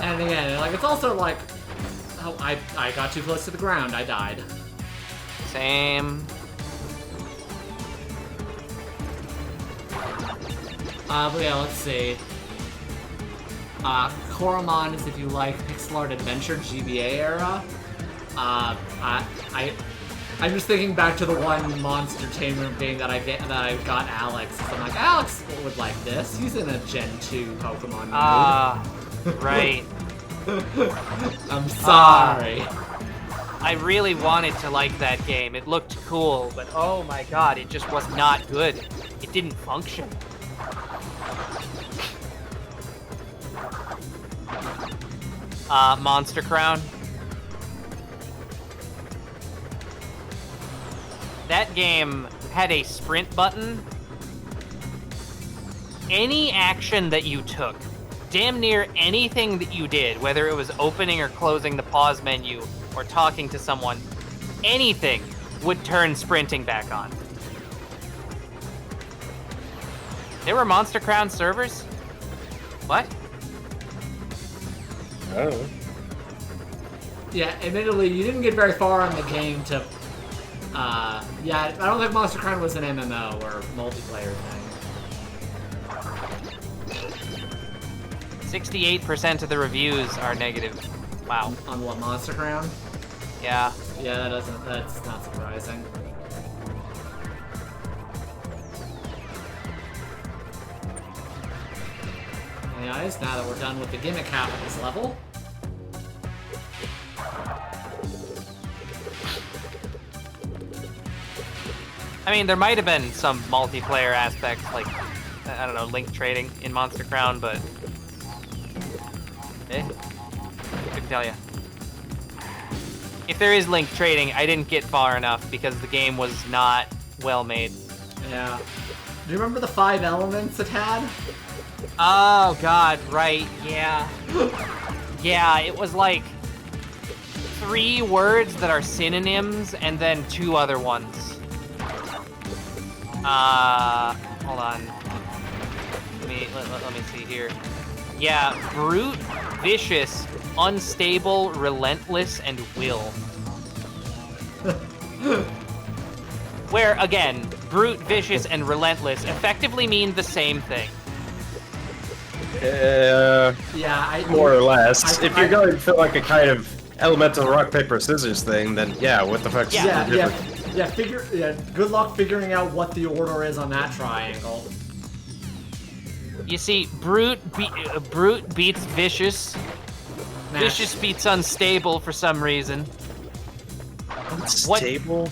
[SPEAKER 4] And again, like, it's also like, oh, I got too close to the ground, I died.
[SPEAKER 2] Same.
[SPEAKER 4] But yeah, let's see. Coromon is if you like pixel art adventure GBA era. I'm just thinking back to the one Monster Tamer game that I got Alex. So I'm like, Alex would like this. He's in a Gen 2 Pokemon mode.
[SPEAKER 2] Right.
[SPEAKER 4] I'm sorry.
[SPEAKER 2] I really wanted to like that game. It looked cool, but oh my god, it just was not good. It didn't function. Monster Crown. That game had a sprint button. Any action that you took, damn near anything that you did, whether it was opening or closing the pause menu or talking to someone, anything would turn sprinting back on. There were Monster Crown servers? What?
[SPEAKER 1] Oh.
[SPEAKER 4] Yeah, admittedly, you didn't get very far in the game to... yeah, I don't think Monster Crown was an MMO or multiplayer thing.
[SPEAKER 2] 68% of the reviews are negative. Wow.
[SPEAKER 4] On what, Monster Crown?
[SPEAKER 2] Yeah.
[SPEAKER 4] Yeah, that's not surprising. Anyways, now that we're done with the gimmick half of this level,
[SPEAKER 2] I mean, there might have been some multiplayer aspects, like, I don't know, link trading in Monster Crown, but... couldn't tell ya. If there is link trading, I didn't get far enough because the game was not well made.
[SPEAKER 4] yeah. Do you remember the 5 elements it had?
[SPEAKER 2] Oh, God, right, yeah. Yeah, it was like 3 words that are synonyms and then 2 other ones. Hold on. Let me see here. Yeah, brute, vicious, unstable, relentless, and will. Where, again, brute, vicious, and relentless effectively mean the same thing.
[SPEAKER 4] Yeah,
[SPEAKER 1] more or less. If you're going for like a kind of elemental rock, paper, scissors thing, then yeah, what the fuck's the difference?
[SPEAKER 4] Yeah, good luck figuring out what the order is on that triangle.
[SPEAKER 2] You see, brute beats vicious.
[SPEAKER 4] Match.
[SPEAKER 2] Vicious beats unstable for some reason.
[SPEAKER 1] Unstable?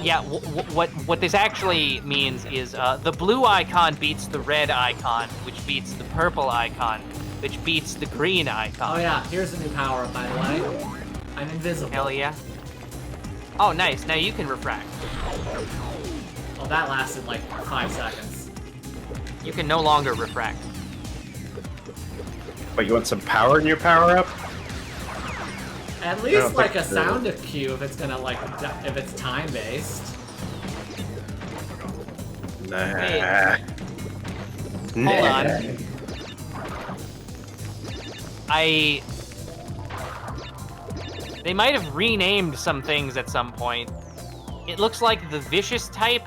[SPEAKER 2] Yeah, what this actually means is the blue icon beats the red icon, which beats the purple icon, which beats the green icon.
[SPEAKER 4] Oh yeah, here's a new power-up, by the way. I'm invisible.
[SPEAKER 2] Hell yeah. Oh, nice. Now you can refract.
[SPEAKER 4] Oh, that lasted like 5 seconds.
[SPEAKER 2] You can no longer refract.
[SPEAKER 1] But you want some power in your power-up?
[SPEAKER 4] At least like a sound cue if it's gonna like if it's time-based.
[SPEAKER 1] Nah.
[SPEAKER 2] Hold on. They might have renamed some things at some point. It looks like the vicious type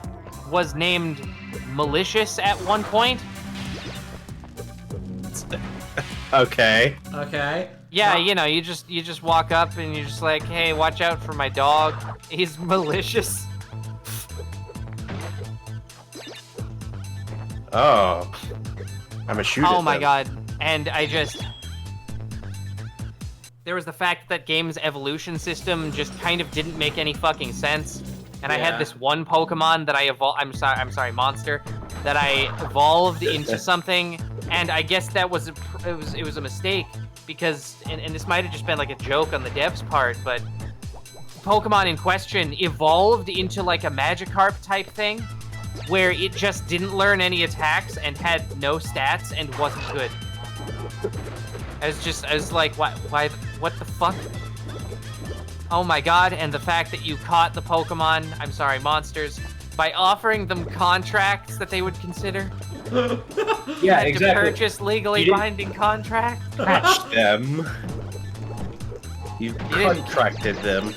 [SPEAKER 2] was named malicious at one point.
[SPEAKER 1] Okay.
[SPEAKER 4] Okay.
[SPEAKER 2] Yeah, you know, you just walk up and you're just like, hey, watch out for my dog. He's malicious.
[SPEAKER 1] Oh. I'm a shooter.
[SPEAKER 2] Oh my god. And there was the fact that game's evolution system just kind of didn't make any fucking sense. And I had this one Pokemon that I evolved, I'm sorry, monster, that I evolved into something, and I guess that was it was a mistake, because, and this might have just been like a joke on the devs' part, but Pokemon in question evolved into like a Magikarp type thing, where it just didn't learn any attacks and had no stats and wasn't good. I was like, what the fuck? Oh my god, and the fact that you caught the Pokemon, I'm sorry, monsters, by offering them contracts that they would consider.
[SPEAKER 1] Yeah,
[SPEAKER 2] exactly. To purchase legally
[SPEAKER 1] You
[SPEAKER 2] binding contracts.
[SPEAKER 1] catch them. You contracted them.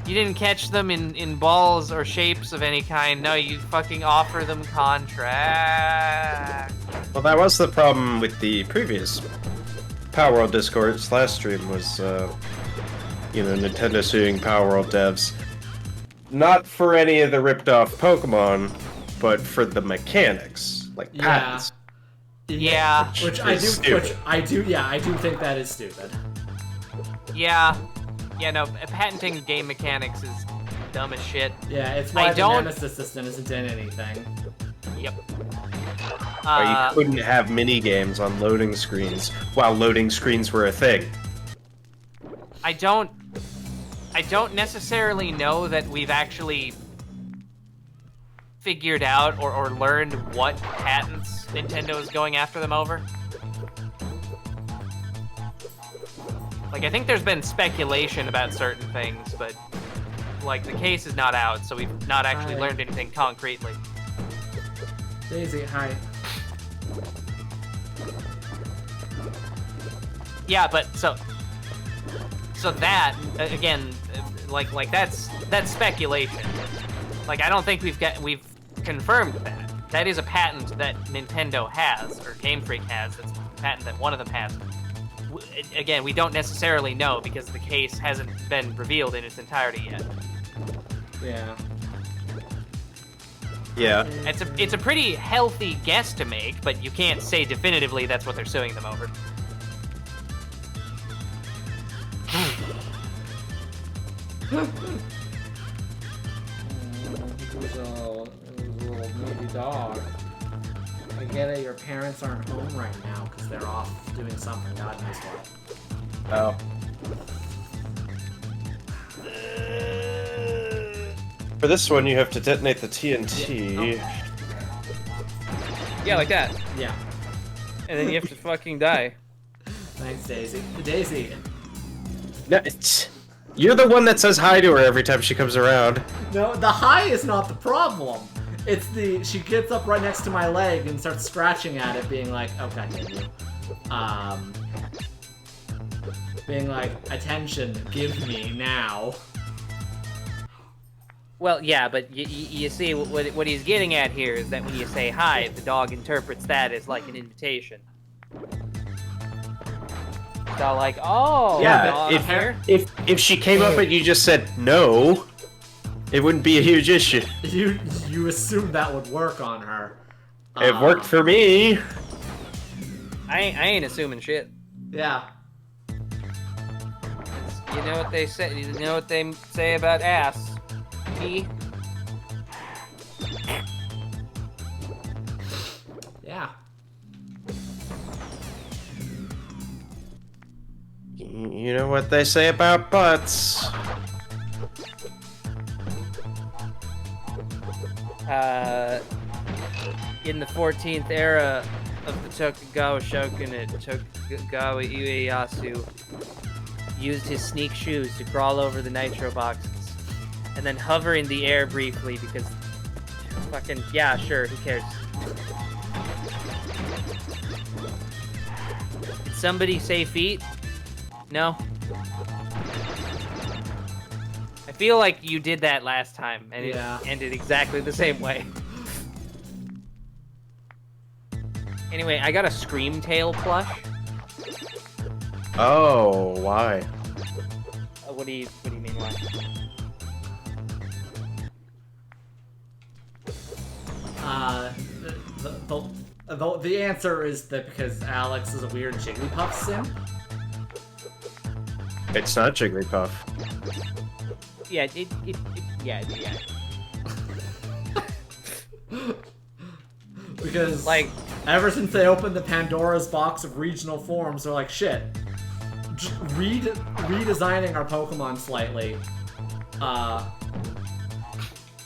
[SPEAKER 2] You didn't catch them in balls or shapes of any kind. No, you fucking offer them contracts.
[SPEAKER 1] Well, that was the problem with the previous Power World Discord's last stream was, Nintendo suing Power World devs. Not for any of the ripped off Pokemon, but for the mechanics, like patents.
[SPEAKER 2] Yeah.
[SPEAKER 4] Which I do think that is stupid.
[SPEAKER 2] Yeah. Yeah, no, patenting game mechanics is dumb as shit.
[SPEAKER 4] Yeah, it's why the Nemesis system isn't in anything.
[SPEAKER 2] Yep.
[SPEAKER 1] Or you couldn't have mini games on loading screens while loading screens were a thing.
[SPEAKER 2] I don't necessarily know that we've actually figured out or learned what patents Nintendo is going after them over. Like, I think there's been speculation about certain things, but, like the case is not out, so we've not actually
[SPEAKER 4] Hi.
[SPEAKER 2] learned anything concretely.
[SPEAKER 4] Daisy, hi.
[SPEAKER 2] Yeah, but so that again, like that's speculation. Like I don't think we've confirmed that. That is a patent that Nintendo has, or Game Freak has. That's a patent that one of them has. Again, we don't necessarily know because the case hasn't been revealed in its entirety yet.
[SPEAKER 4] Yeah.
[SPEAKER 1] Yeah.
[SPEAKER 2] It's a pretty healthy guess to make, but you can't say definitively that's what they're suing them over.
[SPEAKER 4] It was a little moody dog. I get it, your parents aren't home right now because they're off doing something, God knows what.
[SPEAKER 1] Oh. For this one, you have to detonate the TNT.
[SPEAKER 2] Yeah, like that.
[SPEAKER 4] Yeah.
[SPEAKER 2] And then you have to fucking die.
[SPEAKER 4] Thanks, Daisy. Daisy.
[SPEAKER 1] No, you're the one that says hi to her every time she comes around.
[SPEAKER 4] No, the hi is not the problem. It's she gets up right next to my leg and starts scratching at it, being like, oh god damn you. Being like, attention, give me now.
[SPEAKER 2] Well, yeah, but you see, what he's getting at here is that when you say hi, the dog interprets that as like an invitation. So like, oh,
[SPEAKER 1] Yeah,
[SPEAKER 2] dog here.
[SPEAKER 1] if she came up and you just said no, it wouldn't be a huge issue.
[SPEAKER 4] You assumed that would work on her.
[SPEAKER 1] It worked for me.
[SPEAKER 2] I ain't assuming shit.
[SPEAKER 4] Yeah.
[SPEAKER 2] You know what they say. You know what they say about ass. Me.
[SPEAKER 4] Yeah.
[SPEAKER 1] You know what they say about butts.
[SPEAKER 2] In the 14th era of the Tokugawa shogunate, Tokugawa Ieyasu used his sneak shoes to crawl over the nitro boxes and then hover in the air briefly because fucking, yeah, sure, who cares? Did somebody say feet? No? I feel like you did that last time and it ended exactly the same way. Anyway, I got a Scream Tail plush.
[SPEAKER 1] Oh, why?
[SPEAKER 2] What do you mean why?
[SPEAKER 4] The answer is that because Alex is a weird Jigglypuff sim.
[SPEAKER 1] It's not Jigglypuff.
[SPEAKER 2] Yeah, yeah.
[SPEAKER 4] Because,
[SPEAKER 2] like,
[SPEAKER 4] ever since they opened the Pandora's box of regional forms, they're like, shit, just redesigning our Pokemon slightly,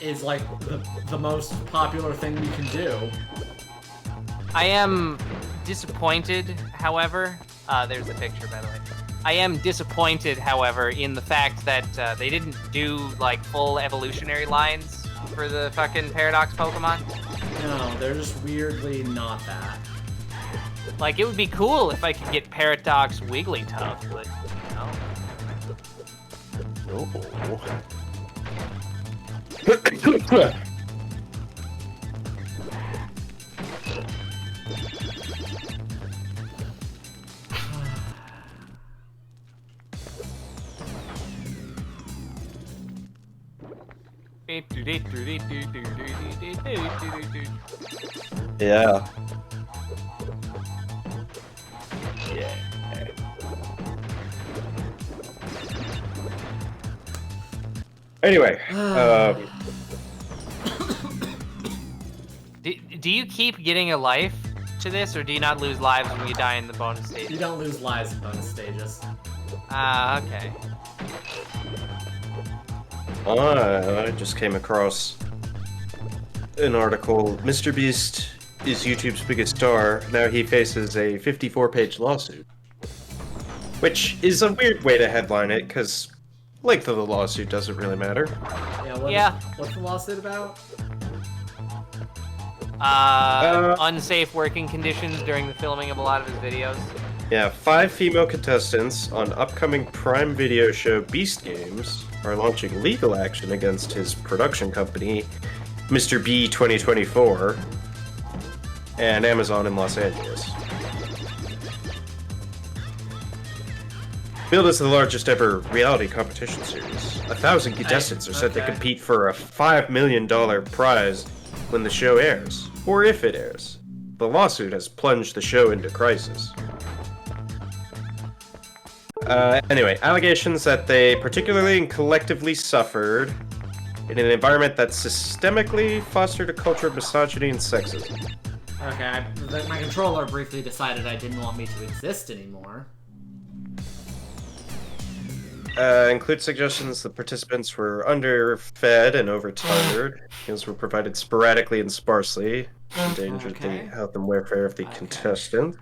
[SPEAKER 4] is like the most popular thing we can do.
[SPEAKER 2] I am disappointed, however, there's a picture, by the way. I am disappointed, however, in the fact that they didn't do, like, full evolutionary lines for the fucking Paradox Pokemon.
[SPEAKER 4] No, they're just weirdly not that.
[SPEAKER 2] Like, it would be cool if I could get Paradox Wigglytuff, but, no.
[SPEAKER 1] Oh. Yeah. Anyway,
[SPEAKER 2] do you keep getting a life to this, or do you not lose lives when you die in the bonus stage?
[SPEAKER 4] You don't lose lives in bonus stages.
[SPEAKER 2] Okay.
[SPEAKER 1] I just came across an article. Mr. Beast is YouTube's biggest star. Now he faces a 54-page lawsuit. Which is a weird way to headline it, because Length of the lawsuit doesn't really matter.
[SPEAKER 4] Yeah, what's the lawsuit about?
[SPEAKER 2] Unsafe working conditions during the filming of a lot of his videos.
[SPEAKER 1] Yeah, 5 female contestants on upcoming Prime Video show Beast Games are launching legal action against his production company, Mr. B 2024, and Amazon in Los Angeles. Billed as the largest ever reality competition series, 1,000 contestants are set to compete for a $5 million prize when the show airs, or if it airs. The lawsuit has plunged the show into crisis. Anyway, allegations that they particularly and collectively suffered in an environment that systemically fostered a culture of misogyny and sexism.
[SPEAKER 4] Okay, my controller briefly decided I didn't want me to exist anymore.
[SPEAKER 1] Include suggestions that participants were underfed and overtired. Meals were provided sporadically and sparsely, endangered the health and welfare of the contestant.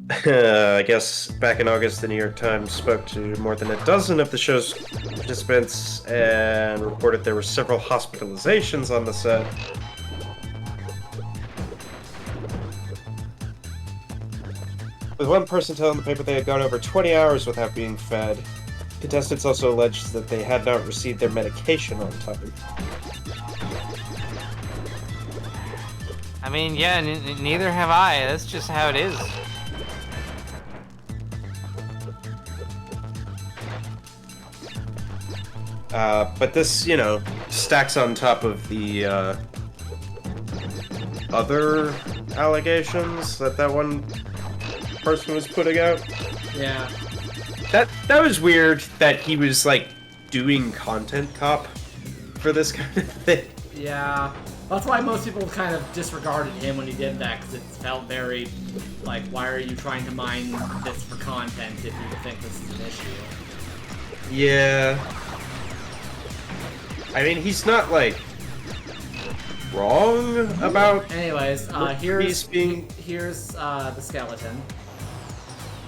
[SPEAKER 1] I guess back in August, the New York Times spoke to more than a dozen of the show's participants and reported there were several hospitalizations on the set. With one person telling the paper they had gone over 20 hours without being fed. Contestants also alleged that they had not received their medication on time.
[SPEAKER 2] I mean, yeah, neither have I. That's just how it is.
[SPEAKER 1] But this, you know, stacks on top of the other allegations that one person was putting out.
[SPEAKER 4] Yeah.
[SPEAKER 1] That was weird that he was, like, doing content cop for this kind of thing.
[SPEAKER 4] Yeah. That's why most people kind of disregarded him when he did that, because it felt very, like, why are you trying to mine this for content if you think this is an issue?
[SPEAKER 1] Yeah. I mean, he's not, like, wrong about...
[SPEAKER 4] Anyways, here's the skeleton.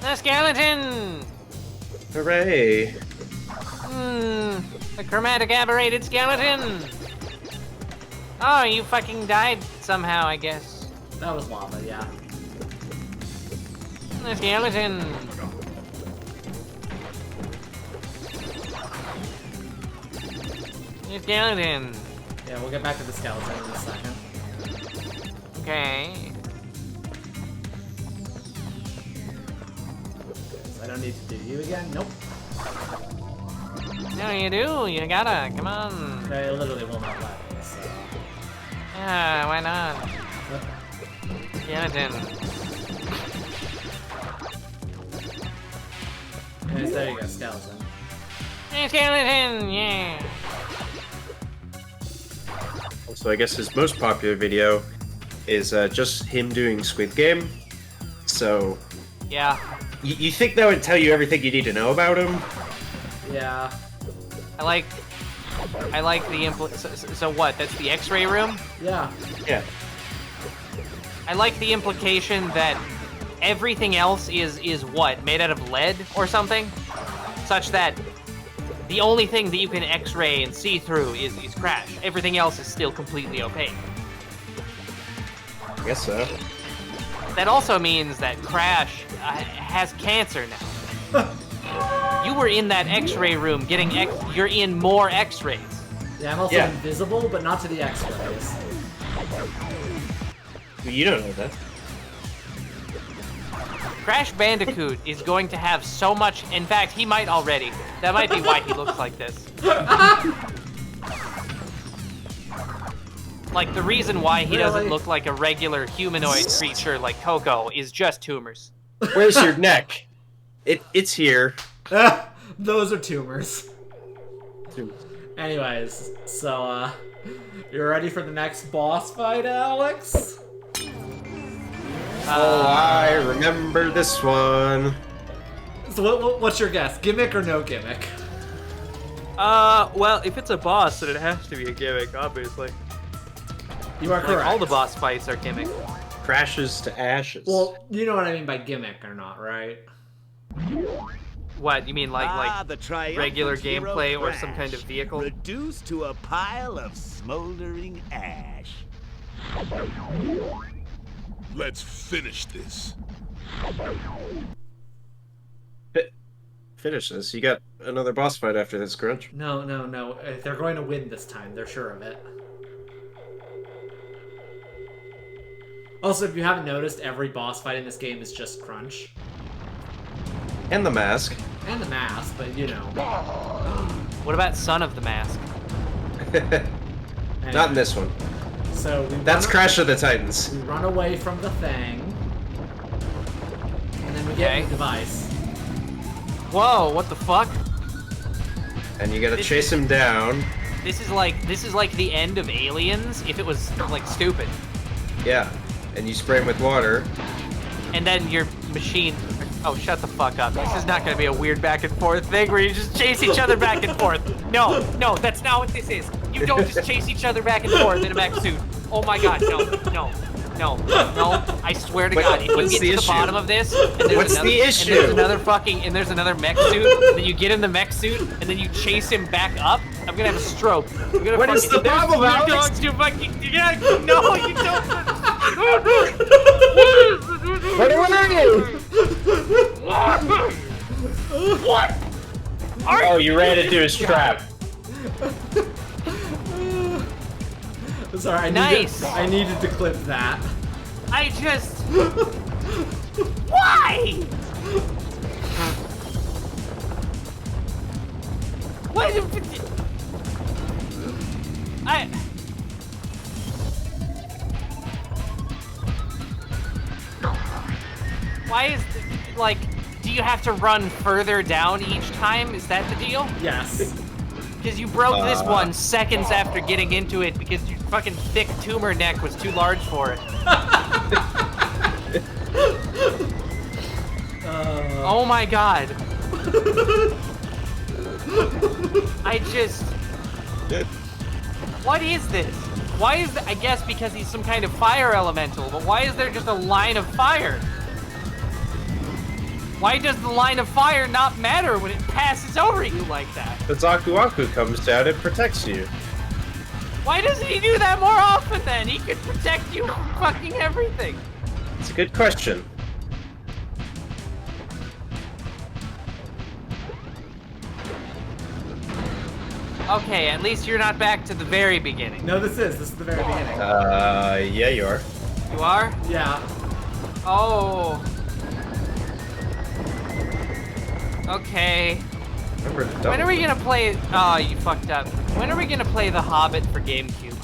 [SPEAKER 2] The skeleton!
[SPEAKER 1] Hooray!
[SPEAKER 2] The chromatic aberrated skeleton! Oh, you fucking died somehow, I guess.
[SPEAKER 4] That was lava, yeah.
[SPEAKER 2] The skeleton! The skeleton!
[SPEAKER 4] Yeah, we'll get back to the skeleton in a second.
[SPEAKER 2] Okay.
[SPEAKER 4] So I don't need to do you again? Nope.
[SPEAKER 2] No, you do. You gotta. Come on.
[SPEAKER 4] I literally will not let me, so...
[SPEAKER 2] Yeah, why not? Skeleton.
[SPEAKER 4] Anyways, there you go, skeleton.
[SPEAKER 2] Hey, skeleton! Yeah!
[SPEAKER 1] So I guess his most popular video is just him doing Squid Game. So...
[SPEAKER 2] Yeah.
[SPEAKER 1] You think that would tell you everything you need to know about him?
[SPEAKER 4] Yeah.
[SPEAKER 2] I like the so what? That's the X-ray room?
[SPEAKER 4] Yeah.
[SPEAKER 1] Yeah.
[SPEAKER 2] I like the implication that everything else is what? Made out of lead or something? Such that the only thing that you can X-ray and see through is Crash. Everything else is still completely opaque.
[SPEAKER 1] I guess so.
[SPEAKER 2] That also means that Crash has cancer now. You were in that X-ray room getting you're in more X-rays.
[SPEAKER 4] Yeah, I'm also invisible, but not to the X-rays.
[SPEAKER 1] You don't know that.
[SPEAKER 2] Crash Bandicoot is going to have so much... In fact, he might already. That might be why he looks like this. Like, the reason why he doesn't look like a regular humanoid creature like Coco is just tumors.
[SPEAKER 1] Where's your neck? It's here.
[SPEAKER 4] Those are tumors. Anyways, so, you ready for the next boss fight, Alex?
[SPEAKER 1] Oh, I remember this one.
[SPEAKER 4] So what's your guess? Gimmick or no gimmick?
[SPEAKER 2] Well, if it's a boss, then it has to be a gimmick, obviously.
[SPEAKER 4] You are
[SPEAKER 2] Like,
[SPEAKER 4] correct.
[SPEAKER 2] all the boss fights are gimmick.
[SPEAKER 1] Crashes to ashes.
[SPEAKER 4] Well, you know what I mean by gimmick or not, right?
[SPEAKER 2] What, you mean like
[SPEAKER 8] the triumphant
[SPEAKER 2] regular
[SPEAKER 8] hero
[SPEAKER 2] gameplay or some
[SPEAKER 8] Crash,
[SPEAKER 2] kind of vehicle?
[SPEAKER 8] Reduced to a pile of smoldering ash.
[SPEAKER 9] Let's finish this.
[SPEAKER 1] Finish this. You got another boss fight after this, Grunch.
[SPEAKER 4] No. They're going to win this time. They're sure of it. Also, if you haven't noticed, every boss fight in this game is just Crunch.
[SPEAKER 1] And the mask.
[SPEAKER 4] And the mask, but you know.
[SPEAKER 2] What about Son of the Mask?
[SPEAKER 1] Not in this one.
[SPEAKER 4] So
[SPEAKER 1] That's Crash of the Titans.
[SPEAKER 4] We run away from the thing. And then we get the device.
[SPEAKER 2] Whoa, what the fuck?
[SPEAKER 1] And you gotta chase him down.
[SPEAKER 2] This is like the end of Aliens if it was like stupid.
[SPEAKER 1] Yeah. And you spray him with water.
[SPEAKER 2] And then your machine. Oh, shut the fuck up. This is not gonna be a weird back and forth thing where you just chase each other back and forth. No, that's not what this is. You don't just chase each other back and forth in a mech suit. Oh my god, no. I swear to God, if you
[SPEAKER 1] what's
[SPEAKER 2] get
[SPEAKER 1] the
[SPEAKER 2] to the
[SPEAKER 1] issue?
[SPEAKER 2] bottom of this, and there's
[SPEAKER 1] What's
[SPEAKER 2] another,
[SPEAKER 1] the issue?
[SPEAKER 2] And there's another mech suit, and then you get in the mech suit, and then you chase him back up, I'm gonna have a stroke. I'm gonna
[SPEAKER 1] What is the problem, Alex?
[SPEAKER 2] No, you don't.
[SPEAKER 1] Run away!
[SPEAKER 2] What?
[SPEAKER 1] Oh, you ran into his trap.
[SPEAKER 4] Sorry, I needed to clip that.
[SPEAKER 2] I just... Why? What? Why is like? Do you have to run further down each time? Is that the deal?
[SPEAKER 4] Yes.
[SPEAKER 2] Because you broke this one seconds after getting into it because your fucking thick tumor neck was too large for it. Oh my god. I just... What is this? Why is I guess because he's some kind of fire elemental, but why is there just a line of fire? Why does the line of fire not matter when it passes over you like that?
[SPEAKER 1] The Zaku Aku comes down and protects you.
[SPEAKER 2] Why doesn't he do that more often then? He could protect you from fucking everything.
[SPEAKER 1] It's a good question.
[SPEAKER 2] Okay, at least you're not back to the very beginning.
[SPEAKER 4] No, this is the very beginning.
[SPEAKER 1] Yeah, you are.
[SPEAKER 2] You are?
[SPEAKER 4] Yeah.
[SPEAKER 2] Oh. Okay. When are we gonna play? Oh, you fucked up. When are we gonna play The Hobbit for GameCube?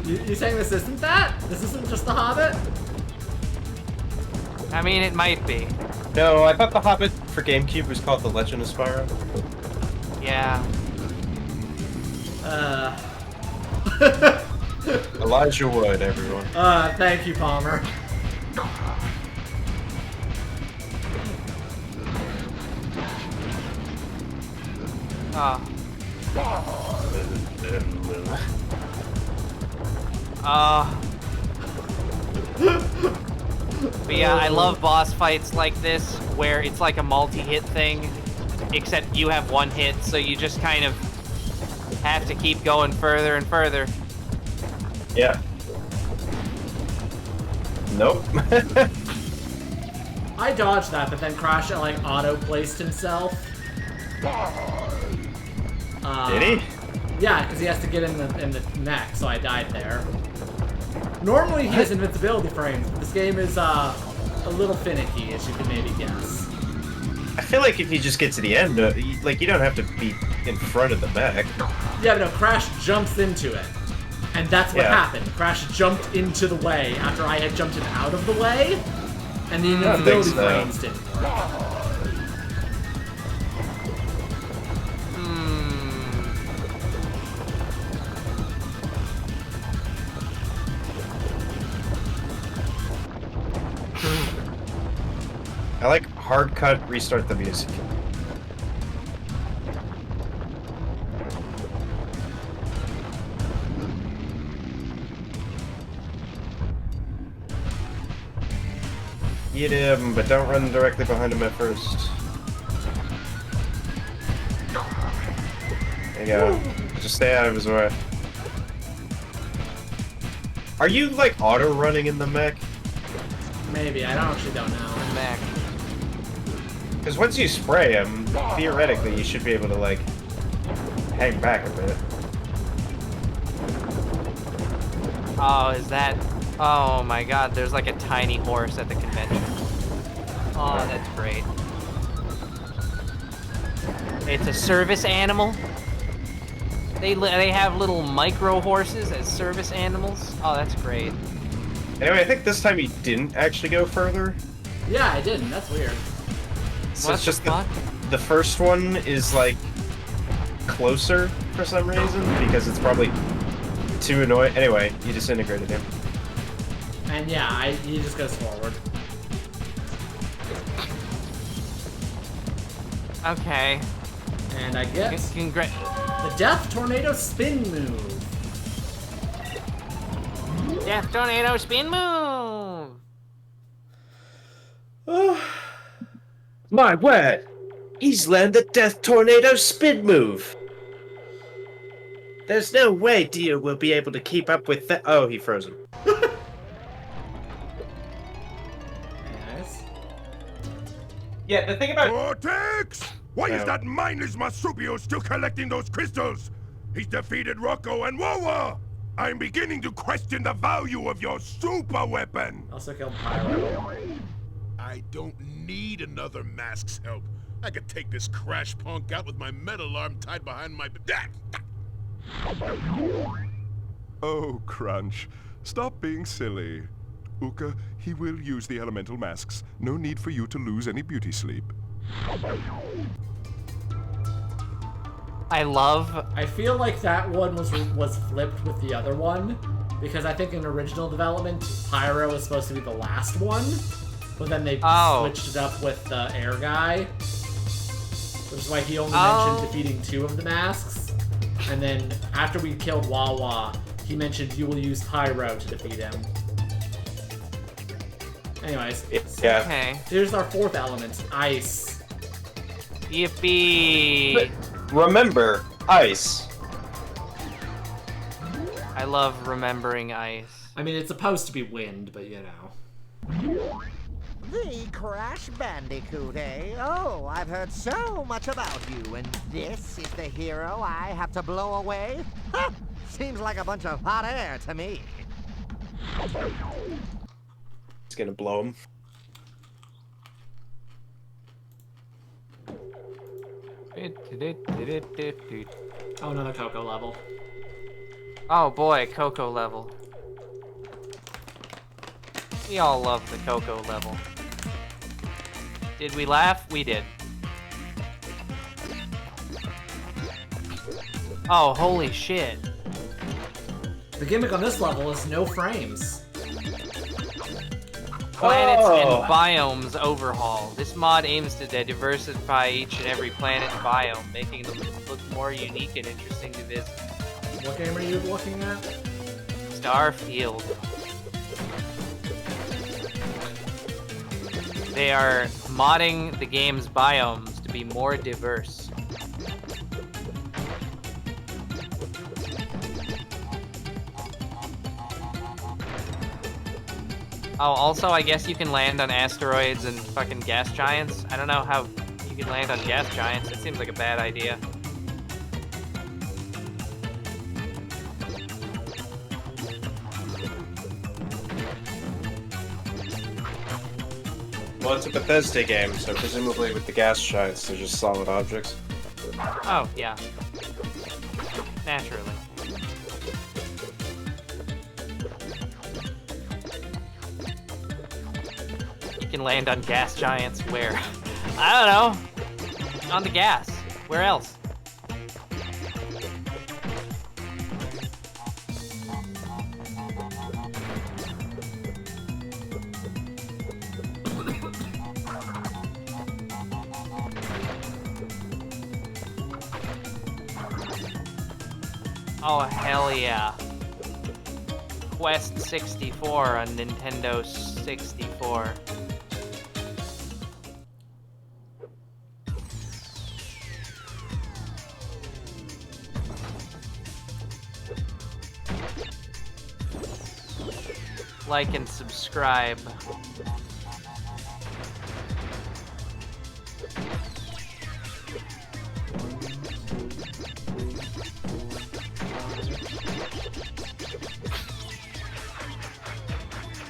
[SPEAKER 4] You saying this isn't that? This isn't just The Hobbit?
[SPEAKER 2] I mean, it might be.
[SPEAKER 1] No, I thought The Hobbit for GameCube was called The Legend of Spyro.
[SPEAKER 2] Yeah.
[SPEAKER 1] Elijah Wood, everyone.
[SPEAKER 4] Thank you, Palmer.
[SPEAKER 2] But yeah, I love boss fights like this, where it's like a multi-hit thing, except you have one hit, so you just kind of have to keep going further and further.
[SPEAKER 1] Yeah. Nope.
[SPEAKER 4] I dodged that, but then Crash like auto-placed himself.
[SPEAKER 1] Did he?
[SPEAKER 4] Yeah, because he has to get in the neck, so I died there. Normally he has invincibility frames, but this game is a little finicky, as you can maybe guess.
[SPEAKER 1] I feel like if you just get to the end, you don't have to be in front of the mech.
[SPEAKER 4] Yeah, but no, Crash jumps into it. And that's what
[SPEAKER 1] Yeah.
[SPEAKER 4] happened. Crash jumped into the way after I had jumped him out of the way, and the
[SPEAKER 1] I don't think
[SPEAKER 4] invincibility
[SPEAKER 1] so.
[SPEAKER 4] frames didn't work.
[SPEAKER 1] I like hard cut, restart the music. Get him, but don't run directly behind him at first. There you go. Just stay out of his way. Are you, like, auto-running in the mech?
[SPEAKER 4] Maybe, I actually don't know.
[SPEAKER 2] Mech.
[SPEAKER 1] Because once you spray him, theoretically, you should be able to, like, hang back a bit.
[SPEAKER 2] Oh, is that... Oh my god, there's like a tiny horse at the convention. Oh, that's great. It's a service animal. They have little micro horses as service animals. Oh, that's great.
[SPEAKER 1] Anyway, I think this time he didn't actually go further.
[SPEAKER 4] Yeah, I didn't. That's weird.
[SPEAKER 1] So it's just the first one is, like, closer for some reason, because it's probably too annoying. Anyway, you disintegrated him.
[SPEAKER 4] And yeah, he just goes forward.
[SPEAKER 2] Okay.
[SPEAKER 4] And I get the Death Tornado Spin move.
[SPEAKER 2] Death Tornado Spin move!
[SPEAKER 1] My word! He's learned the Death Tornado Spin move! There's no way Dio will be able to keep up with that. Oh, he froze him.
[SPEAKER 4] Nice.
[SPEAKER 1] Yeah, the thing about
[SPEAKER 3] Cortex! Why is
[SPEAKER 1] No.
[SPEAKER 3] that mindless Marsupial still collecting those crystals? He's defeated Rocco and Wawa! I'm beginning to question the value of your super weapon!
[SPEAKER 4] Also killed Pyro.
[SPEAKER 9] I don't need another mask's help. I could take this crash punk out with my metal arm tied behind my...
[SPEAKER 13] Oh, Crunch. Stop being silly. Uka, he will use the elemental masks. No need for you to lose any beauty sleep.
[SPEAKER 4] I feel like that one was flipped with the other one, because I think in original development, Pyro was supposed to be the last one, but then they switched it up with the air guy, which is why he only mentioned defeating 2 of the masks, and then after we killed Wawa, he mentioned you will use Pyro to defeat him. Anyways,
[SPEAKER 1] yeah.
[SPEAKER 2] Okay.
[SPEAKER 4] Here's our 4th element, ice.
[SPEAKER 2] Yippee!
[SPEAKER 1] Remember, ice.
[SPEAKER 2] I love remembering ice.
[SPEAKER 4] I mean, it's supposed to be wind, but you know.
[SPEAKER 5] The Crash Bandicoot, eh? Oh, I've heard so much about you, and this is the hero I have to blow away? Ha! Seems like a bunch of hot air to me.
[SPEAKER 1] It's gonna blow him.
[SPEAKER 4] Oh, another Coco level.
[SPEAKER 2] Oh boy, Coco level. We all love the Coco level. Did we laugh? We did. Oh, holy shit.
[SPEAKER 4] The gimmick on this level is no frames.
[SPEAKER 2] Planets and biomes overhaul. This mod aims to diversify each and every planet and biome, making them look more unique and interesting to visit.
[SPEAKER 4] What game are you looking at?
[SPEAKER 2] Starfield. They are modding the game's biomes to be more diverse. Oh, also, I guess you can land on asteroids and fucking gas giants. I don't know how you can land on gas giants. It seems like a bad idea.
[SPEAKER 1] Well, it's a Bethesda game, so presumably with the gas giants, they're just solid objects.
[SPEAKER 2] Oh, yeah. Naturally. You can land on gas giants where? I don't know. On the gas. Where else? Oh, hell yeah. Quest 64 on Nintendo 64. like and subscribe.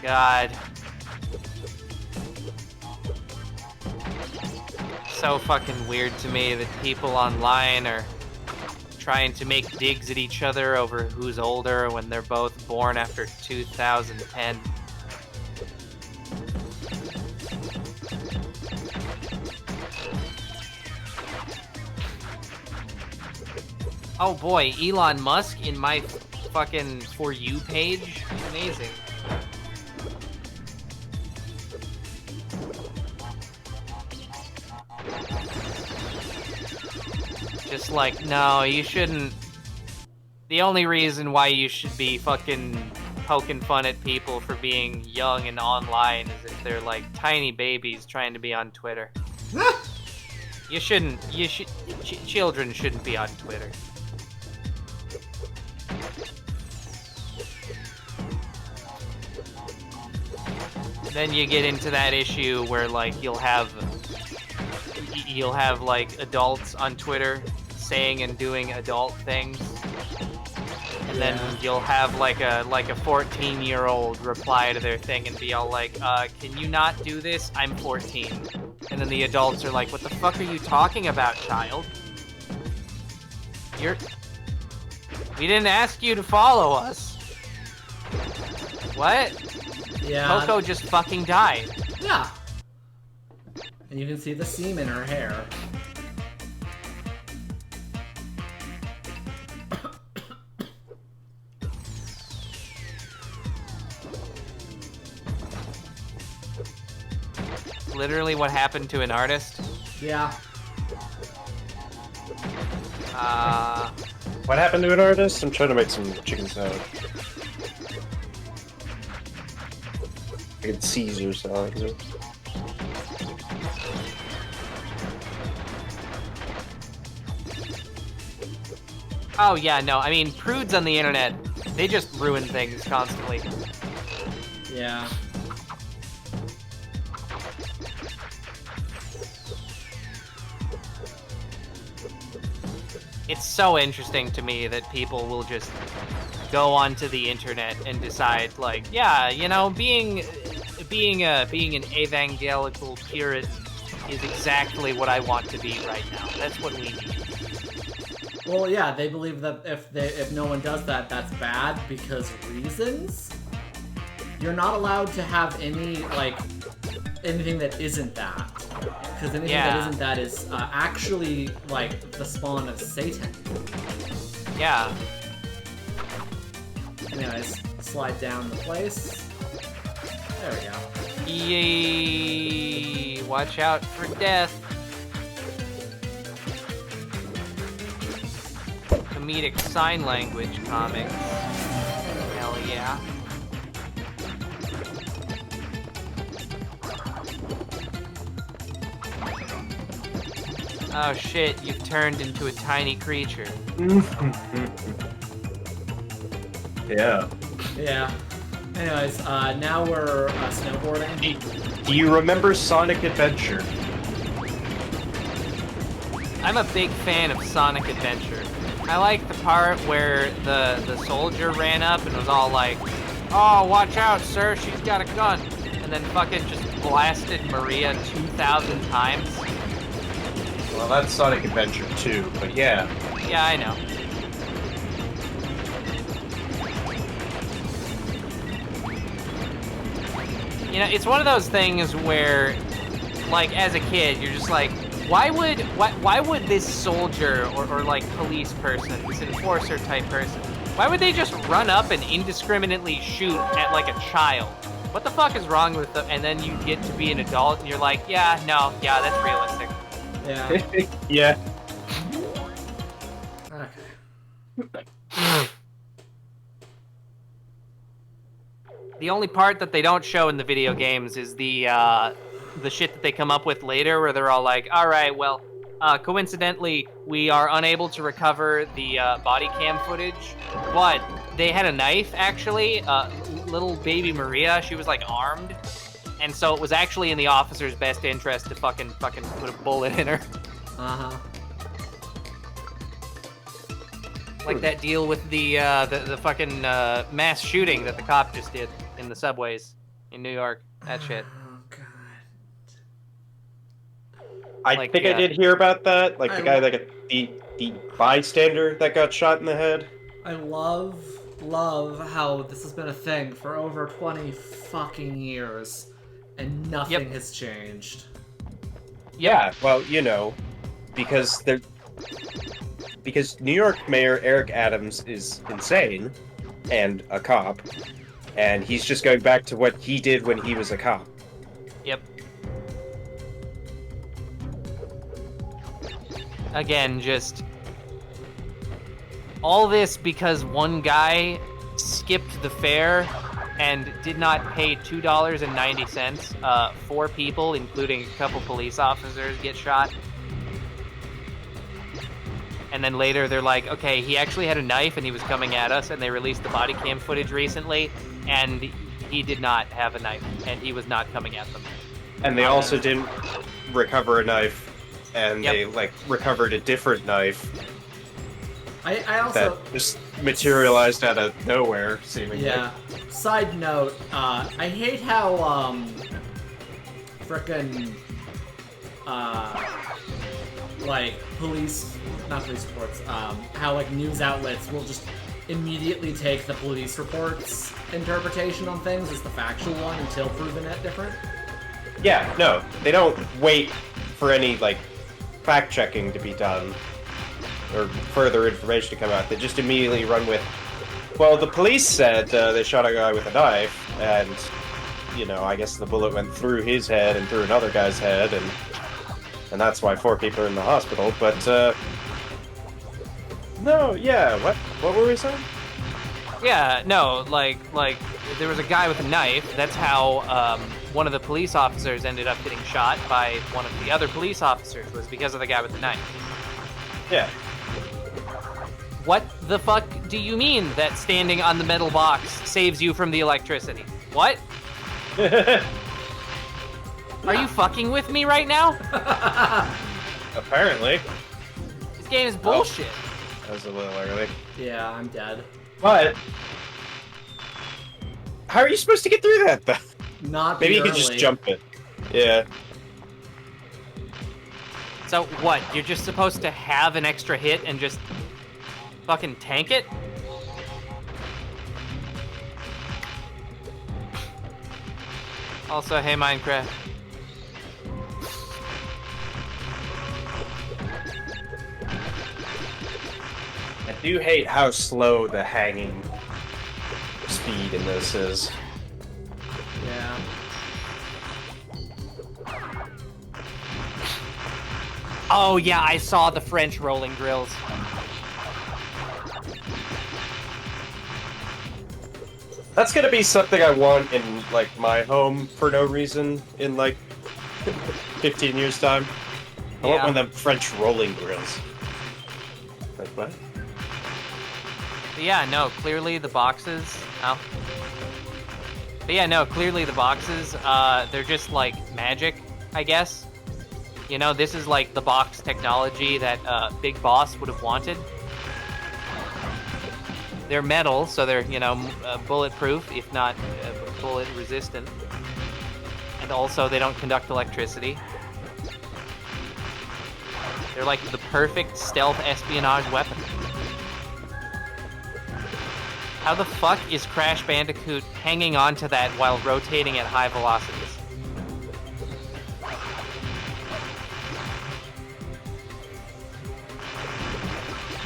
[SPEAKER 2] God. So fucking weird to me that people online are trying to make digs at each other over who's older when they're both born after 2010. Oh boy, Elon Musk in my fucking For You page? Amazing. Just like, no, you shouldn't. The only reason why you should be fucking poking fun at people for being young and online is if they're like tiny babies trying to be on Twitter. Children shouldn't be on Twitter. Then you get into that issue where like you'll have like adults on Twitter saying and doing adult things, and then you'll have like a 14-year-old reply to their thing and be all like, can you not do this? I'm 14. And then the adults are like, what the fuck are you talking about, child? We didn't ask you to follow us. What?
[SPEAKER 4] Yeah.
[SPEAKER 2] Coco just fucking died.
[SPEAKER 4] Yeah. And you can see the seam in her hair.
[SPEAKER 2] Literally what happened to an artist.
[SPEAKER 4] Yeah.
[SPEAKER 1] What happened to an artist? I'm trying to make some chicken salad. I get Caesar salad.
[SPEAKER 2] Oh yeah, no, I mean, prudes on the internet, they just ruin things constantly.
[SPEAKER 4] Yeah.
[SPEAKER 2] It's so interesting to me that people will just go onto the internet and decide, like, yeah, you know, being an evangelical Puritan is exactly what I want to be right now. That's what we need.
[SPEAKER 4] Well, yeah, they believe that if no one does that, that's bad because reasons. You're not allowed to have any, like, anything that isn't that. Because anything that isn't that is actually, like, the spawn of Satan.
[SPEAKER 2] Yeah.
[SPEAKER 4] Anyways, slide down the place. There we go.
[SPEAKER 2] Yay! Watch out for death. Comedic sign language comics. Hell yeah. Oh shit, you've turned into a tiny creature.
[SPEAKER 1] Yeah.
[SPEAKER 4] Yeah. Anyways, now we're snowboarding.
[SPEAKER 1] Do you remember Sonic Adventure?
[SPEAKER 2] I'm a big fan of Sonic Adventure. I like the part where the soldier ran up and was all like, oh, watch out, sir, she's got a gun. And then fucking just blasted Maria 2,000 times.
[SPEAKER 1] Well, that's Sonic Adventure 2, but yeah.
[SPEAKER 2] Yeah, I know. You know, it's one of those things where, like, as a kid, you're just like, why would this soldier or like police person, this enforcer type person, why would they just run up and indiscriminately shoot at like a child? What the fuck is wrong with them? And then you get to be an adult and you're like, yeah, no, yeah, that's realistic.
[SPEAKER 4] Yeah.
[SPEAKER 1] Yeah.
[SPEAKER 4] Okay.
[SPEAKER 2] The only part that they don't show in the video games is the shit that they come up with later, where they're all like, all right, well, coincidentally, we are unable to recover the body cam footage, but they had a knife, actually, little baby Maria, she was like armed, and so it was actually in the officer's best interest to fucking put a bullet in her.
[SPEAKER 4] Uh-huh.
[SPEAKER 2] Like that deal with the fucking mass shooting that the cop just did in the subways in New York. That shit.
[SPEAKER 1] I think I did hear about that. Like the guy that got the bystander that got shot in the head.
[SPEAKER 4] I love how this has been a thing for over 20 fucking years, and nothing has changed.
[SPEAKER 1] Yeah, well, you know, because New York Mayor Eric Adams is insane and a cop, and he's just going back to what he did when he was a cop.
[SPEAKER 2] Yep. Again, just all this because one guy skipped the fare and did not pay $2.90. 4 people, including a couple police officers, get shot. And then later they're like, okay, he actually had a knife and he was coming at us, and they released the body cam footage recently, and he did not have a knife, and he was not coming at them.
[SPEAKER 1] And they also didn't recover a knife, and they, like, recovered a different knife.
[SPEAKER 4] I also...
[SPEAKER 1] that just materialized out of nowhere, seemingly.
[SPEAKER 4] Yeah. Side note, I hate how, frickin', like, not police reports, how, like, news outlets will just immediately take the police report's interpretation on things as the factual one until proven it different.
[SPEAKER 1] Yeah, no, they don't wait for any, like, fact-checking to be done, or further information to come out. They just immediately run with, well, the police said they shot a guy with a knife, and, you know, I guess the bullet went through his head and through another guy's head, and that's why 4 people are in the hospital, but, no, yeah, what were we saying?
[SPEAKER 2] Yeah, no, like, there was a guy with a knife. That's how, one of the police officers ended up getting shot by one of the other police officers, was because of the guy with the knife.
[SPEAKER 1] Yeah.
[SPEAKER 2] What the fuck do you mean that standing on the metal box saves you from the electricity? What? Are you fucking with me right now?
[SPEAKER 1] Apparently.
[SPEAKER 2] This game is bullshit.
[SPEAKER 1] That was a little early.
[SPEAKER 4] Yeah, I'm dead.
[SPEAKER 1] But how are you supposed to get through that, though?
[SPEAKER 4] Not
[SPEAKER 1] Maybe you
[SPEAKER 4] early.
[SPEAKER 1] could just jump it. Yeah.
[SPEAKER 2] So what? You're just supposed to have an extra hit and just fucking tank it? Also, hey Minecraft.
[SPEAKER 1] I do hate how slow the hanging speed in this is.
[SPEAKER 4] Yeah.
[SPEAKER 2] Oh yeah, I saw the French rolling drills.
[SPEAKER 1] That's gonna be something I want in, like, my home for no reason in, like, 15 years' time. I want one of them French rolling grills. Like, what?
[SPEAKER 2] But yeah, no, clearly the boxes... Oh. But yeah, no, clearly the boxes, they're just, like, magic, I guess. You know, this is, like, the box technology that Big Boss would have wanted. They're metal, so they're, you know, bulletproof, if not bullet resistant. And also, they don't conduct electricity. They're like the perfect stealth espionage weapon. How the fuck is Crash Bandicoot hanging onto that while rotating at high velocities?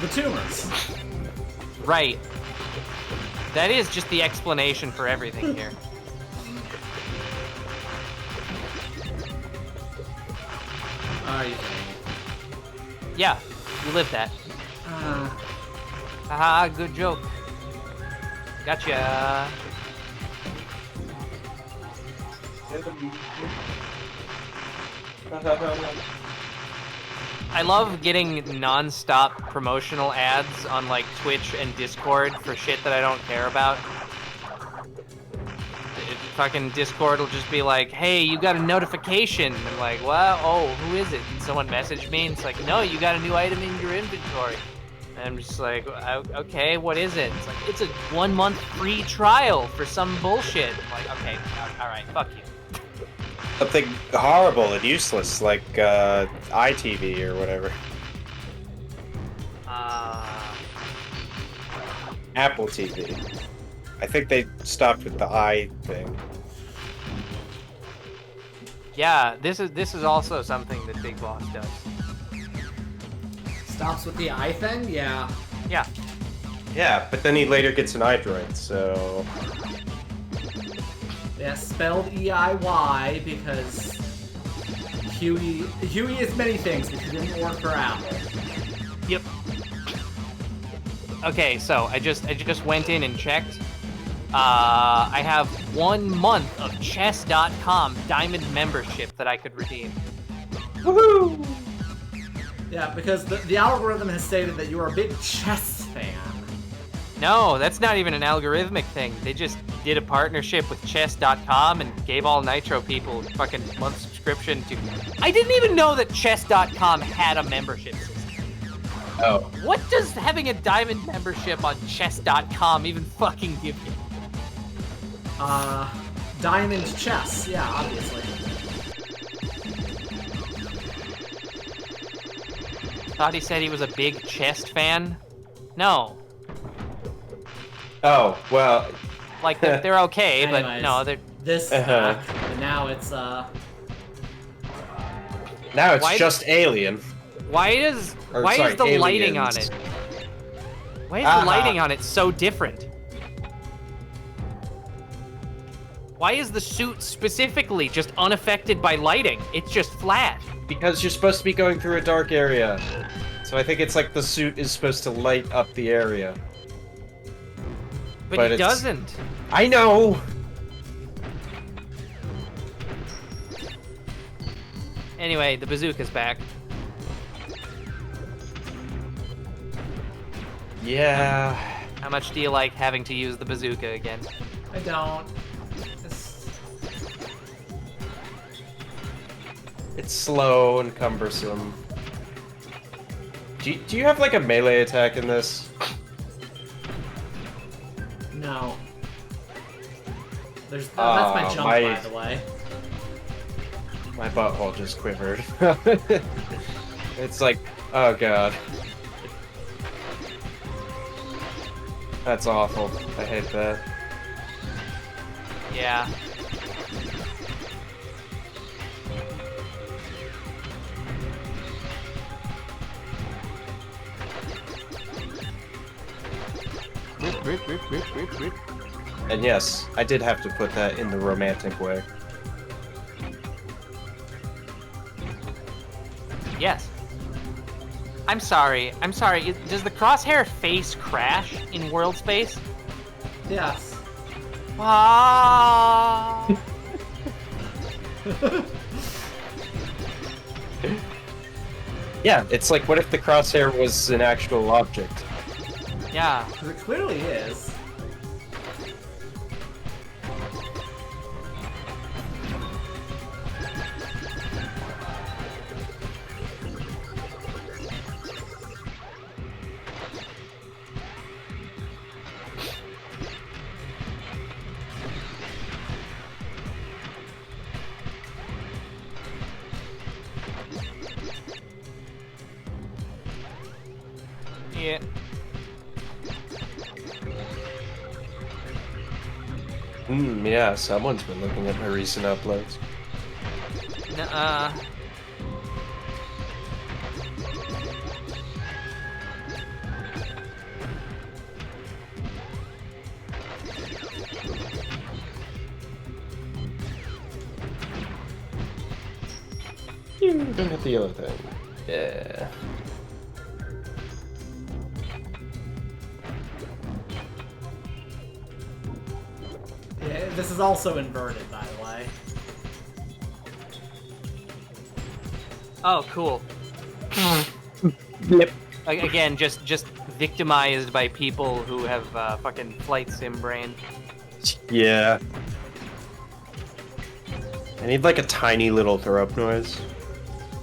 [SPEAKER 4] The tumors.
[SPEAKER 2] Right. That is just the explanation for everything here.
[SPEAKER 4] Are you kidding?
[SPEAKER 2] Yeah, you lived that. Haha, good joke. Gotcha. I love getting non-stop promotional ads on like Twitch and Discord for shit that I don't care about. fucking Discord will just be like, hey, you got a notification. And I'm like, well, oh, who is it? And someone messaged me, and it's like, no, you got a new item in your inventory. And I'm just like, okay, what is it? It's like, it's a 1 month free trial for some bullshit. I'm like, okay, all right, fuck you.
[SPEAKER 1] Something horrible and useless, like iTV or whatever. Apple TV. I think they stopped with the I thing.
[SPEAKER 2] Yeah, this is also something that Big Boss does.
[SPEAKER 4] Stops with the I thing? Yeah.
[SPEAKER 2] Yeah.
[SPEAKER 1] Yeah, but then he later gets an iDroid, so...
[SPEAKER 4] Yeah, spelled E-I-Y because Huey is many things, but he didn't work for Apple.
[SPEAKER 2] Yep. Okay, so I just went in and checked. I have 1 month of chess.com diamond membership that I could redeem.
[SPEAKER 1] Woohoo!
[SPEAKER 4] Yeah, because the algorithm has stated that you are a big chess fan.
[SPEAKER 2] No, that's not even an algorithmic thing. They just did a partnership with chess.com and gave all Nitro people a fucking month subscription to... I didn't even know that chess.com had a membership system.
[SPEAKER 1] Oh.
[SPEAKER 2] What does having a diamond membership on chess.com even fucking give you?
[SPEAKER 4] Diamond chess. Yeah, obviously.
[SPEAKER 2] Thought he said he was a big chess fan? No.
[SPEAKER 1] Oh, well...
[SPEAKER 2] Like, they're okay,
[SPEAKER 4] Anyways,
[SPEAKER 2] but no, they're...
[SPEAKER 4] This back, and now it's,
[SPEAKER 1] Now it's just Alien.
[SPEAKER 2] Why is
[SPEAKER 1] Or,
[SPEAKER 2] why
[SPEAKER 1] sorry,
[SPEAKER 2] is the lighting on
[SPEAKER 1] Aliens.
[SPEAKER 2] it? Why is the lighting on it so different? Why is the suit specifically just unaffected by lighting? It's just flat.
[SPEAKER 1] Because you're supposed to be going through a dark area. So I think it's like the suit is supposed to light up the area.
[SPEAKER 2] But it doesn't.
[SPEAKER 1] I know!
[SPEAKER 2] Anyway, the bazooka's back.
[SPEAKER 1] Yeah.
[SPEAKER 2] How much do you like having to use the bazooka again?
[SPEAKER 4] I don't.
[SPEAKER 1] It's slow and cumbersome. Do you have like a melee attack in this?
[SPEAKER 4] No. That's my jump, by the way.
[SPEAKER 1] My butthole just quivered. It's like, oh god. That's awful. I hate that.
[SPEAKER 2] Yeah.
[SPEAKER 1] And yes, I did have to put that in the romantic way.
[SPEAKER 2] Yes. I'm sorry. Does the crosshair face crash in world space?
[SPEAKER 4] Yes.
[SPEAKER 2] Ah.
[SPEAKER 1] Yeah, it's like, what if the crosshair was an actual object?
[SPEAKER 2] Yeah.
[SPEAKER 4] Because it clearly is.
[SPEAKER 2] Yeah.
[SPEAKER 1] Yeah, someone's been looking at my recent uploads.
[SPEAKER 2] Nuh-uh.
[SPEAKER 1] Don't hit the yellow thing. Yeah.
[SPEAKER 4] Yeah, this is also inverted, by the way.
[SPEAKER 2] Oh, cool.
[SPEAKER 1] Yep.
[SPEAKER 2] Again, just victimized by people who have fucking flight sim brain.
[SPEAKER 1] Yeah. I need like a tiny little throw up noise.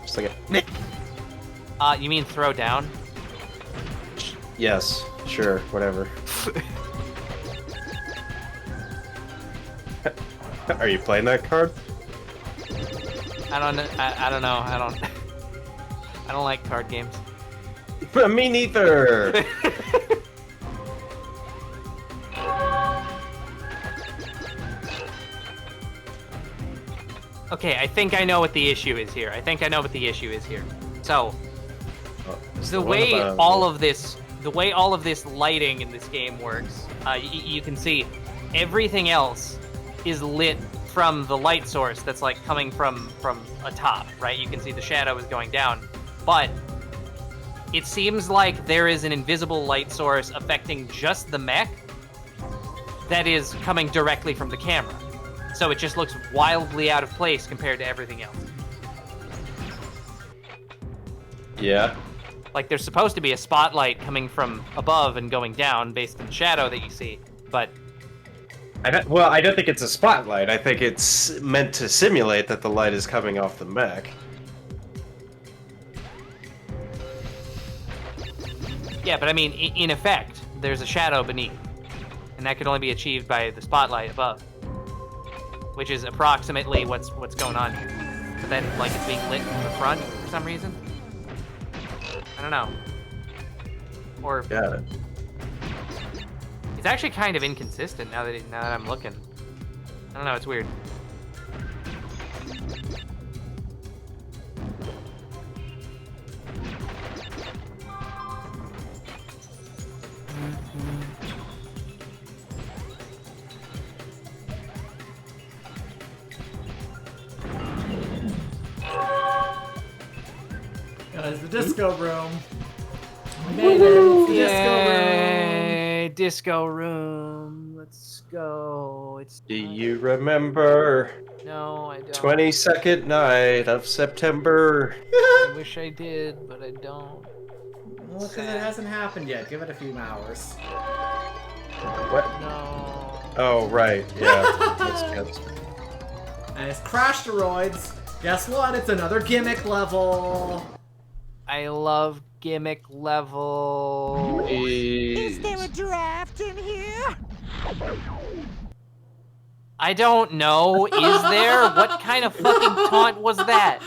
[SPEAKER 1] Just like a.
[SPEAKER 2] You mean throw down?
[SPEAKER 1] Yes, sure, whatever. Are you playing that card?
[SPEAKER 2] I don't know. I don't know. I don't. I don't like card games.
[SPEAKER 1] Me neither.
[SPEAKER 2] Okay, I think I know what the issue is here. So, the way all of this lighting in this game works, you can see everything else is lit from the light source that's like coming from atop, right? You can see the shadow is going down, but it seems like there is an invisible light source affecting just the mech that is coming directly from the camera. So it just looks wildly out of place compared to everything else.
[SPEAKER 1] Yeah.
[SPEAKER 2] Like there's supposed to be a spotlight coming from above and going down based on the shadow that you see, but...
[SPEAKER 1] I don't think it's a spotlight. I think it's meant to simulate that the light is coming off the mech.
[SPEAKER 2] Yeah, but I mean, in effect, there's a shadow beneath. And that can only be achieved by the spotlight above. Which is approximately what's going on here. But then, like, it's being lit from the front for some reason? I don't know. Or...
[SPEAKER 1] Got it.
[SPEAKER 2] It's actually kind of inconsistent now that I'm looking. I don't know, it's weird.
[SPEAKER 4] It's the disco room. We made it. It's the disco room.
[SPEAKER 2] Disco room. Let's go.
[SPEAKER 1] Do you remember?
[SPEAKER 2] No, I don't.
[SPEAKER 1] 22nd night of September.
[SPEAKER 2] I wish I did, but I don't.
[SPEAKER 4] Well, because it hasn't happened yet. Give it a few hours.
[SPEAKER 1] What?
[SPEAKER 2] No.
[SPEAKER 1] Oh, right. Yeah. That's
[SPEAKER 4] And it's Crashteroids. Guess what? It's another gimmick level.
[SPEAKER 2] I love gimmick level.
[SPEAKER 11] Is there a draft in here?
[SPEAKER 2] I don't know. Is there? What kind of fucking taunt was that?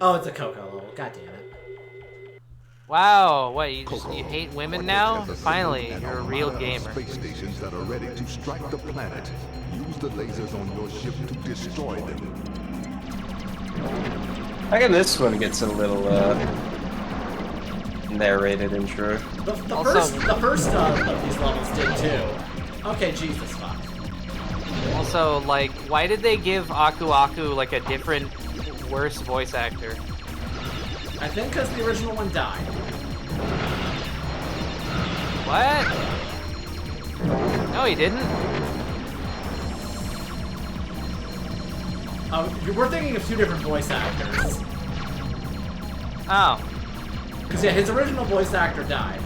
[SPEAKER 4] Oh, it's a Coco level. God damn it.
[SPEAKER 2] Wow, what, you hate women now? Finally, you're a real gamer.
[SPEAKER 7] Space stations that are ready to strike the planet. Use the lasers on your ship to destroy them.
[SPEAKER 1] I think this one gets a little narrated intro.
[SPEAKER 4] The first of these levels did too. Okay, Jesus fuck.
[SPEAKER 2] Also, like, why did they give Aku Aku like a different, worse voice actor?
[SPEAKER 4] I think because the original one died.
[SPEAKER 2] What? No, he didn't.
[SPEAKER 4] We're thinking of two different voice actors.
[SPEAKER 2] Oh.
[SPEAKER 4] Because yeah, his original voice actor died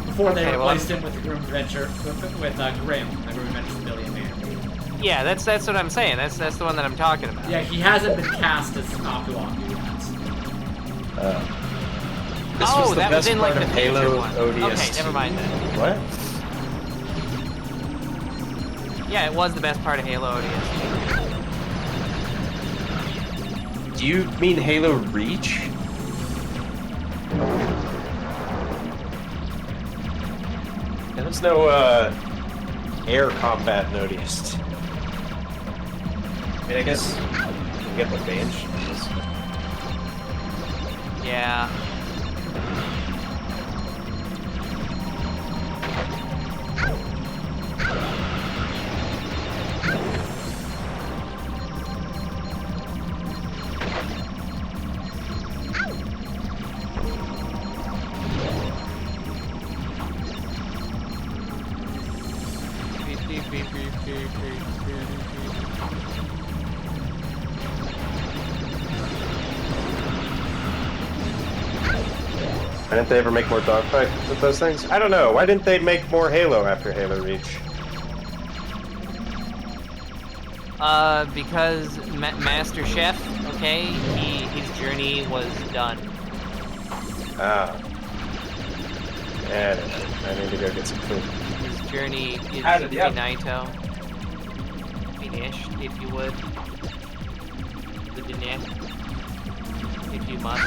[SPEAKER 4] before they replaced him with the Grim Adventure with Grim, the Grim Adventures of Billy and Mandy.
[SPEAKER 2] Yeah, that's what I'm saying. That's the one that I'm talking about.
[SPEAKER 4] Yeah, he hasn't been cast as Aku Aku yet.
[SPEAKER 1] This was the
[SPEAKER 2] that
[SPEAKER 1] best
[SPEAKER 2] was in like
[SPEAKER 1] part
[SPEAKER 2] the
[SPEAKER 1] of Halo
[SPEAKER 2] one.
[SPEAKER 1] ODS.
[SPEAKER 2] Okay, never mind then.
[SPEAKER 1] What?
[SPEAKER 2] Yeah, it was the best part of Halo ODS.
[SPEAKER 1] Do you mean Halo Reach? There's no air combat in ODS. I mean, I guess you get the Banshee.
[SPEAKER 2] Yeah.
[SPEAKER 1] Why didn't they ever make more dogfights with those things? I don't know. Why didn't they make more Halo after Halo Reach?
[SPEAKER 2] Because Master Chef, okay, his journey was done.
[SPEAKER 1] Ah. Yeah, I need to go get some food.
[SPEAKER 2] His journey is
[SPEAKER 1] Yeah.
[SPEAKER 2] finito. Finished, if you would. If you must.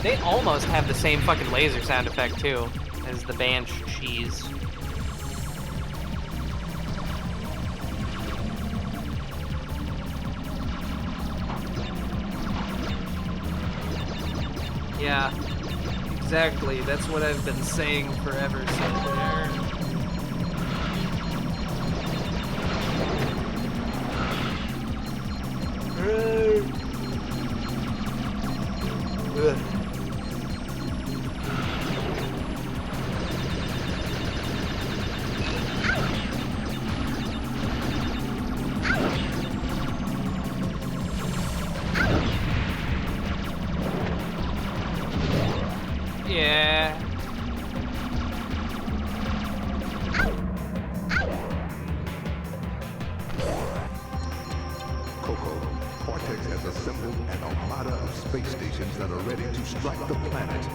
[SPEAKER 2] They almost have the same fucking laser sound effect too as the Banshees. Yeah, exactly. That's what I've been saying forever, Sinclair. Ugh. Yeah.
[SPEAKER 7] Coco, Cortex has assembled an armada of space stations that are ready to strike the planet.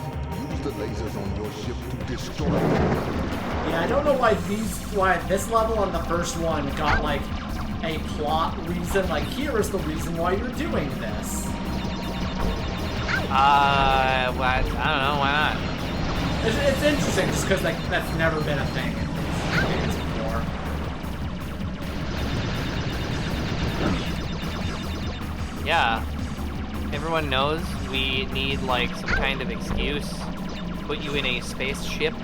[SPEAKER 7] Use the lasers on your ship to destroy them.
[SPEAKER 4] Yeah, I don't know why this level and the first one got like a plot reason. Like, here is the reason why you're doing this.
[SPEAKER 2] What? I don't know. Why not?
[SPEAKER 4] It's interesting just because that's never been a thing in these games before.
[SPEAKER 2] Yeah. Everyone knows we need like some kind of excuse to put you in a spaceship.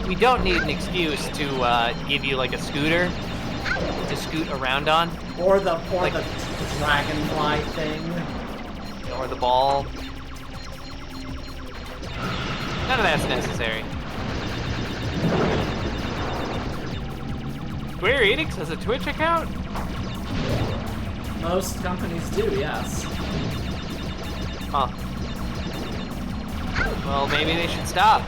[SPEAKER 2] We don't need an excuse to give you like a scooter to scoot around on.
[SPEAKER 4] Or the dragonfly thing.
[SPEAKER 2] Or the ball. None of that's necessary. Square Enix has a Twitch account?
[SPEAKER 4] Most companies do, yes.
[SPEAKER 2] Huh. Well, maybe they should stop.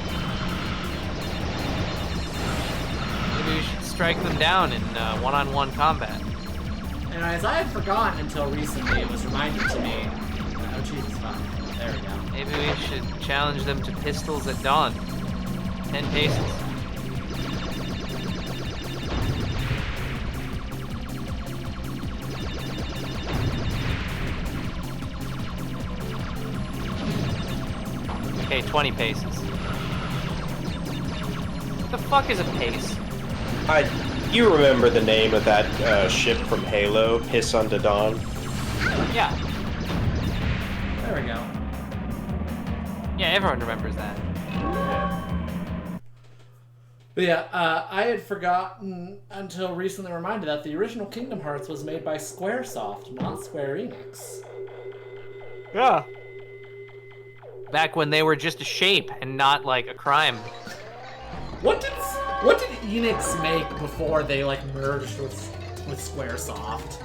[SPEAKER 2] Maybe we should strike them down in one-on-one combat.
[SPEAKER 4] Anyways, I had forgotten until recently. It was reminded to me. Oh, Jesus, fuck. There we go.
[SPEAKER 2] Maybe we should challenge them to pistols at dawn. 10 paces. Okay, 20 paces. What the fuck is a pace?
[SPEAKER 1] You remember the name of that ship from Halo, Piss Unto Dawn?
[SPEAKER 2] Yeah.
[SPEAKER 4] There we go.
[SPEAKER 2] Yeah, everyone remembers that.
[SPEAKER 4] But yeah, I had forgotten until recently reminded that the original Kingdom Hearts was made by Squaresoft, not Square Enix.
[SPEAKER 2] Yeah. Back when they were just a shape and not like a crime.
[SPEAKER 4] What did Enix make before they like merged with Squaresoft?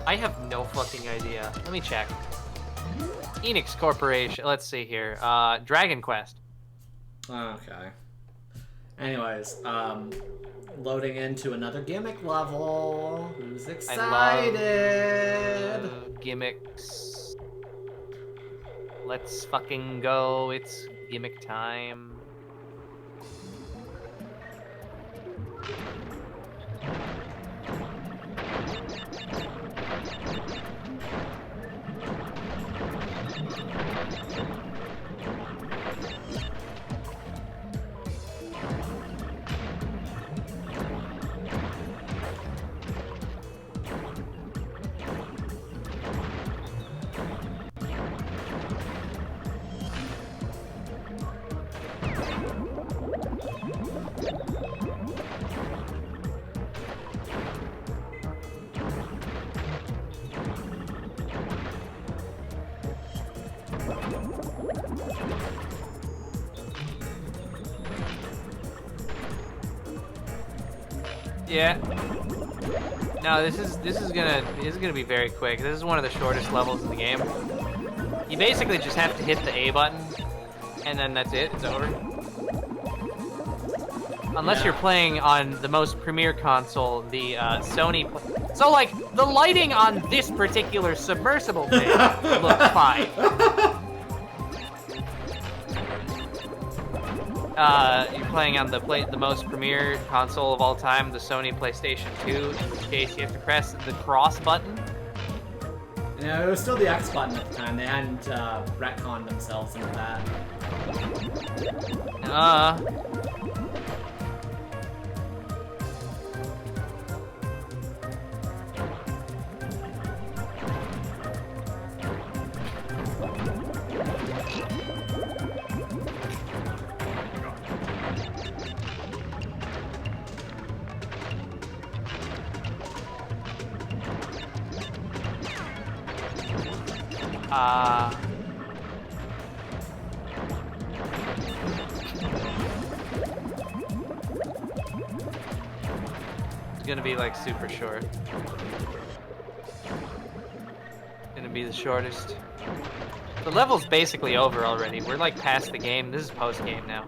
[SPEAKER 2] I have no fucking idea. Let me check. Enix Corporation. Let's see here. Dragon Quest.
[SPEAKER 4] Okay. Anyways, loading into another gimmick level. Who's excited?
[SPEAKER 2] I love gimmicks. Let's fucking go. It's gimmick time. Yeah. No, this is gonna be very quick. This is one of the shortest levels in the game. You basically just have to hit the A button, and then that's it. It's over. Unless you're playing on the most premier console, the Sony. So, like, the lighting on this particular submersible thing looks fine. You're playing on the most premier console of all time, the Sony PlayStation 2. In which case, you have to press the cross button.
[SPEAKER 4] No, it was still the X button at the time. They hadn't retconned themselves into that.
[SPEAKER 2] It's gonna be like super short. Gonna be the shortest. The level's basically over already. We're like past the game. This is post game now.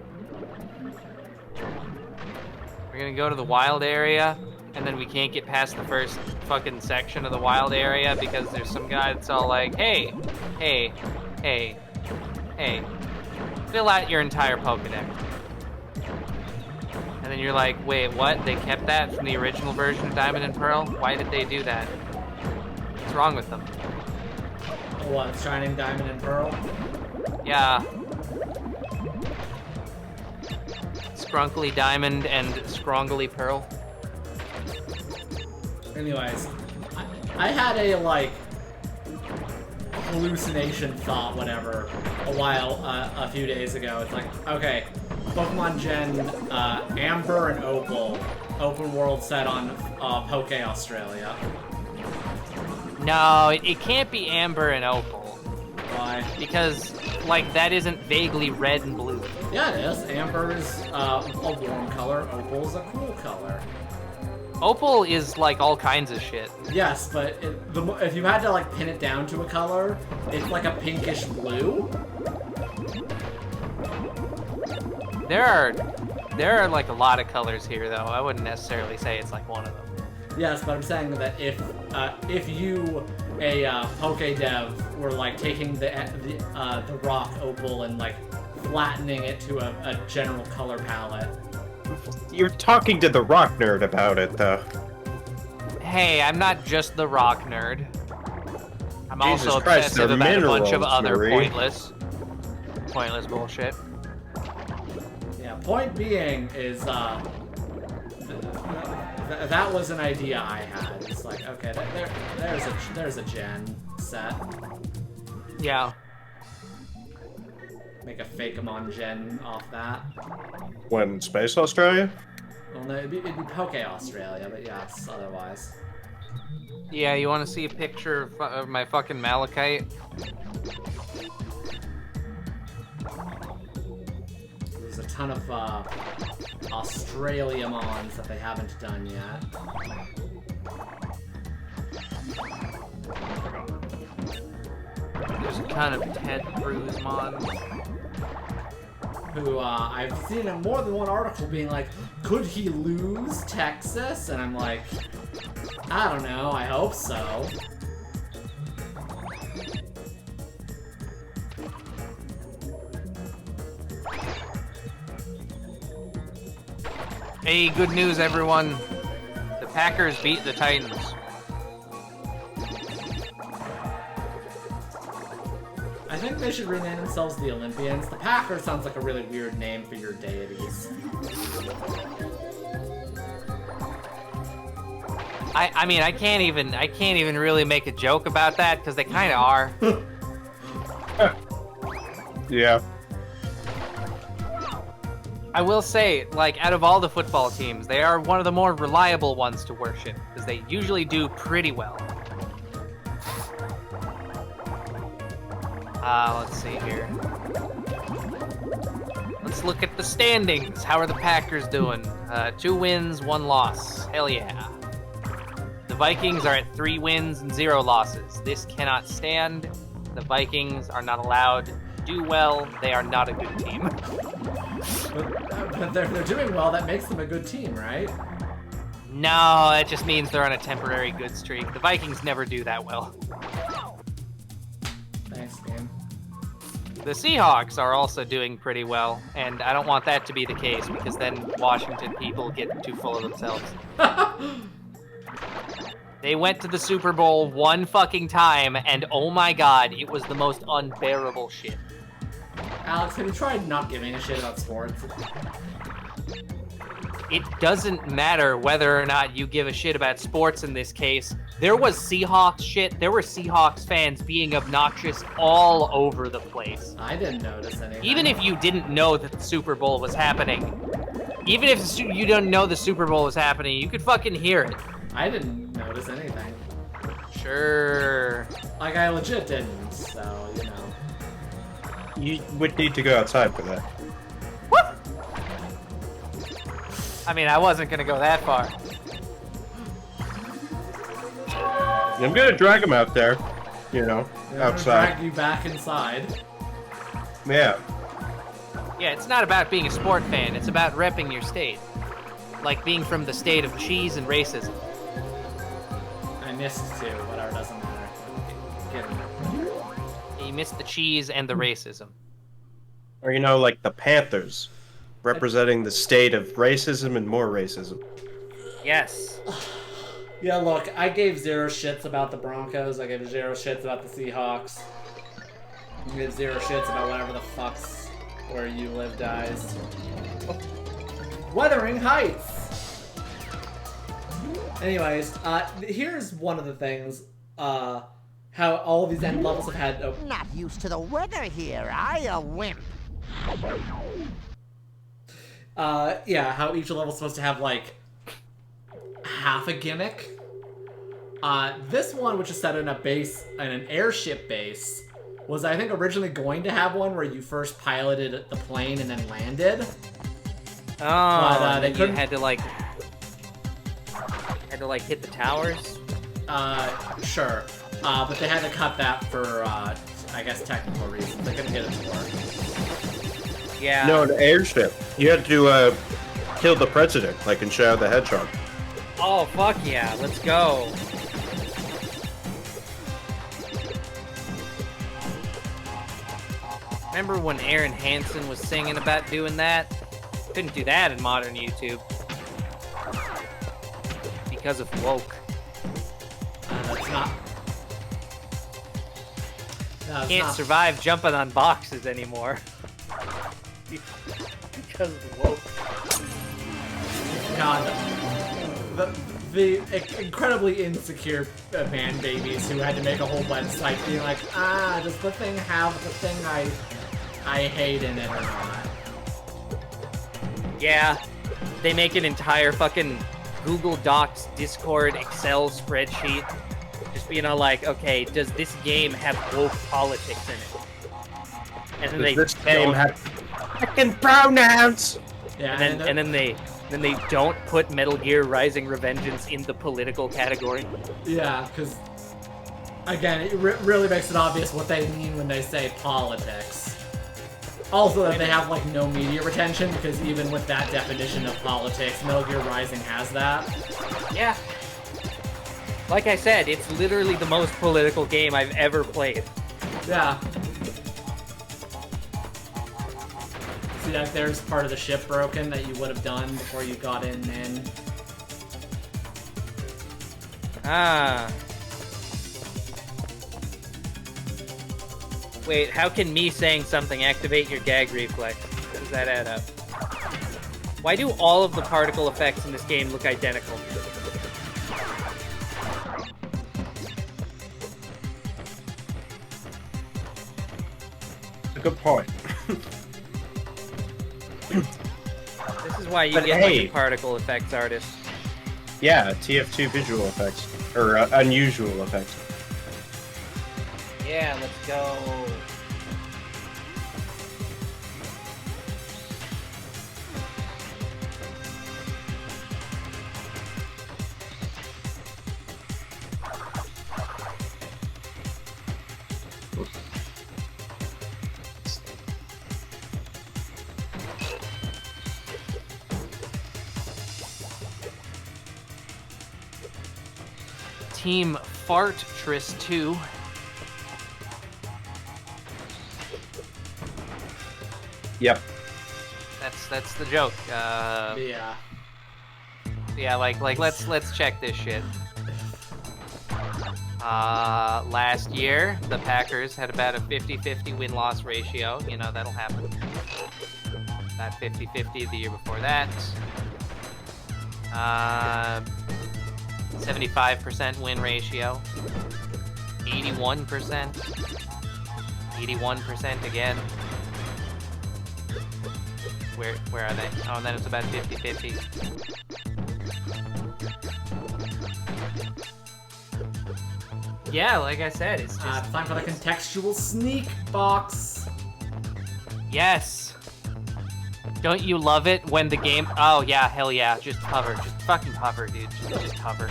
[SPEAKER 2] We're gonna go to the wild area, and then we can't get past the first fucking section of the wild area because there's some guy that's all like, hey, hey, hey, hey, fill out your entire Pokedex. And then you're like, wait, what? They kept that from the original version of Diamond and Pearl? Why did they do that? What's wrong with them?
[SPEAKER 4] What, Shining Diamond and Pearl?
[SPEAKER 2] Yeah. Scrunkly Diamond and Scrongly Pearl.
[SPEAKER 4] Anyways, I had a, like, hallucination thought, whatever, a few days ago. It's like, okay, Pokemon Gen Amber and Opal, open world set on Poke Australia.
[SPEAKER 2] No, it can't be Amber and Opal.
[SPEAKER 4] Why?
[SPEAKER 2] Because, like, that isn't vaguely red and blue.
[SPEAKER 4] Yeah, it is. Amber is a warm color, Opal's a cool color.
[SPEAKER 2] Opal is, like, all kinds of shit.
[SPEAKER 4] Yes, but if you had to, like, pin it down to a color, it's like a pinkish blue.
[SPEAKER 2] There are like a lot of colors here, though. I wouldn't necessarily say it's like one of them.
[SPEAKER 4] Yes, but I'm saying that if you, a Poke Dev, were like taking the rock Opal and like flattening it to a general color palette.
[SPEAKER 1] You're talking to the rock nerd about it, though.
[SPEAKER 2] Hey, I'm not just the rock nerd. I'm
[SPEAKER 1] Jesus
[SPEAKER 2] also
[SPEAKER 1] Christ,
[SPEAKER 2] obsessive
[SPEAKER 1] they're
[SPEAKER 2] about a bunch of
[SPEAKER 1] minerals,
[SPEAKER 2] other
[SPEAKER 1] Marie.
[SPEAKER 2] pointless bullshit.
[SPEAKER 4] Yeah, point being is, that was an idea I had. It's like, okay, there's a gen set.
[SPEAKER 2] Yeah.
[SPEAKER 4] Make a Fakemon gen off that.
[SPEAKER 1] When Space Australia?
[SPEAKER 4] Well, no, it'd be Poke Australia, but yes, otherwise.
[SPEAKER 2] Yeah, you want to see a picture of my fucking Malachite?
[SPEAKER 4] There's a ton of Australia mons that they haven't done yet.
[SPEAKER 2] There's a ton of Ted Cruz mons.
[SPEAKER 4] Who, I've seen in more than one article being like, could he lose Texas? And I'm like, I don't know, I hope so.
[SPEAKER 2] Hey, good news, everyone. The Packers beat the Titans.
[SPEAKER 4] I think they should rename themselves the Olympians. The Packers sounds like a really weird name for your deities.
[SPEAKER 2] I mean, I can't even really make a joke about that because they kind of are.
[SPEAKER 1] Yeah.
[SPEAKER 2] I will say, like, out of all the football teams, they are one of the more reliable ones to worship because they usually do pretty well. Let's see here. Let's look at the standings. How are the Packers doing? 2 wins, 1 loss. Hell yeah. The Vikings are at 3 wins and 0 losses. This cannot stand. The Vikings are not allowed to do well. They are not a good team.
[SPEAKER 4] But they're doing well. That makes them a good team, right?
[SPEAKER 2] No, it just means they're on a temporary good streak. The Vikings never do that well.
[SPEAKER 4] Thanks, game.
[SPEAKER 2] The Seahawks are also doing pretty well, and I don't want that to be the case because then Washington people get too full of themselves. They went to the Super Bowl one fucking time, and oh my god, it was the most unbearable shit.
[SPEAKER 4] Alex, have you tried not giving a shit about sports?
[SPEAKER 2] It doesn't matter whether or not you give a shit about sports in this case. There was Seahawks shit. There were Seahawks fans being obnoxious all over the place.
[SPEAKER 4] I didn't notice anything.
[SPEAKER 2] Even if you didn't know that the Super Bowl was happening, even if you don't know the Super Bowl was happening, you could fucking hear it.
[SPEAKER 4] I didn't notice anything.
[SPEAKER 2] Sure.
[SPEAKER 4] Like, I legit didn't, so, you know.
[SPEAKER 1] You would need to go outside for that.
[SPEAKER 2] I mean, I wasn't gonna go that far.
[SPEAKER 1] I'm gonna drag him out there, you know,
[SPEAKER 4] They're
[SPEAKER 1] outside.
[SPEAKER 4] gonna drag you back inside.
[SPEAKER 1] Yeah.
[SPEAKER 2] Yeah, it's not about being a sport fan, it's about repping your state. Like being from the state of cheese and racism.
[SPEAKER 4] I missed two, whatever, doesn't matter. Get him.
[SPEAKER 2] You missed the cheese and the racism.
[SPEAKER 1] Or, you know, like the Panthers, representing the state of racism and more racism.
[SPEAKER 2] Yes.
[SPEAKER 4] Yeah, look, I gave 0 shits about the Broncos. I gave 0 shits about the Seahawks. I gave 0 shits about whatever the fuck's where you live dies. Wuthering Heights! Anyways, here's one of the things, how all these end levels have had...
[SPEAKER 5] Not used to the weather here, I a wimp.
[SPEAKER 4] Yeah, how each level's supposed to have, like, half a gimmick. This one, which is set in an airship base, was, I think, originally going to have one where you first piloted the plane and then landed.
[SPEAKER 2] Oh,
[SPEAKER 4] But, they
[SPEAKER 2] you
[SPEAKER 4] couldn't...
[SPEAKER 2] had to hit the towers?
[SPEAKER 4] Sure. But they had to cut that for, I guess, technical reasons. They couldn't get it to work.
[SPEAKER 2] Yeah.
[SPEAKER 1] No, an airship. You had to kill the president, like in Shadow the Hedgehog.
[SPEAKER 2] Oh, fuck yeah, let's go. Remember when Aaron Hansen was singing about doing that? Couldn't do that in modern YouTube. Because of woke.
[SPEAKER 4] That's not... No, it's
[SPEAKER 2] Can't
[SPEAKER 4] not.
[SPEAKER 2] survive jumping on boxes anymore. Because of the woke.
[SPEAKER 4] God, the incredibly insecure man babies who had to make a whole website being like, does the thing have the thing I hate in it or not?
[SPEAKER 2] Yeah, they make an entire fucking Google Docs, Discord, Excel spreadsheet. Just being all like, okay, does this game have woke politics in it? And then
[SPEAKER 1] Does this game have fucking pronouns?
[SPEAKER 4] Yeah,
[SPEAKER 2] and then they don't put Metal Gear Rising Revengeance in the political category.
[SPEAKER 4] Yeah, because, again, it really makes it obvious what they mean when they say politics. Also, that they have, like, no media retention, because even with that definition of politics, Metal Gear Rising has that.
[SPEAKER 2] Yeah. Like I said, it's literally the most political game I've ever played.
[SPEAKER 4] Yeah. See, like, there's part of the ship broken that you would have done before you got in.
[SPEAKER 2] Ah. Wait, how can me saying something activate your gag reflex? How does that add up? Why do all of the particle effects in this game look identical?
[SPEAKER 1] A good point.
[SPEAKER 2] This is why you
[SPEAKER 1] But
[SPEAKER 2] get like
[SPEAKER 1] hey.
[SPEAKER 2] a particle effects artist.
[SPEAKER 1] Yeah, TF2 visual effects. Or unusual effects.
[SPEAKER 2] Yeah, let's go. Team Fartris 2.
[SPEAKER 1] Yep.
[SPEAKER 2] That's the joke.
[SPEAKER 4] Yeah.
[SPEAKER 2] Yeah, like let's check this shit. Last year, the Packers had about a 50-50 win-loss ratio. You know, that'll happen. About 50-50 the year before that. 75% win ratio. 81%. 81% again. Where are they? Oh, and then it's about 50-50. Yeah, like I said, it's just...
[SPEAKER 4] time for the contextual sneak box.
[SPEAKER 2] Yes! Don't you love it when the game... Oh, yeah, hell yeah. Just hover. Just fucking hover, dude. Just hover.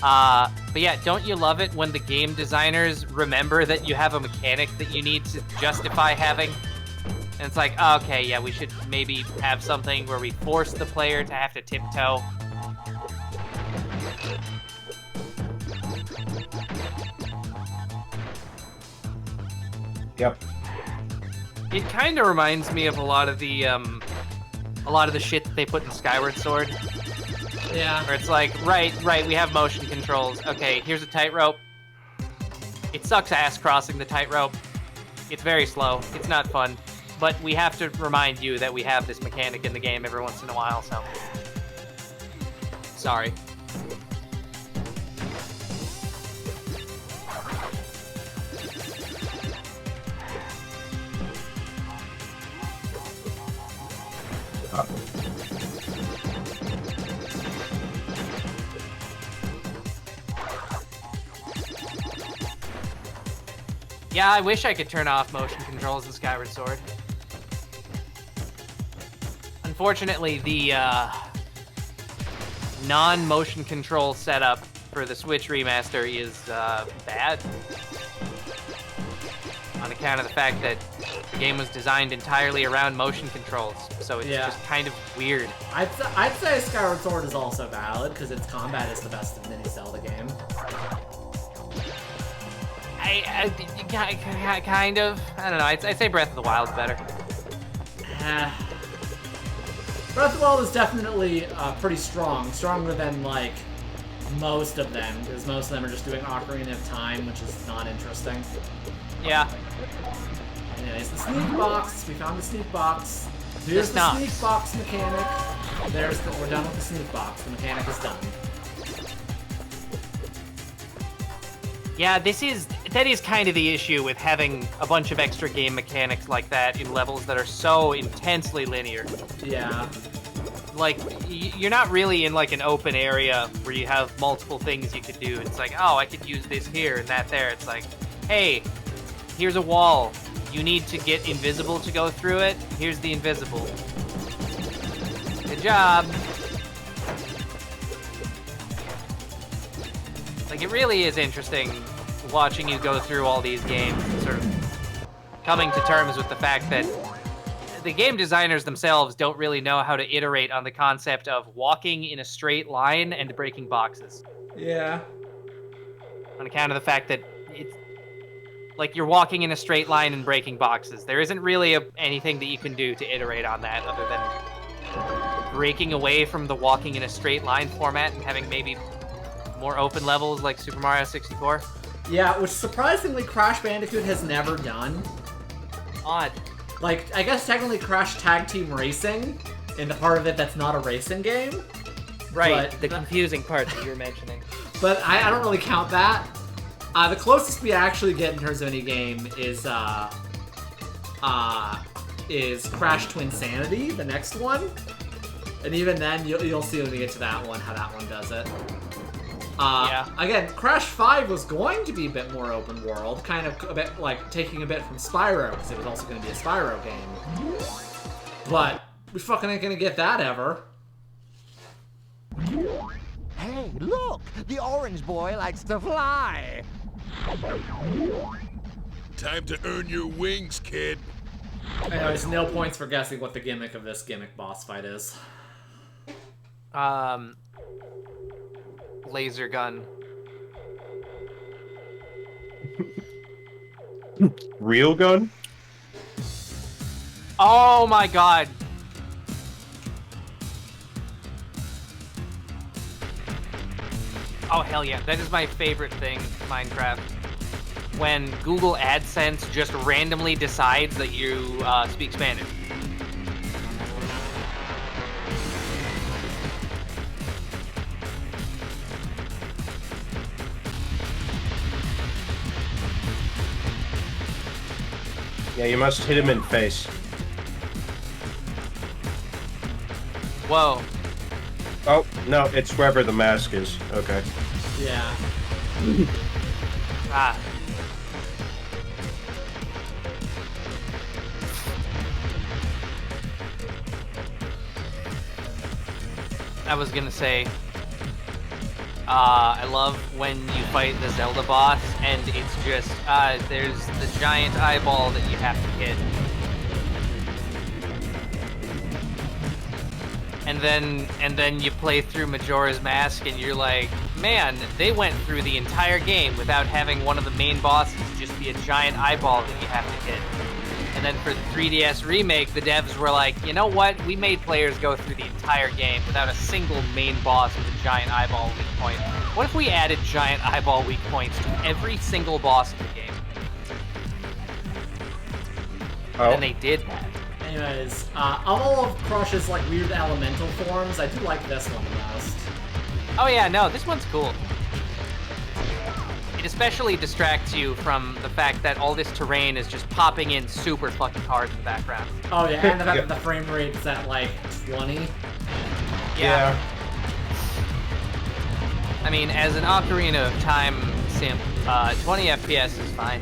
[SPEAKER 2] But yeah, don't you love it when the game designers remember that you have a mechanic that you need to justify having? And it's like, oh, okay, yeah, we should maybe have something where we force the player to have to tiptoe.
[SPEAKER 1] Yep.
[SPEAKER 2] It kind of reminds me of a lot of the shit that they put in Skyward Sword.
[SPEAKER 4] Yeah.
[SPEAKER 2] Where it's like, right, we have motion controls. Okay, here's a tightrope. It sucks ass crossing the tightrope. It's very slow. It's not fun. But we have to remind you that we have this mechanic in the game every once in a while, so... Sorry. Yeah, I wish I could turn off motion controls in Skyward Sword. Unfortunately, the non-motion control setup for the Switch remaster is bad. On account of the fact that the game was designed entirely around motion controls, so it's just kind of weird.
[SPEAKER 4] I'd say Skyward Sword is also valid, because its combat is the best of any Zelda game.
[SPEAKER 2] Kind of. I don't know. I'd say Breath of the Wild's better.
[SPEAKER 4] Breath of the Wild is definitely pretty strong. Stronger than, like, most of them, because most of them are just doing Ocarina of Time, which is not interesting.
[SPEAKER 2] Yeah.
[SPEAKER 4] Anyways, the sneak box. We found the sneak box. Here's the sneak box mechanic. We're done with the sneak box. The mechanic is done.
[SPEAKER 2] Yeah, that is kind of the issue with having a bunch of extra game mechanics like that in levels that are so intensely linear.
[SPEAKER 4] Yeah.
[SPEAKER 2] Like, you're not really in, like, an open area where you have multiple things you could do. It's like, oh, I could use this here and that there. It's like, hey, here's a wall. You need to get invisible to go through it. Here's the invisible. Good job. Like, it really is interesting watching you go through all these games and sort of coming to terms with the fact that the game designers themselves don't really know how to iterate on the concept of walking in a straight line and breaking boxes.
[SPEAKER 4] Yeah.
[SPEAKER 2] On account of the fact that it's like you're walking in a straight line and breaking boxes. There isn't really anything that you can do to iterate on that other than breaking away from the walking in a straight line format and having maybe more open levels like Super Mario 64.
[SPEAKER 4] Yeah, which surprisingly Crash Bandicoot has never done.
[SPEAKER 2] Odd.
[SPEAKER 4] Like, I guess technically Crash Tag Team Racing, in the part of it that's not a racing game.
[SPEAKER 2] Right, the confusing part that you were mentioning.
[SPEAKER 4] But I don't really count that. The closest we actually get in terms of any game is Crash Twinsanity, the next one. And even then, you'll see when we get to that one, how that one does it. Again, Crash 5 was going to be a bit more open world, kind of a bit like taking a bit from Spyro, because it was also going to be a Spyro game. But we fucking ain't gonna get that ever.
[SPEAKER 11] Hey, look! The orange boy likes to fly!
[SPEAKER 9] Time to earn your wings, kid.
[SPEAKER 4] Anyways, no points for guessing what the gimmick of this gimmick boss fight is.
[SPEAKER 2] Laser gun.
[SPEAKER 1] Real gun?
[SPEAKER 2] Oh my god. Oh hell yeah, that is my favorite thing, Minecraft. When Google AdSense just randomly decides that you speak Spanish.
[SPEAKER 1] Yeah, you must hit him in face.
[SPEAKER 2] Whoa.
[SPEAKER 1] Oh, no, it's wherever the mask is. Okay.
[SPEAKER 4] Yeah.
[SPEAKER 2] Ah. I was gonna say, I love when you fight the Zelda boss and it's just, there's the giant eyeball that you have to hit. And then you play through Majora's Mask and you're like, man, they went through the entire game without having one of the main bosses just be a giant eyeball that you have to hit. And then for the 3DS remake, the devs were like, you know what? We made players go through the entire game without a single main boss with a giant eyeball weak point. What if we added giant eyeball weak points to every single boss of the game?
[SPEAKER 1] Oh.
[SPEAKER 2] And they did that.
[SPEAKER 4] Anyways, of all of Crush's like weird elemental forms, I do like this one the most.
[SPEAKER 2] Oh yeah, no, this one's cool. It especially distracts you from the fact that all this terrain is just popping in super fucking hard in the background.
[SPEAKER 4] Oh yeah, and the fact that the frame rate's at like 20.
[SPEAKER 2] Yeah. I mean, as an Ocarina of Time simp, 20 FPS is fine.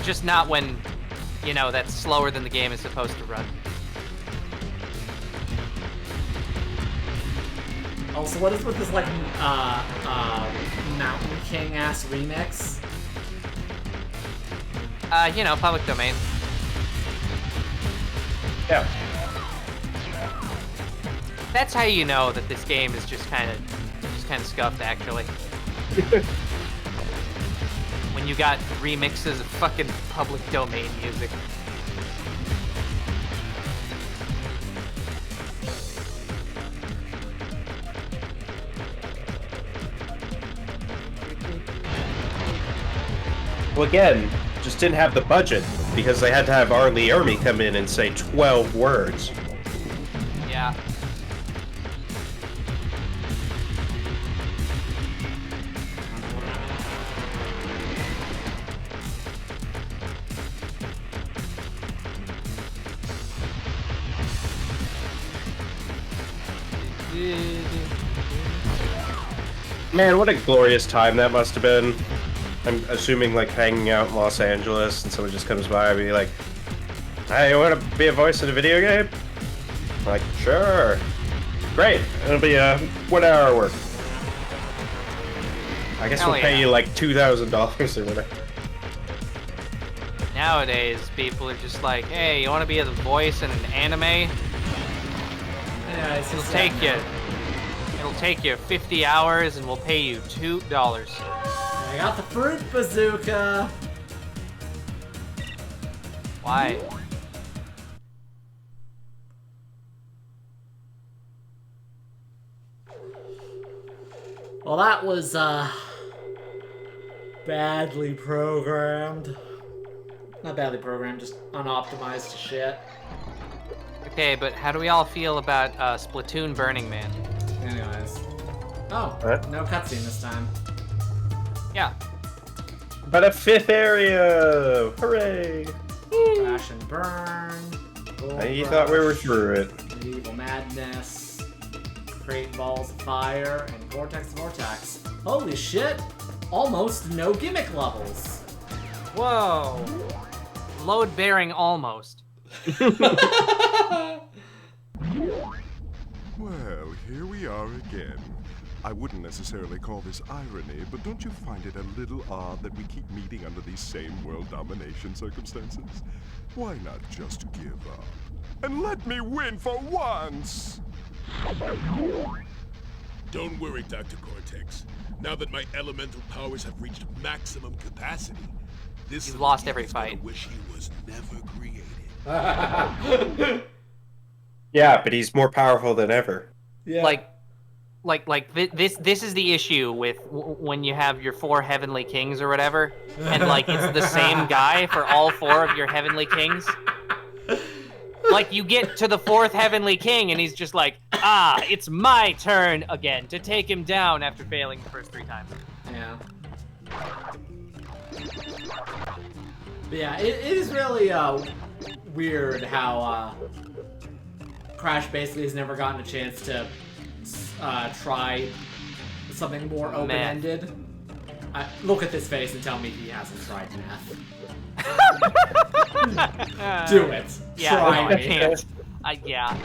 [SPEAKER 2] Just not when, you know, that's slower than the game is supposed to run.
[SPEAKER 4] Also, what is with this like Mountain King ass remix?
[SPEAKER 2] You know, public domain.
[SPEAKER 1] Yeah.
[SPEAKER 2] That's how you know that this game is just kind of scuffed, actually. When you got remixes of fucking public domain music.
[SPEAKER 1] Well, again, just didn't have the budget because they had to have R. Lee Ermey come in and say 12 words.
[SPEAKER 2] Yeah.
[SPEAKER 1] Man, what a glorious time that must have been. I'm assuming, like, hanging out in Los Angeles and someone just comes by and be like, hey, you want to be a voice in a video game? I'm like, sure. Great. It'll be a 1 hour work. I guess
[SPEAKER 2] Hell
[SPEAKER 1] we'll pay
[SPEAKER 2] yeah.
[SPEAKER 1] you like $2,000 or whatever.
[SPEAKER 2] Nowadays, people are just like, hey, you want to be a voice in an anime?
[SPEAKER 4] Yeah, it's
[SPEAKER 2] It'll
[SPEAKER 4] just
[SPEAKER 2] take you. It'll take you 50 hours, and we'll pay you $2.
[SPEAKER 4] I got the fruit bazooka.
[SPEAKER 2] Why?
[SPEAKER 4] Well, that was badly programmed. Not badly programmed, just unoptimized to shit.
[SPEAKER 2] Okay, but how do we all feel about Splatoon Burning Man?
[SPEAKER 4] Anyways. Oh,
[SPEAKER 1] What?
[SPEAKER 4] no cutscene this time.
[SPEAKER 2] Yeah.
[SPEAKER 1] But a 5th area! Hooray!
[SPEAKER 4] Crash and burn. Gold
[SPEAKER 1] You thought we were
[SPEAKER 4] Rush,
[SPEAKER 1] through it.
[SPEAKER 4] Medieval Madness. Create Balls of Fire, and Vortex Vortex. Holy shit! Almost no gimmick levels.
[SPEAKER 2] Whoa. Load bearing almost.
[SPEAKER 13] Well, here we are again. I wouldn't necessarily call this irony, but don't you find it a little odd that we keep meeting under these same world domination circumstances? Why not just give up? And let me win for once!
[SPEAKER 9] Don't worry, Dr. Cortex. Now that my elemental powers have reached maximum capacity, this
[SPEAKER 2] You've lost
[SPEAKER 9] monkey
[SPEAKER 2] every
[SPEAKER 9] is gonna
[SPEAKER 2] fight.
[SPEAKER 9] wish he was never created.
[SPEAKER 1] Yeah, but he's more powerful than ever.
[SPEAKER 4] Yeah.
[SPEAKER 2] Like this is the issue with when you have your 4 heavenly kings or whatever, and like it's the same guy for all 4 of your heavenly kings. Like you get to the 4th heavenly king and he's just like, it's my turn again to take him down after failing the first 3 times.
[SPEAKER 4] Yeah. But yeah, it is really weird how Crash basically has never gotten a chance to try something more open-ended. Look at this face and tell me he hasn't tried math. Do it.
[SPEAKER 2] Yeah,
[SPEAKER 4] Try
[SPEAKER 2] no, I can't. Yeah.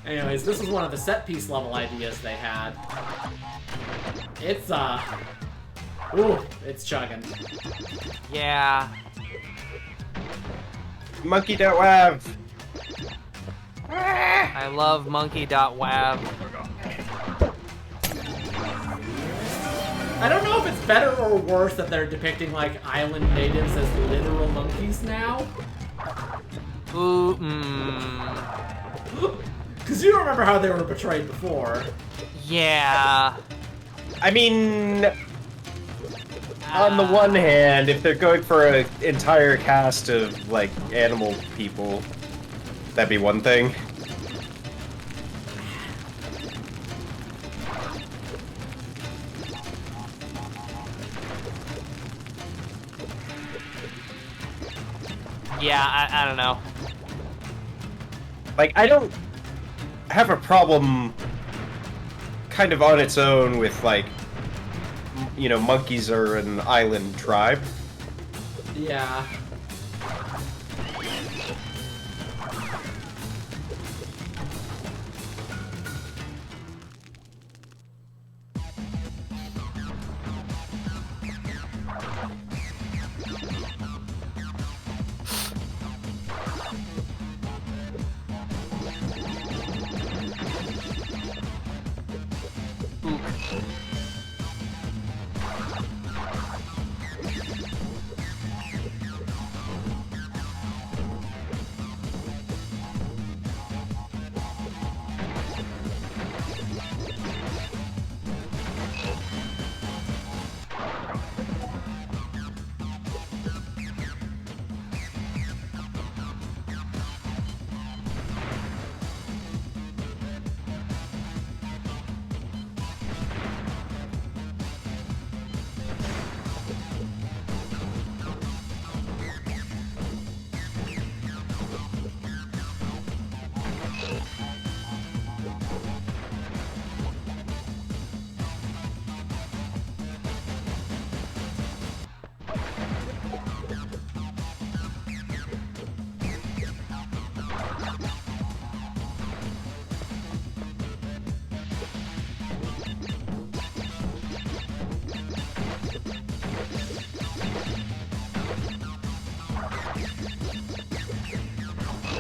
[SPEAKER 4] Anyways, this was one of the set-piece level ideas they had. It's, ooh, it's chugging.
[SPEAKER 2] Yeah.
[SPEAKER 1] Monkey.wav.
[SPEAKER 2] I love monkey.wav.
[SPEAKER 4] I don't know if it's better or worse that they're depicting, like, island natives as literal monkeys now.
[SPEAKER 2] Ooh,
[SPEAKER 4] Because you remember how they were portrayed before.
[SPEAKER 2] Yeah.
[SPEAKER 1] I mean, on the one hand, if they're going for an entire cast of, like, animal people, that'd be one thing.
[SPEAKER 2] Yeah, I don't know.
[SPEAKER 1] Like, I don't have a problem kind of on its own with, like, you know, monkeys are an island tribe.
[SPEAKER 4] Yeah.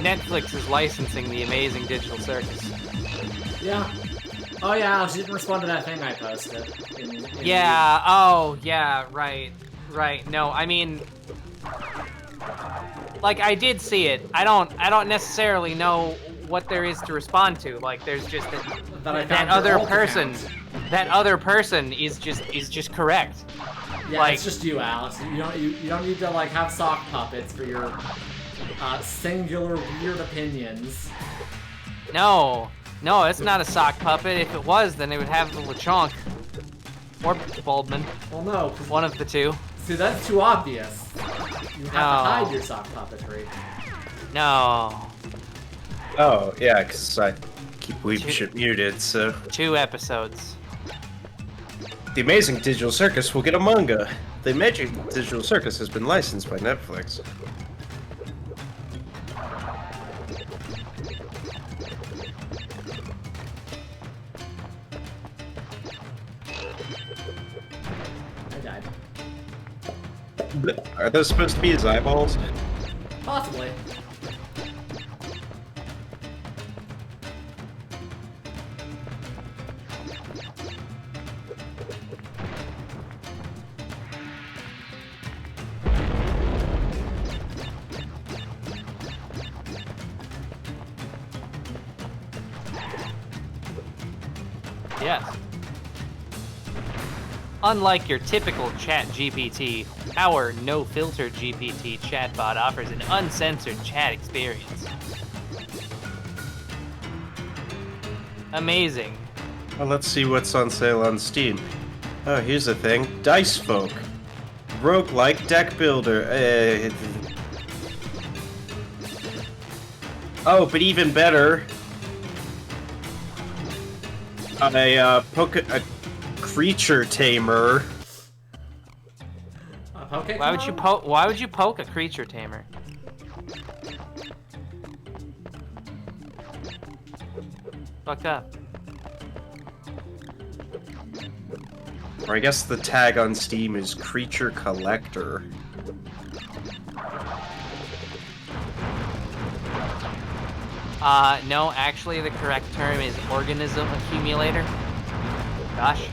[SPEAKER 2] Netflix is licensing The Amazing Digital Circus.
[SPEAKER 4] Yeah. Oh yeah, Alex, you didn't respond to that thing I posted.
[SPEAKER 2] Yeah, oh, yeah, right. Right, no, I mean... Like, I did see it. I don't necessarily know what there is to respond to. Like, there's just that other person... That other person is just correct.
[SPEAKER 4] Yeah,
[SPEAKER 2] like,
[SPEAKER 4] it's just you, Alex. You don't need to, like, have sock puppets for your singular weird opinions.
[SPEAKER 2] No, it's not a sock puppet. If it was, then it would have the LeChonk. Or Baldman.
[SPEAKER 4] Well, no.
[SPEAKER 2] One of the two.
[SPEAKER 4] See, that's too obvious. You have to hide your sock puppetry.
[SPEAKER 2] No.
[SPEAKER 1] Oh, yeah, because I keep Weeb shit muted, so...
[SPEAKER 2] 2 episodes.
[SPEAKER 1] The Amazing Digital Circus will get a manga. The Amazing Digital Circus has been licensed by Netflix.
[SPEAKER 4] I died.
[SPEAKER 1] Are those supposed to be his eyeballs?
[SPEAKER 4] Possibly.
[SPEAKER 2] Yes. Unlike your typical ChatGPT, our no-filter GPT chatbot offers an uncensored chat experience. Amazing.
[SPEAKER 1] Well, let's see what's on sale on Steam. Oh, here's the thing. Dice Folk. Roguelike deck builder. Oh, but even better. A creature tamer.
[SPEAKER 2] Why would you poke a creature tamer? Fucked up.
[SPEAKER 1] Or I guess the tag on Steam is Creature Collector.
[SPEAKER 2] No, actually the correct term is organism accumulator. Gosh.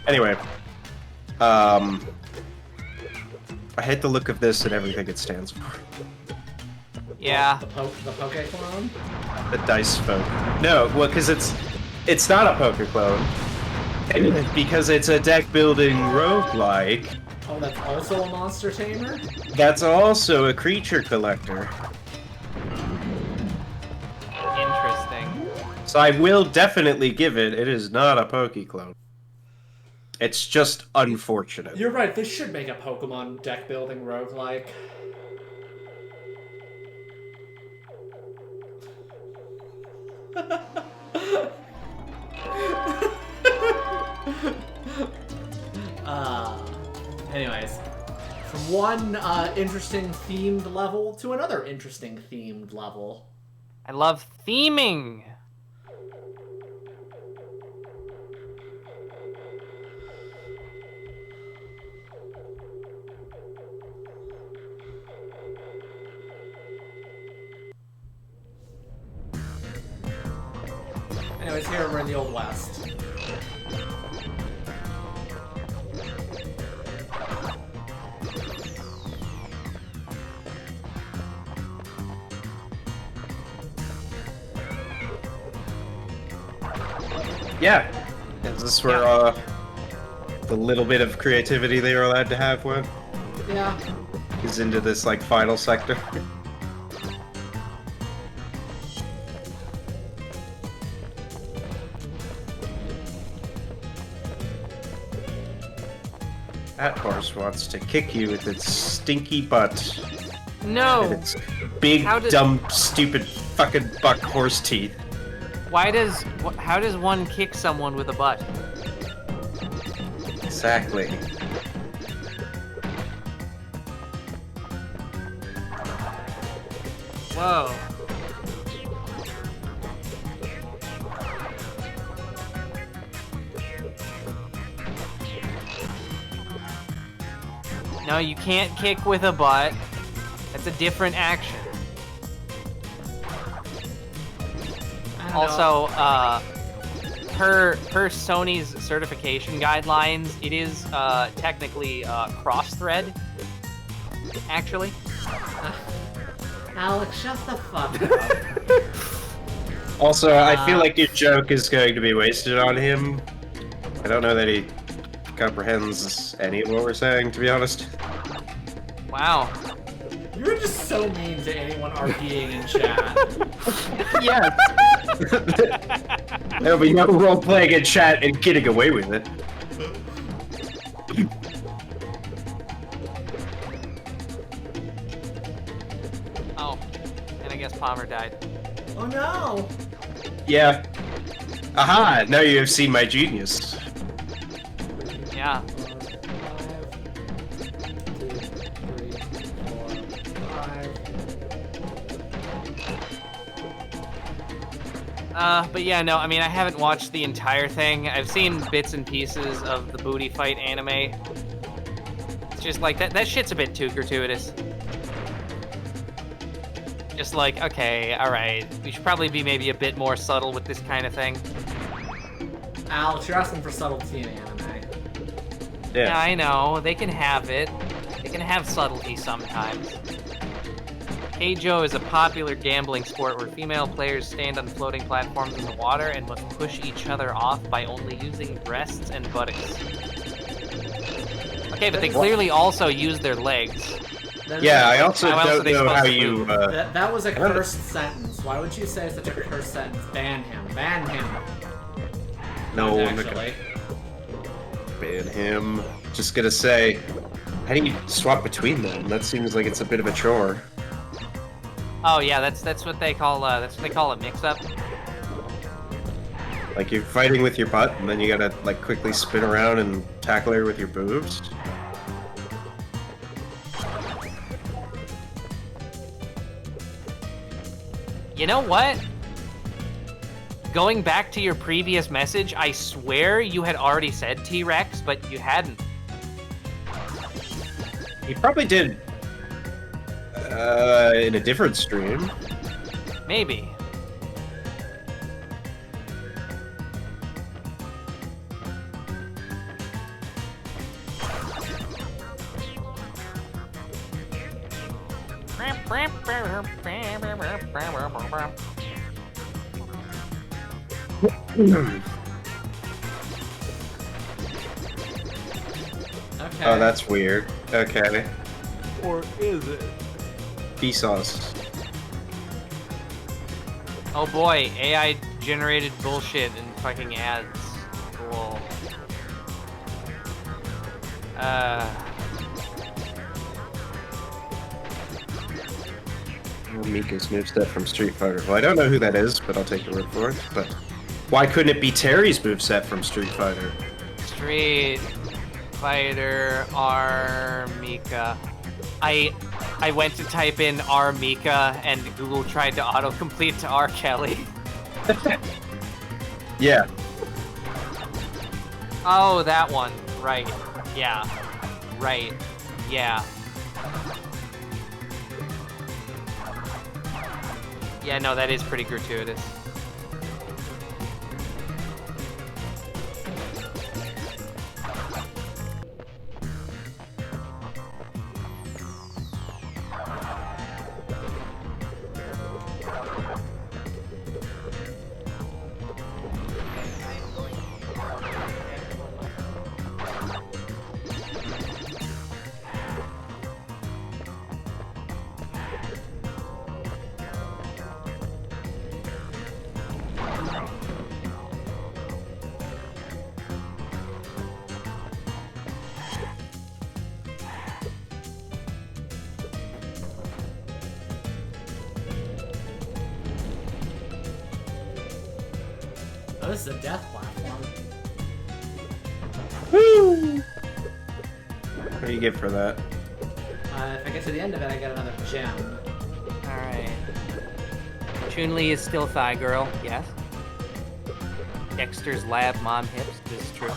[SPEAKER 1] Anyway, I hate the look of this and everything it stands for.
[SPEAKER 2] Yeah.
[SPEAKER 4] The Pokeclone?
[SPEAKER 1] The Dice Folk. No, well, because it's not a Pokeclone. Because it's a deck building roguelike.
[SPEAKER 4] Oh, that's also a monster tamer?
[SPEAKER 1] That's also a creature collector.
[SPEAKER 2] Interesting.
[SPEAKER 1] So I will definitely give it. It is not a Pokeclone. It's just unfortunate.
[SPEAKER 4] You're right, they should make a Pokemon deck building roguelike. Anyways, from one interesting themed level to another interesting themed level.
[SPEAKER 2] I love theming.
[SPEAKER 4] Anyways, here we're in the Old West.
[SPEAKER 1] Yeah. Is this where the little bit of creativity they were allowed to have went?
[SPEAKER 4] Yeah.
[SPEAKER 1] Is into this like final sector. That horse wants to kick you with its stinky butt.
[SPEAKER 2] No.
[SPEAKER 1] And its big, dumb, stupid, fucking buck horse teeth.
[SPEAKER 2] How does one kick someone with a butt?
[SPEAKER 1] Exactly.
[SPEAKER 2] Whoa. No, you can't kick with a butt. That's a different action. Also, per Sony's certification guidelines, it is technically cross-thread, actually.
[SPEAKER 4] Alex, shut the fuck up.
[SPEAKER 1] Also, I feel like your joke is going to be wasted on him. I don't know that he comprehends any of what we're saying, to be honest.
[SPEAKER 2] Wow.
[SPEAKER 4] You're just so mean to anyone RPing in chat.
[SPEAKER 1] Yeah. There'll be no role-playing in chat and getting away with it.
[SPEAKER 2] Oh, and I guess Palmer died.
[SPEAKER 4] Oh no!
[SPEAKER 1] Yeah. Aha! Now you have seen my genius.
[SPEAKER 2] Yeah.
[SPEAKER 4] 5.
[SPEAKER 2] But yeah, no, I mean, I haven't watched the entire thing. I've seen bits and pieces of the booty fight anime. It's just like, that shit's a bit too gratuitous. Just like, okay, alright, we should probably be maybe a bit more subtle with this kind of thing.
[SPEAKER 4] Alex, you're asking for subtlety in anime.
[SPEAKER 2] Yeah, I know, they can have it. They can have subtlety sometimes. Keijo is a popular gambling sport where female players stand on floating platforms in the water and must push each other off by only using breasts and buttocks. Okay, but they clearly also use their legs.
[SPEAKER 1] Yeah, I also
[SPEAKER 2] How else are
[SPEAKER 1] don't
[SPEAKER 2] they
[SPEAKER 1] know
[SPEAKER 2] supposed
[SPEAKER 1] how
[SPEAKER 2] to
[SPEAKER 1] you.
[SPEAKER 2] move?
[SPEAKER 4] That was a cursed sentence. Why would you say such a cursed sentence? Ban him. Ban him.
[SPEAKER 1] No, I'm not
[SPEAKER 4] Actually.
[SPEAKER 1] gonna ban him. Just gonna say, how do you swap between them? That seems like it's a bit of a chore.
[SPEAKER 2] Oh yeah, that's what they call a mix-up.
[SPEAKER 1] Like you're fighting with your butt, and then you gotta like quickly spin around and tackle her with your boobs.
[SPEAKER 2] You know what? Going back to your previous message, I swear you had already said T-Rex, but you hadn't.
[SPEAKER 1] You probably did. In a different stream.
[SPEAKER 2] Maybe.
[SPEAKER 4] Okay.
[SPEAKER 1] Oh, that's weird. Okay.
[SPEAKER 10] Or is it?
[SPEAKER 1] Vsauce.
[SPEAKER 2] Oh boy, AI generated bullshit and fucking ads. Cool.
[SPEAKER 1] Mika's moveset from Street Fighter. Well, I don't know who that is, but I'll take your word for it. But why couldn't it be Terry's moveset from Street Fighter?
[SPEAKER 2] Street Fighter R Mika. I went to type in R Mika and Google tried to autocomplete to R Kelly.
[SPEAKER 1] Yeah.
[SPEAKER 2] Oh, that one. Right. Yeah. Right. Yeah. Yeah, no, that is pretty gratuitous.
[SPEAKER 4] Oh, this is a death platform.
[SPEAKER 1] Woo! What do you get for that?
[SPEAKER 4] If I get to the end of it, I get another gem.
[SPEAKER 2] Alright. Chun-Li is still Thigh Girl, yes. Dexter's Lab Mom Hips, this is true.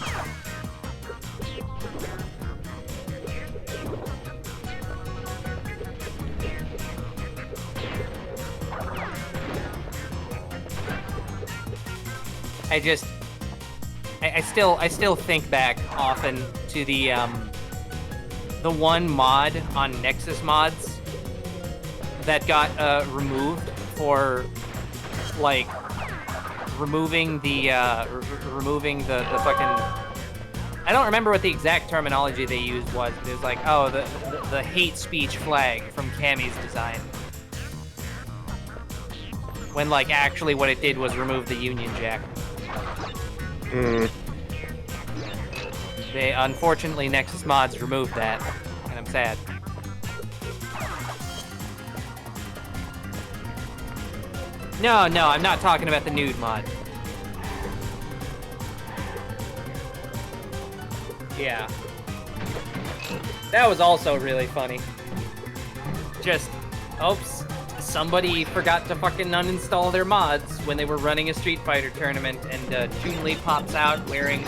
[SPEAKER 2] I still think back often to the one mod on Nexus Mods that got removed for like removing the fucking, I don't remember what the exact terminology they used was, but it was like, oh, the hate speech flag from Cammy's design. When like actually what it did was remove the Union Jack. They unfortunately Nexus Mods removed that, and I'm sad. No, I'm not talking about the nude mod. Yeah. That was also really funny. Just, oops, somebody forgot to fucking uninstall their mods when they were running a Street Fighter tournament, and Chun-Li pops out wearing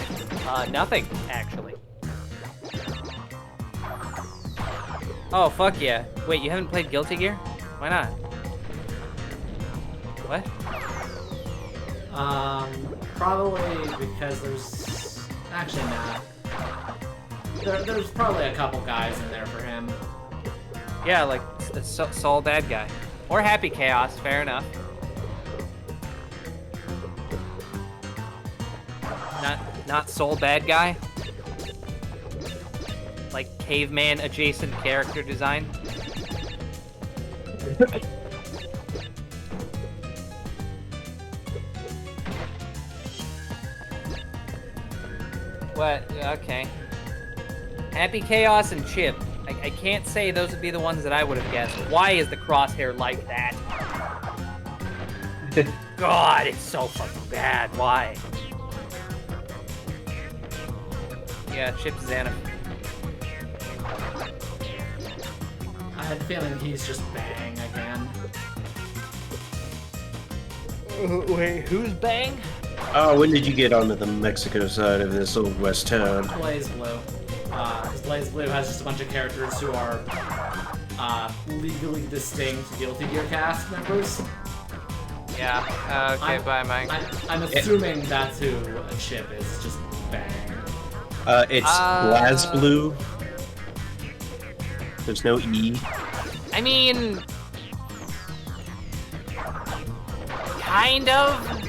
[SPEAKER 2] nothing, actually. Oh, fuck yeah. Wait, you haven't played Guilty Gear? Why not? What?
[SPEAKER 4] Probably because there's... Actually, not. There's probably a couple guys in there for him.
[SPEAKER 2] Yeah, like Soul bad guy. Or Happy Chaos, fair enough. Not Soul bad guy? Like caveman adjacent character design? What? Okay. Happy Chaos and Chip. I can't say those would be the ones that I would have guessed. Why is the crosshair like that? God, it's so fucking bad. Why? Yeah, Chip Xanaf.
[SPEAKER 4] I had a feeling he's just Bang again.
[SPEAKER 2] Wait, who's Bang?
[SPEAKER 1] Oh, when did you get onto the Mexico side of this old west town?
[SPEAKER 4] Blaze Blue. Blaze Blue has just a bunch of characters who are legally distinct Guilty Gear cast members.
[SPEAKER 2] Yeah, okay, bye, Mike.
[SPEAKER 4] I'm assuming that's who a Chip is, just Bang.
[SPEAKER 1] It's BlazBlue. There's no E.
[SPEAKER 2] I mean... kind of?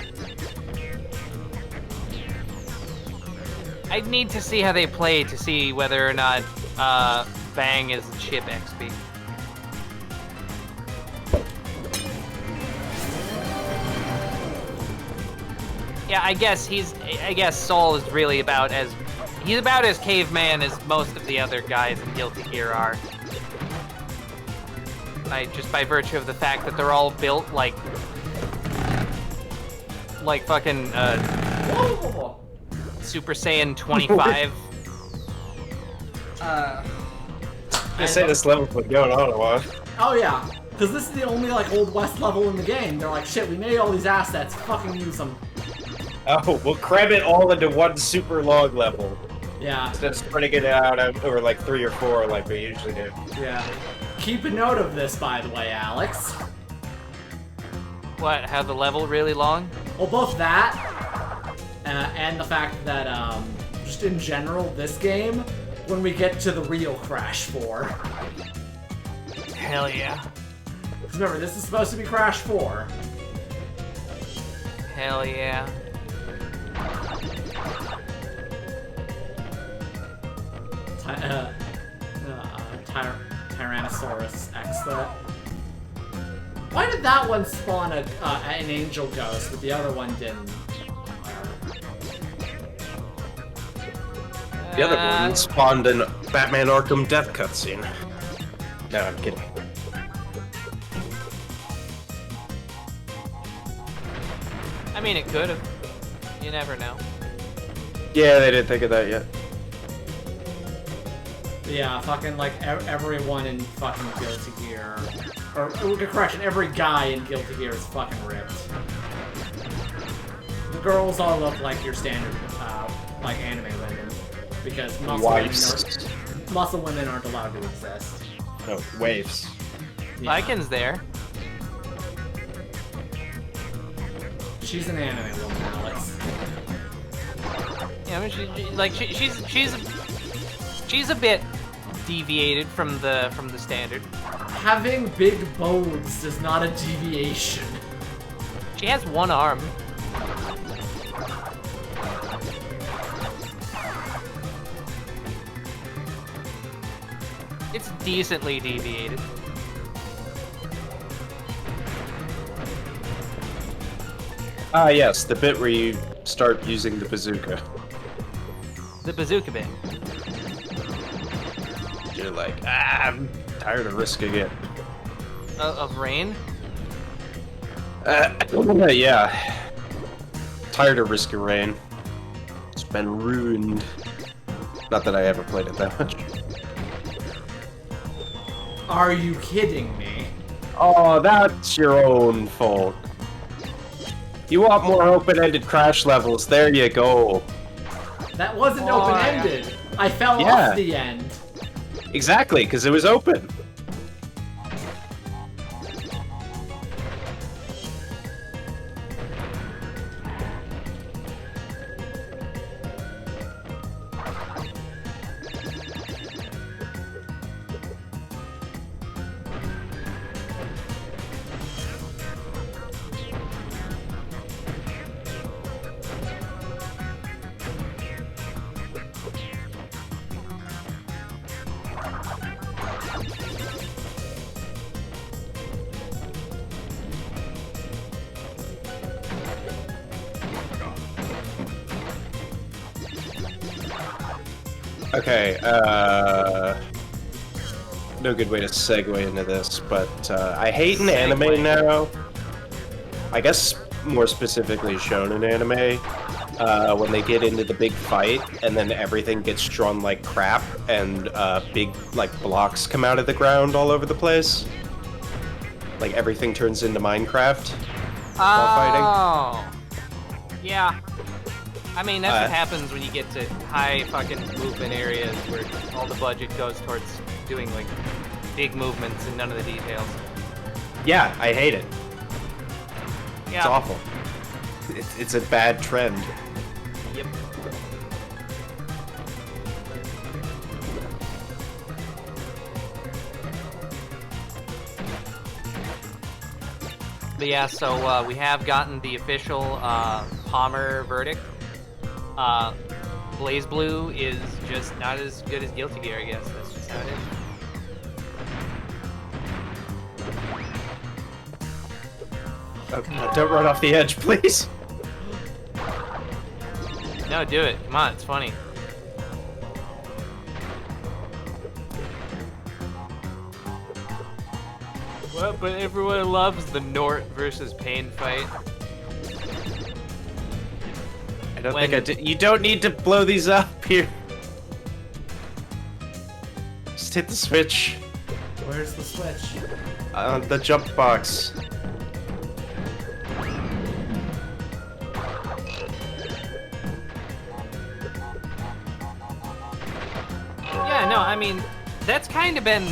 [SPEAKER 2] I'd need to see how they play to see whether or not Bang is Chip XP. Yeah, I guess Soul is really about as caveman as most of the other guys in Guilty Gear are. Just by virtue of the fact that they're all built like fucking Super Saiyan 25.
[SPEAKER 1] I say this level's been going on a while.
[SPEAKER 4] Oh yeah, because this is the only like Old West level in the game. They're like, shit, we made all these assets, fucking use them.
[SPEAKER 1] Oh, we'll cram it all into one super long level.
[SPEAKER 4] Yeah.
[SPEAKER 1] Instead of spreading it out over like 3 or 4 like we usually do.
[SPEAKER 4] Yeah. Keep a note of this, by the way, Alex.
[SPEAKER 2] What, have the level really long?
[SPEAKER 4] Well, both that, and the fact that, just in general, this game, when we get to the real Crash 4.
[SPEAKER 2] Hell yeah.
[SPEAKER 4] Because remember, this is supposed to be Crash 4.
[SPEAKER 2] Hell yeah.
[SPEAKER 4] Tyrannosaurus X threat. Why did that one spawn an angel ghost, but the other one didn't?
[SPEAKER 1] The other one spawned an Batman Arkham death cutscene. No, I'm kidding.
[SPEAKER 2] I mean, it could have. You never know.
[SPEAKER 1] Yeah, they didn't think of that yet.
[SPEAKER 4] Yeah, fucking like everyone in fucking Guilty Gear, or correction, every guy in Guilty Gear is fucking ripped. The girls all look like your standard, like anime women, because muscle women aren't allowed to exist.
[SPEAKER 1] No, waves.
[SPEAKER 4] Yeah.
[SPEAKER 2] Lycan's there.
[SPEAKER 4] She's an anime woman, Alex.
[SPEAKER 2] Yeah, I mean, she's a bit deviated from the standard.
[SPEAKER 4] Having big bones is not a deviation.
[SPEAKER 2] She has one arm. It's decently deviated.
[SPEAKER 1] Ah, yes, the bit where you start using the bazooka.
[SPEAKER 2] The bazooka bit.
[SPEAKER 1] You're like, I'm tired of risking it.
[SPEAKER 2] Of rain?
[SPEAKER 1] Yeah. Tired of risking rain. It's been ruined. Not that I ever played it that much.
[SPEAKER 4] Are you kidding me?
[SPEAKER 1] Oh, that's your own fault. You want more open-ended Crash levels, there you go.
[SPEAKER 4] That wasn't open-ended. Yeah. I fell off the end.
[SPEAKER 1] Exactly, because it was open. Okay, no good way to segue into this, but I hate an anime now. I guess more specifically shonen anime, when they get into the big fight and then everything gets drawn like crap and big like blocks come out of the ground all over the place. Like everything turns into Minecraft while fighting.
[SPEAKER 2] Oh, yeah. I mean, that's what happens when you get to high fucking movement areas where all the budget goes towards doing like big movements and none of the details.
[SPEAKER 1] Yeah, I hate it.
[SPEAKER 2] Yeah.
[SPEAKER 1] It's awful. It's a bad trend.
[SPEAKER 2] Yep. But yeah, so we have gotten the official Palmer verdict. BlazBlue is just not as good as Guilty Gear, I guess. That's just how it is.
[SPEAKER 1] Okay, don't run off the edge, please.
[SPEAKER 2] No, do it. Come on, it's funny. Well, but everyone loves the Nort versus Pain fight.
[SPEAKER 1] I don't think I did. You don't need to blow these up here. Just hit the switch.
[SPEAKER 4] Where's the switch?
[SPEAKER 1] The jump box.
[SPEAKER 2] Yeah, no, I mean, that's kind of been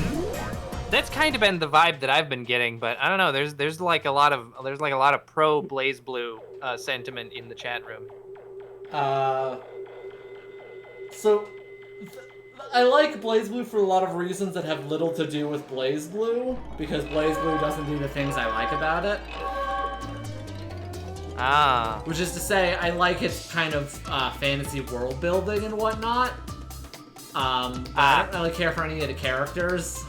[SPEAKER 2] the vibe that I've been getting, but I don't know. There's like a lot of pro BlazBlue sentiment in the chat room.
[SPEAKER 4] So I like BlazBlue for a lot of reasons that have little to do with BlazBlue, because BlazBlue doesn't do the things I like about it.
[SPEAKER 2] Ah.
[SPEAKER 4] Which is to say, I like its kind of fantasy world building and whatnot. I don't really care for any of the characters.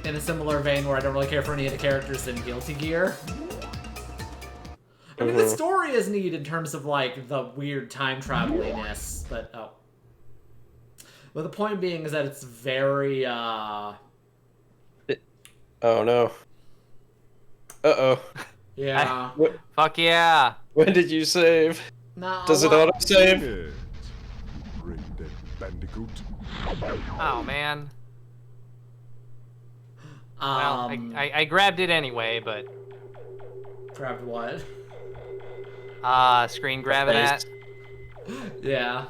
[SPEAKER 4] In a similar vein where I don't really care for any of the characters in Guilty Gear. I mean, the story is neat in terms of, like, the weird time traveliness, but, But the point being is that it's very,
[SPEAKER 1] Oh, no. Uh-oh.
[SPEAKER 4] Yeah.
[SPEAKER 2] Fuck yeah.
[SPEAKER 1] When did you save?
[SPEAKER 4] No,
[SPEAKER 1] Does it auto-save?
[SPEAKER 13] Brain-dead bandicoot.
[SPEAKER 2] Oh, man. Well, I grabbed it anyway, but...
[SPEAKER 4] Grabbed what?
[SPEAKER 2] Screen grab it at.
[SPEAKER 4] Yeah.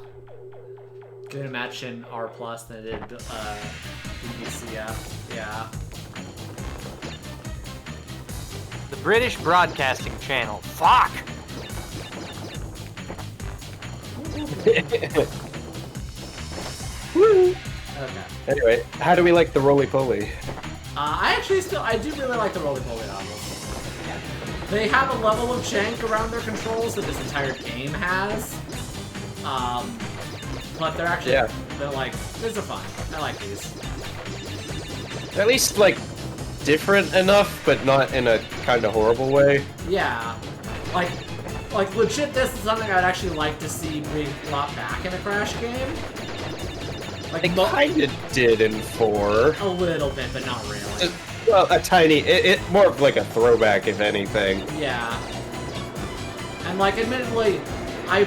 [SPEAKER 4] Good match in R+ than it did BBCF. Yeah.
[SPEAKER 2] The British Broadcasting Channel. Fuck!
[SPEAKER 1] Woo!
[SPEAKER 4] Okay.
[SPEAKER 1] Anyway, how do we like the roly-poly?
[SPEAKER 4] I do really like the roly-poly novels. They have a level of jank around their controls that this entire game has. But they're actually, they're like, these are fun. I like these.
[SPEAKER 1] At least, like, different enough, but not in a kind of horrible way.
[SPEAKER 4] Yeah. Like legit, this is something I'd actually like to see being brought back in a Crash game. Like,
[SPEAKER 1] it kind of did in 4.
[SPEAKER 4] A little bit, but not really.
[SPEAKER 1] Well, a tiny, it more of like a throwback, if anything.
[SPEAKER 4] Yeah. And like, admittedly, I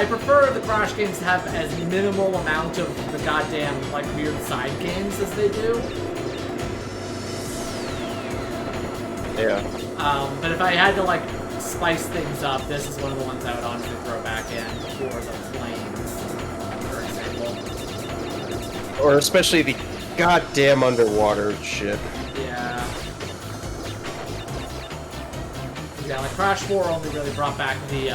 [SPEAKER 4] prefer the Crash games to have as minimal amount of the goddamn, like, weird side games as they do.
[SPEAKER 1] Yeah.
[SPEAKER 4] But if I had to, like, spice things up, this is one of the ones I would honestly throw back in for the Flames, for example.
[SPEAKER 1] Or especially the goddamn underwater shit.
[SPEAKER 4] Yeah. Yeah, like Crash 4 only really brought back the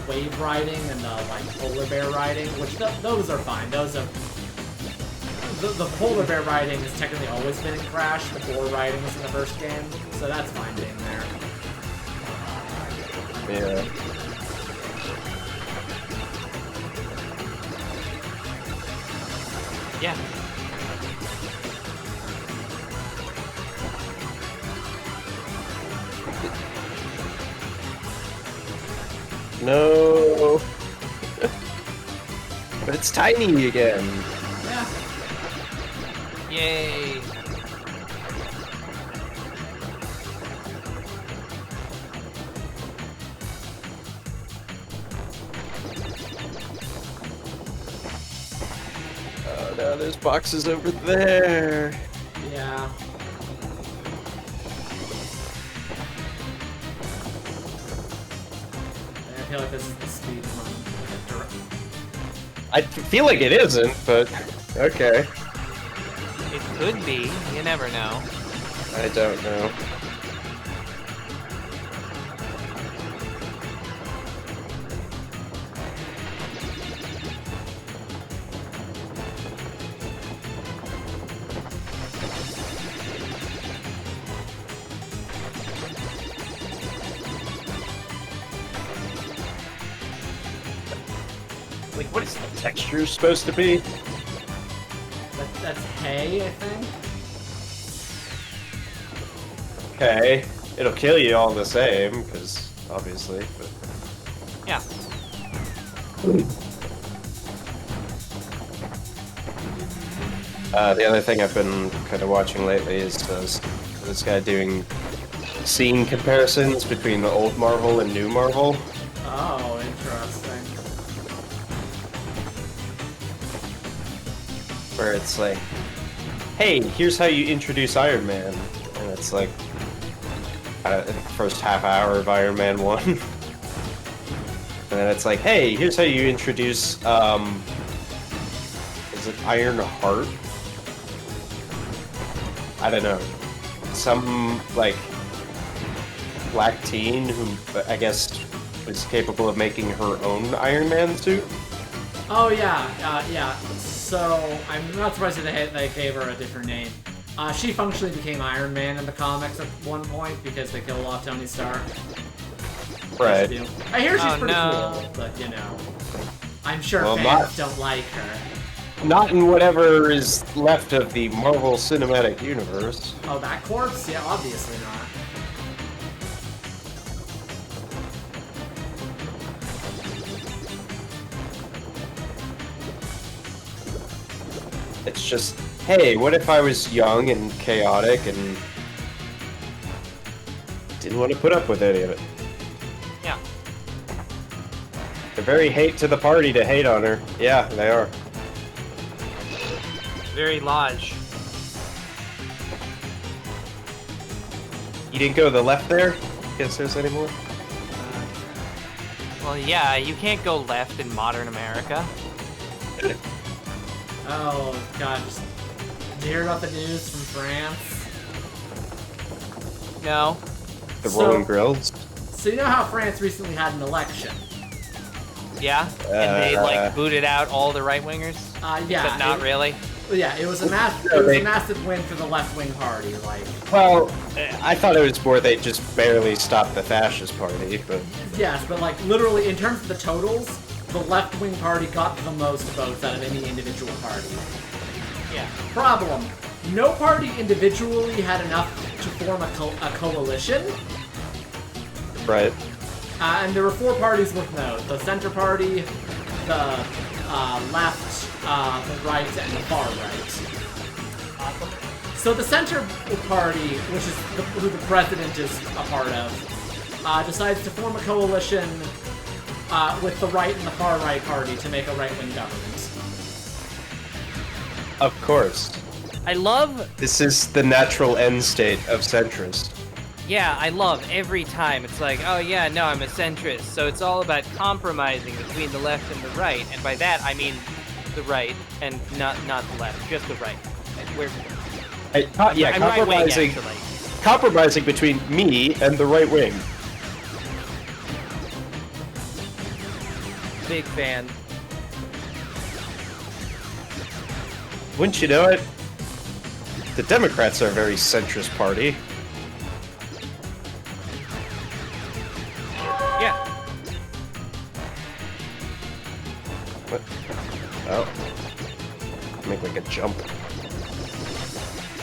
[SPEAKER 4] wave riding and the like polar bear riding, which those are fine. Those are the polar bear riding has technically always been in Crash. The boar riding was in the first game, so that's fine being there.
[SPEAKER 1] Yeah.
[SPEAKER 2] Yeah.
[SPEAKER 1] No. it's tiny again.
[SPEAKER 4] Yeah.
[SPEAKER 2] Yay.
[SPEAKER 1] Oh no, there's boxes over there.
[SPEAKER 4] Yeah. I feel like this is the speed one.
[SPEAKER 1] I feel like it isn't, but okay.
[SPEAKER 2] It could be. You never know.
[SPEAKER 1] I don't know. Like, what is the texture supposed to be?
[SPEAKER 4] That's hay, I think.
[SPEAKER 1] Okay, it'll kill you all the same, because obviously. But...
[SPEAKER 2] Yeah.
[SPEAKER 1] The other thing I've been kind of watching lately is this guy doing scene comparisons between the old Marvel and new Marvel.
[SPEAKER 4] Oh, interesting.
[SPEAKER 1] Where it's like, hey, here's how you introduce Iron Man. And it's like, first half hour of Iron Man 1. And then it's like, hey, here's how you introduce, is it Iron Heart? I don't know. Some, like, black teen who, I guess, is capable of making her own Iron Man suit.
[SPEAKER 4] Oh, yeah, yeah. So, I'm not surprised that they gave her a different name. She functionally became Iron Man in the comics at one point because they killed off Tony Stark.
[SPEAKER 1] Right.
[SPEAKER 4] I hear she's pretty
[SPEAKER 2] no.
[SPEAKER 4] cool, but, you know, I'm sure
[SPEAKER 1] Well,
[SPEAKER 4] fans don't like her.
[SPEAKER 1] Not in whatever is left of the Marvel Cinematic Universe.
[SPEAKER 4] Oh, that corpse? Yeah, obviously not.
[SPEAKER 1] It's just, hey, what if I was young and chaotic and didn't want to put up with any of it?
[SPEAKER 2] Yeah.
[SPEAKER 1] They're very hate to the party to hate on her. Yeah, they are.
[SPEAKER 2] Very large.
[SPEAKER 1] You didn't go to the left there? Guess there's any more?
[SPEAKER 2] Well, yeah, you can't go left in modern America.
[SPEAKER 4] Oh, God. Did you hear about the news from France?
[SPEAKER 2] No.
[SPEAKER 1] The rolling grills?
[SPEAKER 4] So you know how France recently had an election?
[SPEAKER 2] Yeah? And they, like, booted out all the right-wingers?
[SPEAKER 4] Yeah.
[SPEAKER 2] But not really?
[SPEAKER 4] Yeah, it was a massive win for the left-wing party, like...
[SPEAKER 1] Well, I thought it was more they just barely stopped the fascist party, but...
[SPEAKER 4] Yes, but, like, literally, in terms of the totals, the left-wing party got the most votes out of any individual party.
[SPEAKER 2] Yeah.
[SPEAKER 4] Problem. No party individually had enough to form a coalition.
[SPEAKER 1] Right.
[SPEAKER 4] And there were 4 parties worth note. The Center Party, the left, the right, and the far right. So the Center Party, which is who the president is a part of, decides to form a coalition with the right and the far right party to make a right-wing government.
[SPEAKER 1] Of course.
[SPEAKER 2] I love...
[SPEAKER 1] This is the natural end state of centrist.
[SPEAKER 2] Yeah, I love every time. It's like, oh yeah, no, I'm a centrist. So it's all about compromising between the left and the right. And by that, I mean the right and not the left, just the right. I'm
[SPEAKER 1] compromising,
[SPEAKER 2] right wing,
[SPEAKER 1] compromising between me and the right wing.
[SPEAKER 2] Big fan.
[SPEAKER 1] Wouldn't you know it? The Democrats are a very centrist party.
[SPEAKER 2] Yeah.
[SPEAKER 1] What? Oh. Make like a jump.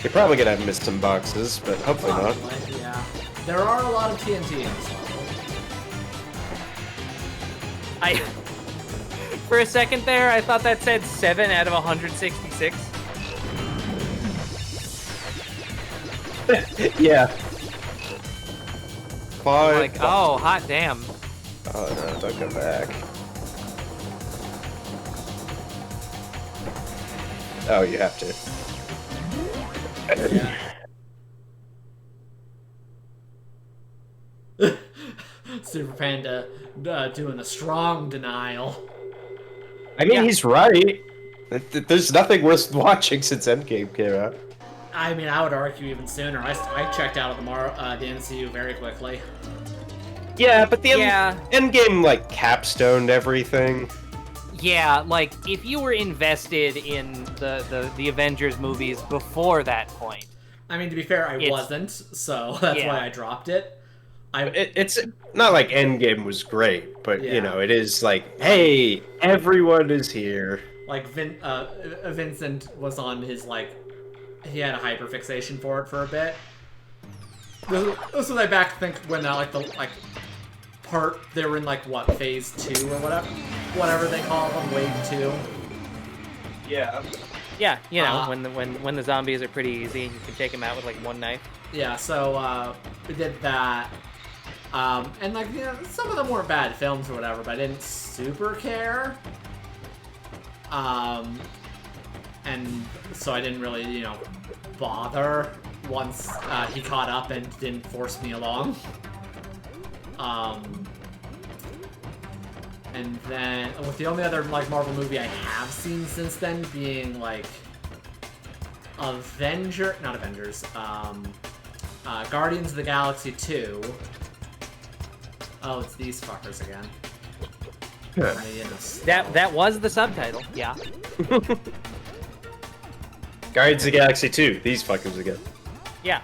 [SPEAKER 1] You're probably gonna miss some boxes, but hopefully not.
[SPEAKER 4] Yeah. There are a lot of TNT in this level.
[SPEAKER 2] For a second there, I thought that said 7 out of 166.
[SPEAKER 1] Yeah.
[SPEAKER 2] I'm like, oh, hot damn.
[SPEAKER 1] Oh no, don't go back. Oh, you have to.
[SPEAKER 4] Super Panda doing a strong denial.
[SPEAKER 1] I mean, he's right. There's nothing worth watching since Endgame came out.
[SPEAKER 4] I mean, I would argue even sooner. I checked out of the MCU very quickly.
[SPEAKER 1] Yeah, but the Endgame, like, capstoned everything.
[SPEAKER 2] Yeah, like, if you were invested in the Avengers movies before that point.
[SPEAKER 4] I mean, to be fair, I wasn't, so that's why I dropped it.
[SPEAKER 1] It's not like Endgame was great, but, you know, it is like, hey, everyone is here.
[SPEAKER 4] Like, Vincent was on his, like, he had a hyperfixation for it for a bit. This was think when, they were in, like, what, phase 2 or whatever they call them, wave 2.
[SPEAKER 1] Yeah.
[SPEAKER 2] Yeah, you know, when the zombies are pretty easy and you can take them out with, like, one knife.
[SPEAKER 4] Yeah, so, we did that. And, like, you know, some of them weren't bad films or whatever, but I didn't super care. And so I didn't really, you know, bother once he caught up and didn't force me along. And then, with the only other, like, Marvel movie I have seen since then being, like, Guardians of the Galaxy 2. Oh, it's these fuckers again.
[SPEAKER 2] That was the subtitle, yeah.
[SPEAKER 1] Guardians of the Galaxy 2, these fuckers again.
[SPEAKER 2] Yeah.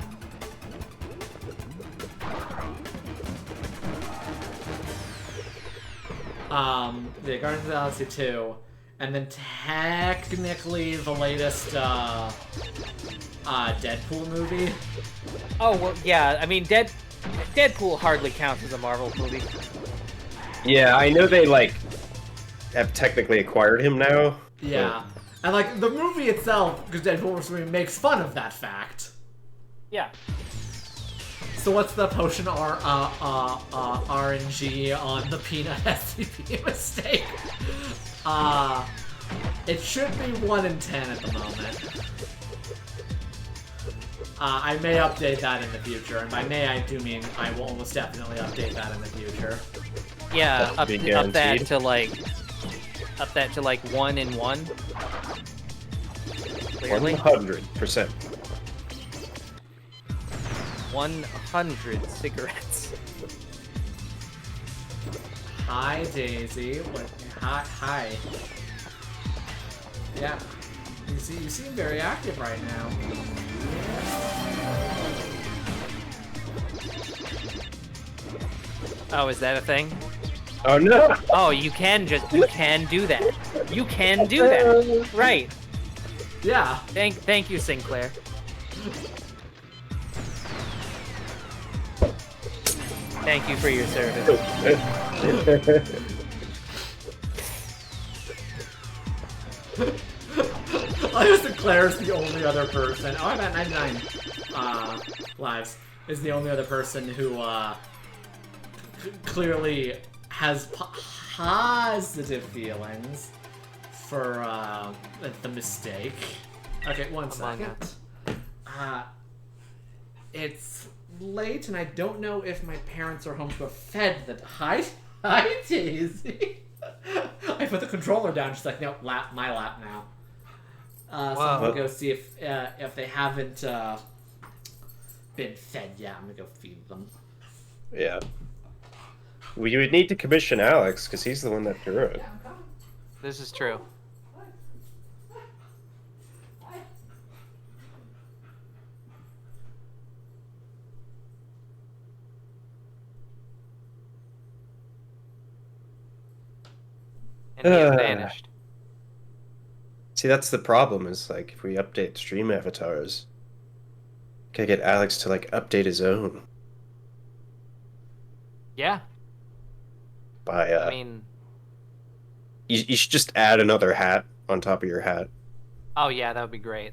[SPEAKER 4] The Guardians of the Galaxy 2, and then technically the latest Deadpool movie.
[SPEAKER 2] Oh, well, yeah, I mean, Deadpool hardly counts as a Marvel movie.
[SPEAKER 1] Yeah, I know they, like, have technically acquired him now.
[SPEAKER 4] Yeah. And, like, the movie itself, because Deadpool vs. Wolverine makes fun of that fact.
[SPEAKER 2] Yeah.
[SPEAKER 4] So what's the potion RNG on the peanut SCP mistake? It should be 1 in 10 at the moment. I may update that in the future, and by may I do mean I will almost definitely update that in the future.
[SPEAKER 2] Yeah, up that to like 1 in 1. Clearly.
[SPEAKER 1] 100%.
[SPEAKER 2] 100 cigarettes.
[SPEAKER 4] Hi, Daisy. What? Hi. Yeah. You seem very active right now.
[SPEAKER 2] Oh, is that a thing?
[SPEAKER 1] Oh no!
[SPEAKER 2] Oh, you can do that. You can do that. Right.
[SPEAKER 4] Yeah.
[SPEAKER 2] Thank you, Sinclair. Thank you for your service.
[SPEAKER 4] Sinclair's the only other person. Oh, I'm at 99 lives. Is the only other person who clearly has positive feelings for the mistake. Okay, 1 second. It's late, and I don't know if my parents are home to have fed the... Hi, Daisy. I put the controller down. She's like, no, my lap now. So I'm gonna go see if they haven't been fed yet. I'm gonna go feed them.
[SPEAKER 1] Yeah. Well, you would need to commission Alex, because he's the one that drew it.
[SPEAKER 2] This is true. And he has vanished.
[SPEAKER 1] See, that's the problem, is, like, if we update stream avatars, gotta get Alex to, like, update his own.
[SPEAKER 2] Yeah.
[SPEAKER 1] By,
[SPEAKER 2] I mean...
[SPEAKER 1] You should just add another hat on top of your hat.
[SPEAKER 2] Oh yeah, that would be great.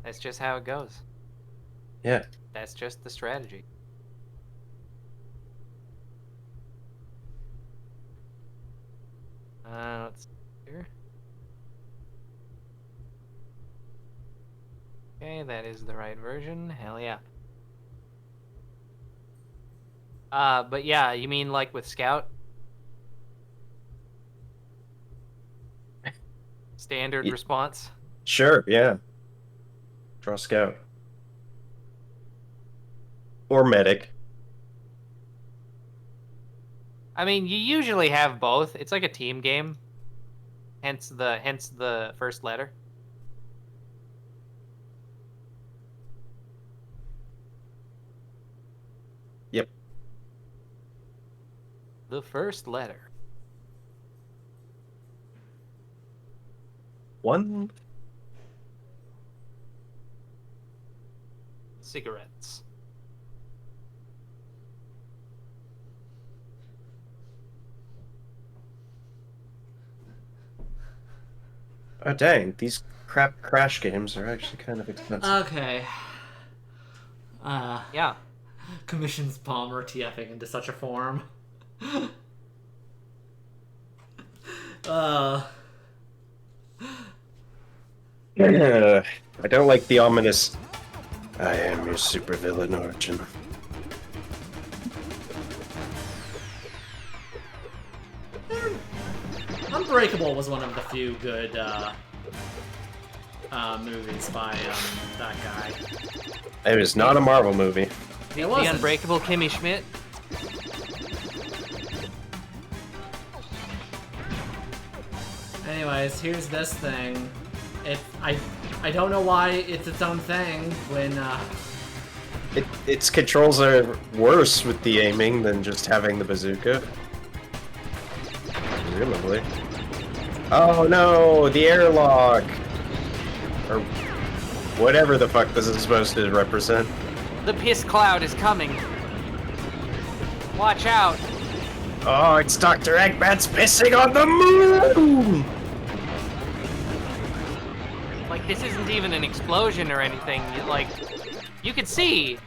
[SPEAKER 2] That's just how it goes.
[SPEAKER 1] Yeah.
[SPEAKER 2] That's just the strategy. Let's see here. Okay, that is the right version. Hell yeah. But yeah, you mean like with Scout? Standard response?
[SPEAKER 1] Sure, yeah. Draw Scout. Or Medic.
[SPEAKER 2] I mean, you usually have both. It's like a team game. Hence the first letter.
[SPEAKER 1] Yep.
[SPEAKER 2] The first letter.
[SPEAKER 1] One.
[SPEAKER 2] Cigarettes.
[SPEAKER 1] Oh dang, these crap crash games are actually kind of expensive.
[SPEAKER 4] Okay.
[SPEAKER 2] Yeah.
[SPEAKER 4] Commissions Palmer TFing into such a form.
[SPEAKER 1] I don't like the ominous I am your supervillain origin.
[SPEAKER 4] Unbreakable was one of the few good movies by that guy.
[SPEAKER 1] It was not a Marvel movie.
[SPEAKER 2] The Unbreakable Kimmy Schmidt.
[SPEAKER 4] Anyways, here's this thing. I don't know why it's its own thing when
[SPEAKER 1] Its controls are worse with the aiming than just having the bazooka. Presumably. Oh no, the airlock! Or whatever the fuck this is supposed to represent.
[SPEAKER 2] The piss cloud is coming. Watch out.
[SPEAKER 1] Oh, it's Dr. Eggman's pissing on the moon!
[SPEAKER 2] Like, this isn't even an explosion or anything. You could see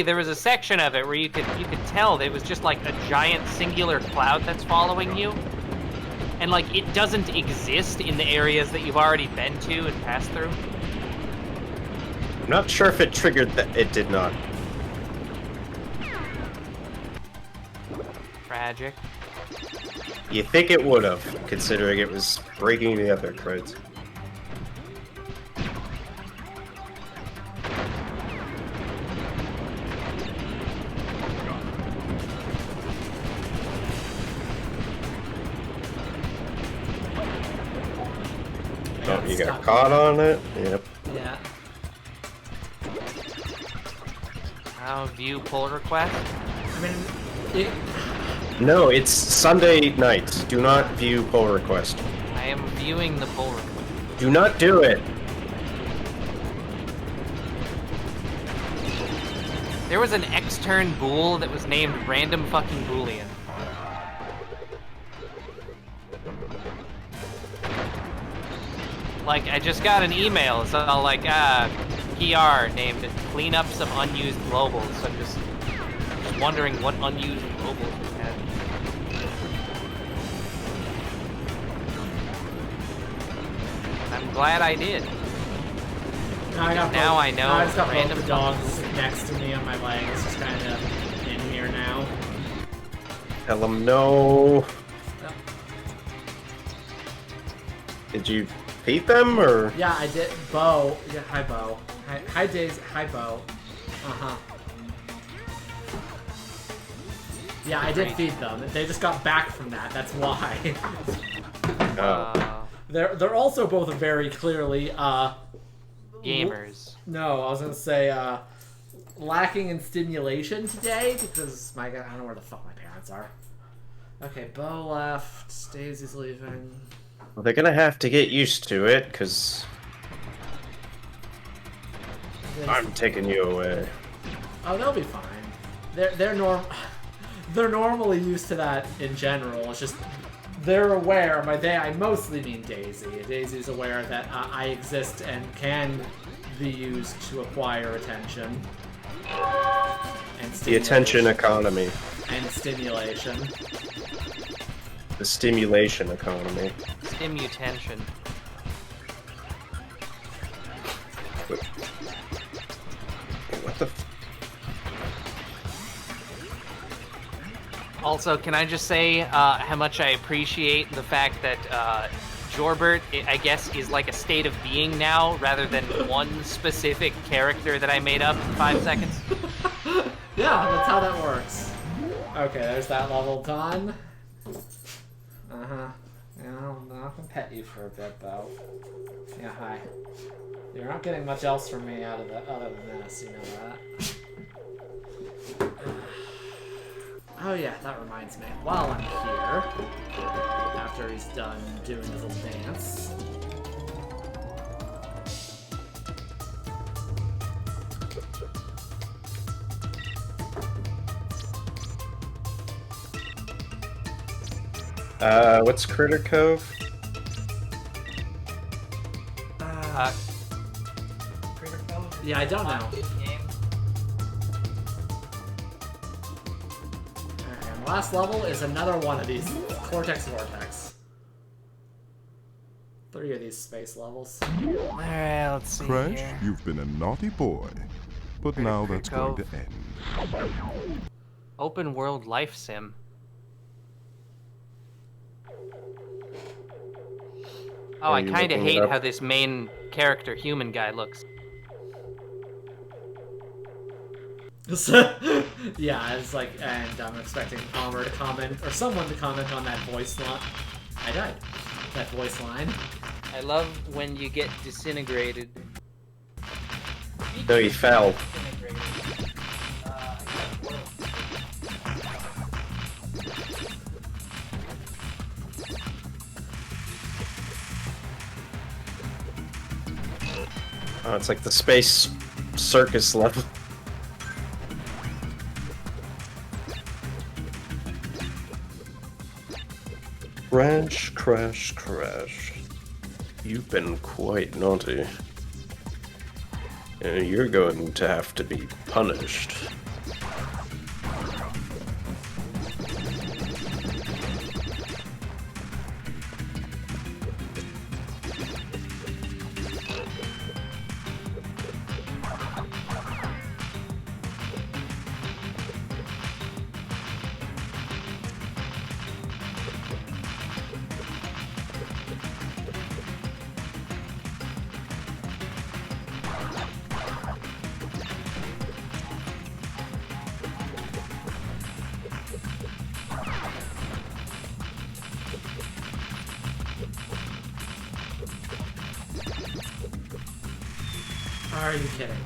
[SPEAKER 2] there was a section of it where you could tell it was just like a giant singular cloud that's following you. And like, it doesn't exist in the areas that you've already been to and passed through.
[SPEAKER 1] I'm not sure if it triggered that. It did not.
[SPEAKER 2] Tragic.
[SPEAKER 1] You think it would have, considering it was breaking the other creds. Oh, you got caught on it? Yep.
[SPEAKER 4] Yeah.
[SPEAKER 2] How view pull request?
[SPEAKER 4] I mean,
[SPEAKER 1] No, it's Sunday night. Do not view pull request.
[SPEAKER 2] I am viewing the pull request.
[SPEAKER 1] Do not do it.
[SPEAKER 2] There was an extern bool that was named Random Fucking Boolean. Like, I just got an email, so like, PR named Cleanups of Unused Globals. So I'm just wondering what unused globals we had. I'm glad I did. Now I know.
[SPEAKER 4] I just got
[SPEAKER 2] random
[SPEAKER 4] both the dogs next to me on my legs, just kind of in here now.
[SPEAKER 1] Tell them no. Did you feed them, or?
[SPEAKER 4] Yeah, I did. Bo. Yeah, hi, Bo. Hi, Daisy. Hi, Bo. Uh-huh. Yeah, I did feed them. They just got back from that. That's why. They're also both very clearly,
[SPEAKER 2] gamers.
[SPEAKER 4] No, I was gonna say, lacking in stimulation today because I don't know where the fuck my parents are. Okay, Bo left. Daisy's leaving.
[SPEAKER 1] Well, they're gonna have to get used to it, because I'm taking you away.
[SPEAKER 4] Oh, they'll be fine. They're normally used to that in general. It's just they're aware. By they, I mostly mean Daisy. Daisy's aware that I exist and can be used to acquire attention. And
[SPEAKER 1] The attention economy.
[SPEAKER 4] And stimulation.
[SPEAKER 1] The stimulation economy.
[SPEAKER 2] Stimutension.
[SPEAKER 1] What the?
[SPEAKER 2] Also, can I just say how much I appreciate the fact that Jorbert, I guess, is like a state of being now, rather than one specific character that I made up in 5 seconds?
[SPEAKER 4] Yeah, that's how that works. Okay, there's that level done. Uh-huh. Yeah, I'm not gonna pet you for a bit, though. Yeah, hi. You're not getting much else from me out of the, other than this, you know that. Oh yeah, that reminds me. While I'm here, after he's done doing his little dance,
[SPEAKER 1] What's Critter Cove?
[SPEAKER 4] yeah, I don't know. And last level is another one of these Cortex Vortex. 3 of these space levels.
[SPEAKER 2] Alright, let's see
[SPEAKER 13] Crash,
[SPEAKER 2] here.
[SPEAKER 13] you've been a naughty boy, but now that's going to end.
[SPEAKER 2] Open world life sim. Oh, I
[SPEAKER 1] you
[SPEAKER 2] kind of
[SPEAKER 1] looking it
[SPEAKER 2] hate
[SPEAKER 1] up?
[SPEAKER 2] how this main character human guy looks.
[SPEAKER 4] Yeah, it's like, and I'm expecting Palmer to comment, or someone to comment on that voice line. I died. That voice line.
[SPEAKER 2] I love when you get disintegrated.
[SPEAKER 1] No, he fell. Oh, it's like the space circus level. Crash, crash, crash. You've been quite naughty. And you're going to have to be punished.
[SPEAKER 4] Are you kidding me?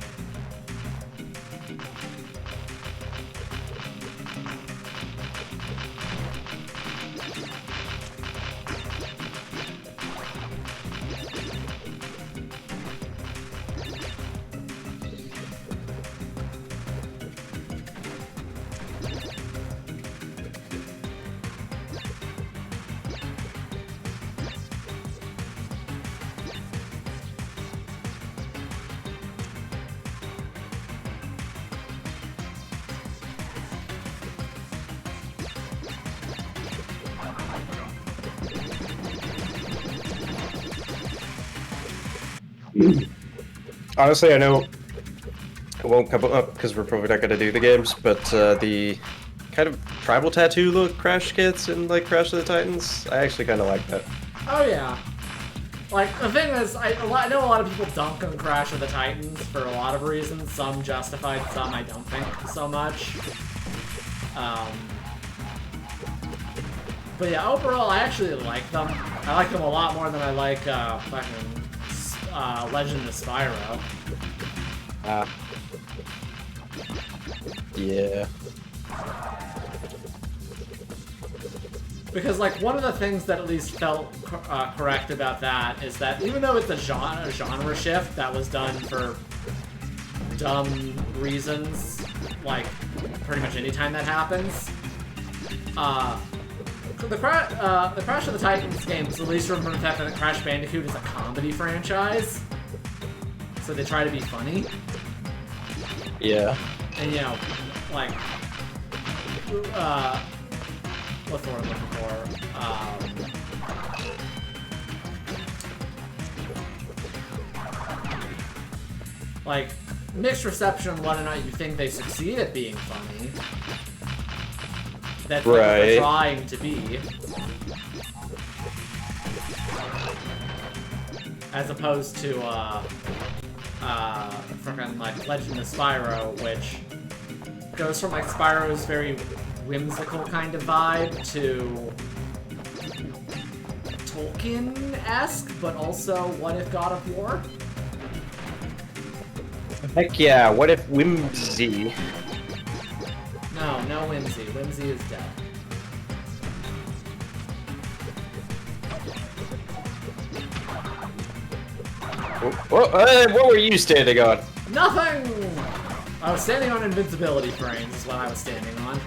[SPEAKER 1] Honestly, I know it won't come up because we're probably not going to do the games, but the kind of tribal tattoo look Crash gets in like Crash of the Titans, I actually kind of like that.
[SPEAKER 4] Oh yeah. Like, the thing is, I know a lot of people dunk on Crash of the Titans for a lot of reasons. Some justified, some I don't think so much. But yeah, overall, I actually like them. I like them a lot more than I like fucking Legend of Spyro.
[SPEAKER 1] Yeah.
[SPEAKER 4] Because, like, one of the things that at least felt correct about that is that even though it's a genre shift that was done for dumb reasons, like, pretty much any time that happens, the Crash of the Titans games at least remember the fact that Crash Bandicoot is a comedy franchise, so they try to be funny.
[SPEAKER 1] Yeah.
[SPEAKER 4] And, you know, like, what's the word I'm looking for? Like, mixed reception on whether or not you think they succeed at being funny. That's what they're trying to be. As opposed to, freaking, like, Legend of Spyro, which goes from, like, Spyro's very whimsical kind of vibe to Tolkien-esque, but also What If God of War?
[SPEAKER 1] Heck yeah, what if Whimsy?
[SPEAKER 4] No, no Whimsy. Whimsy is dead.
[SPEAKER 1] What were you standing on?
[SPEAKER 4] Nothing! I was standing on invincibility frames is what I was standing on.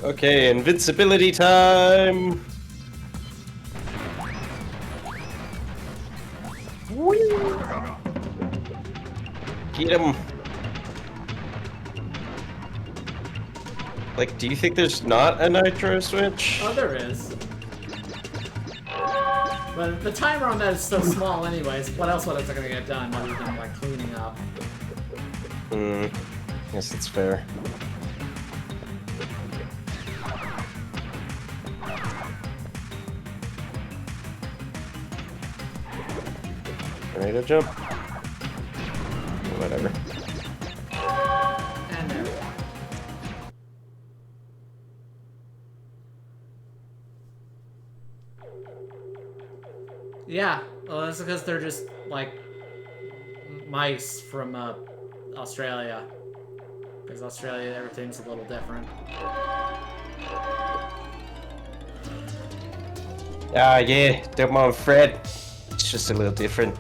[SPEAKER 1] Okay, invincibility time! Get him! Like, do you think there's not a nitro switch?
[SPEAKER 4] Oh, there is. But the timer on that is so small anyways, what else was it gonna get done other than, like, cleaning up?
[SPEAKER 1] Guess that's fair. Ready to jump? Whatever.
[SPEAKER 4] And there. Yeah, well, that's because they're just, like, mice from, Australia. Because Australia, everything's a little different.
[SPEAKER 1] Ah, yeah, don't mind Fred. It's just a little different.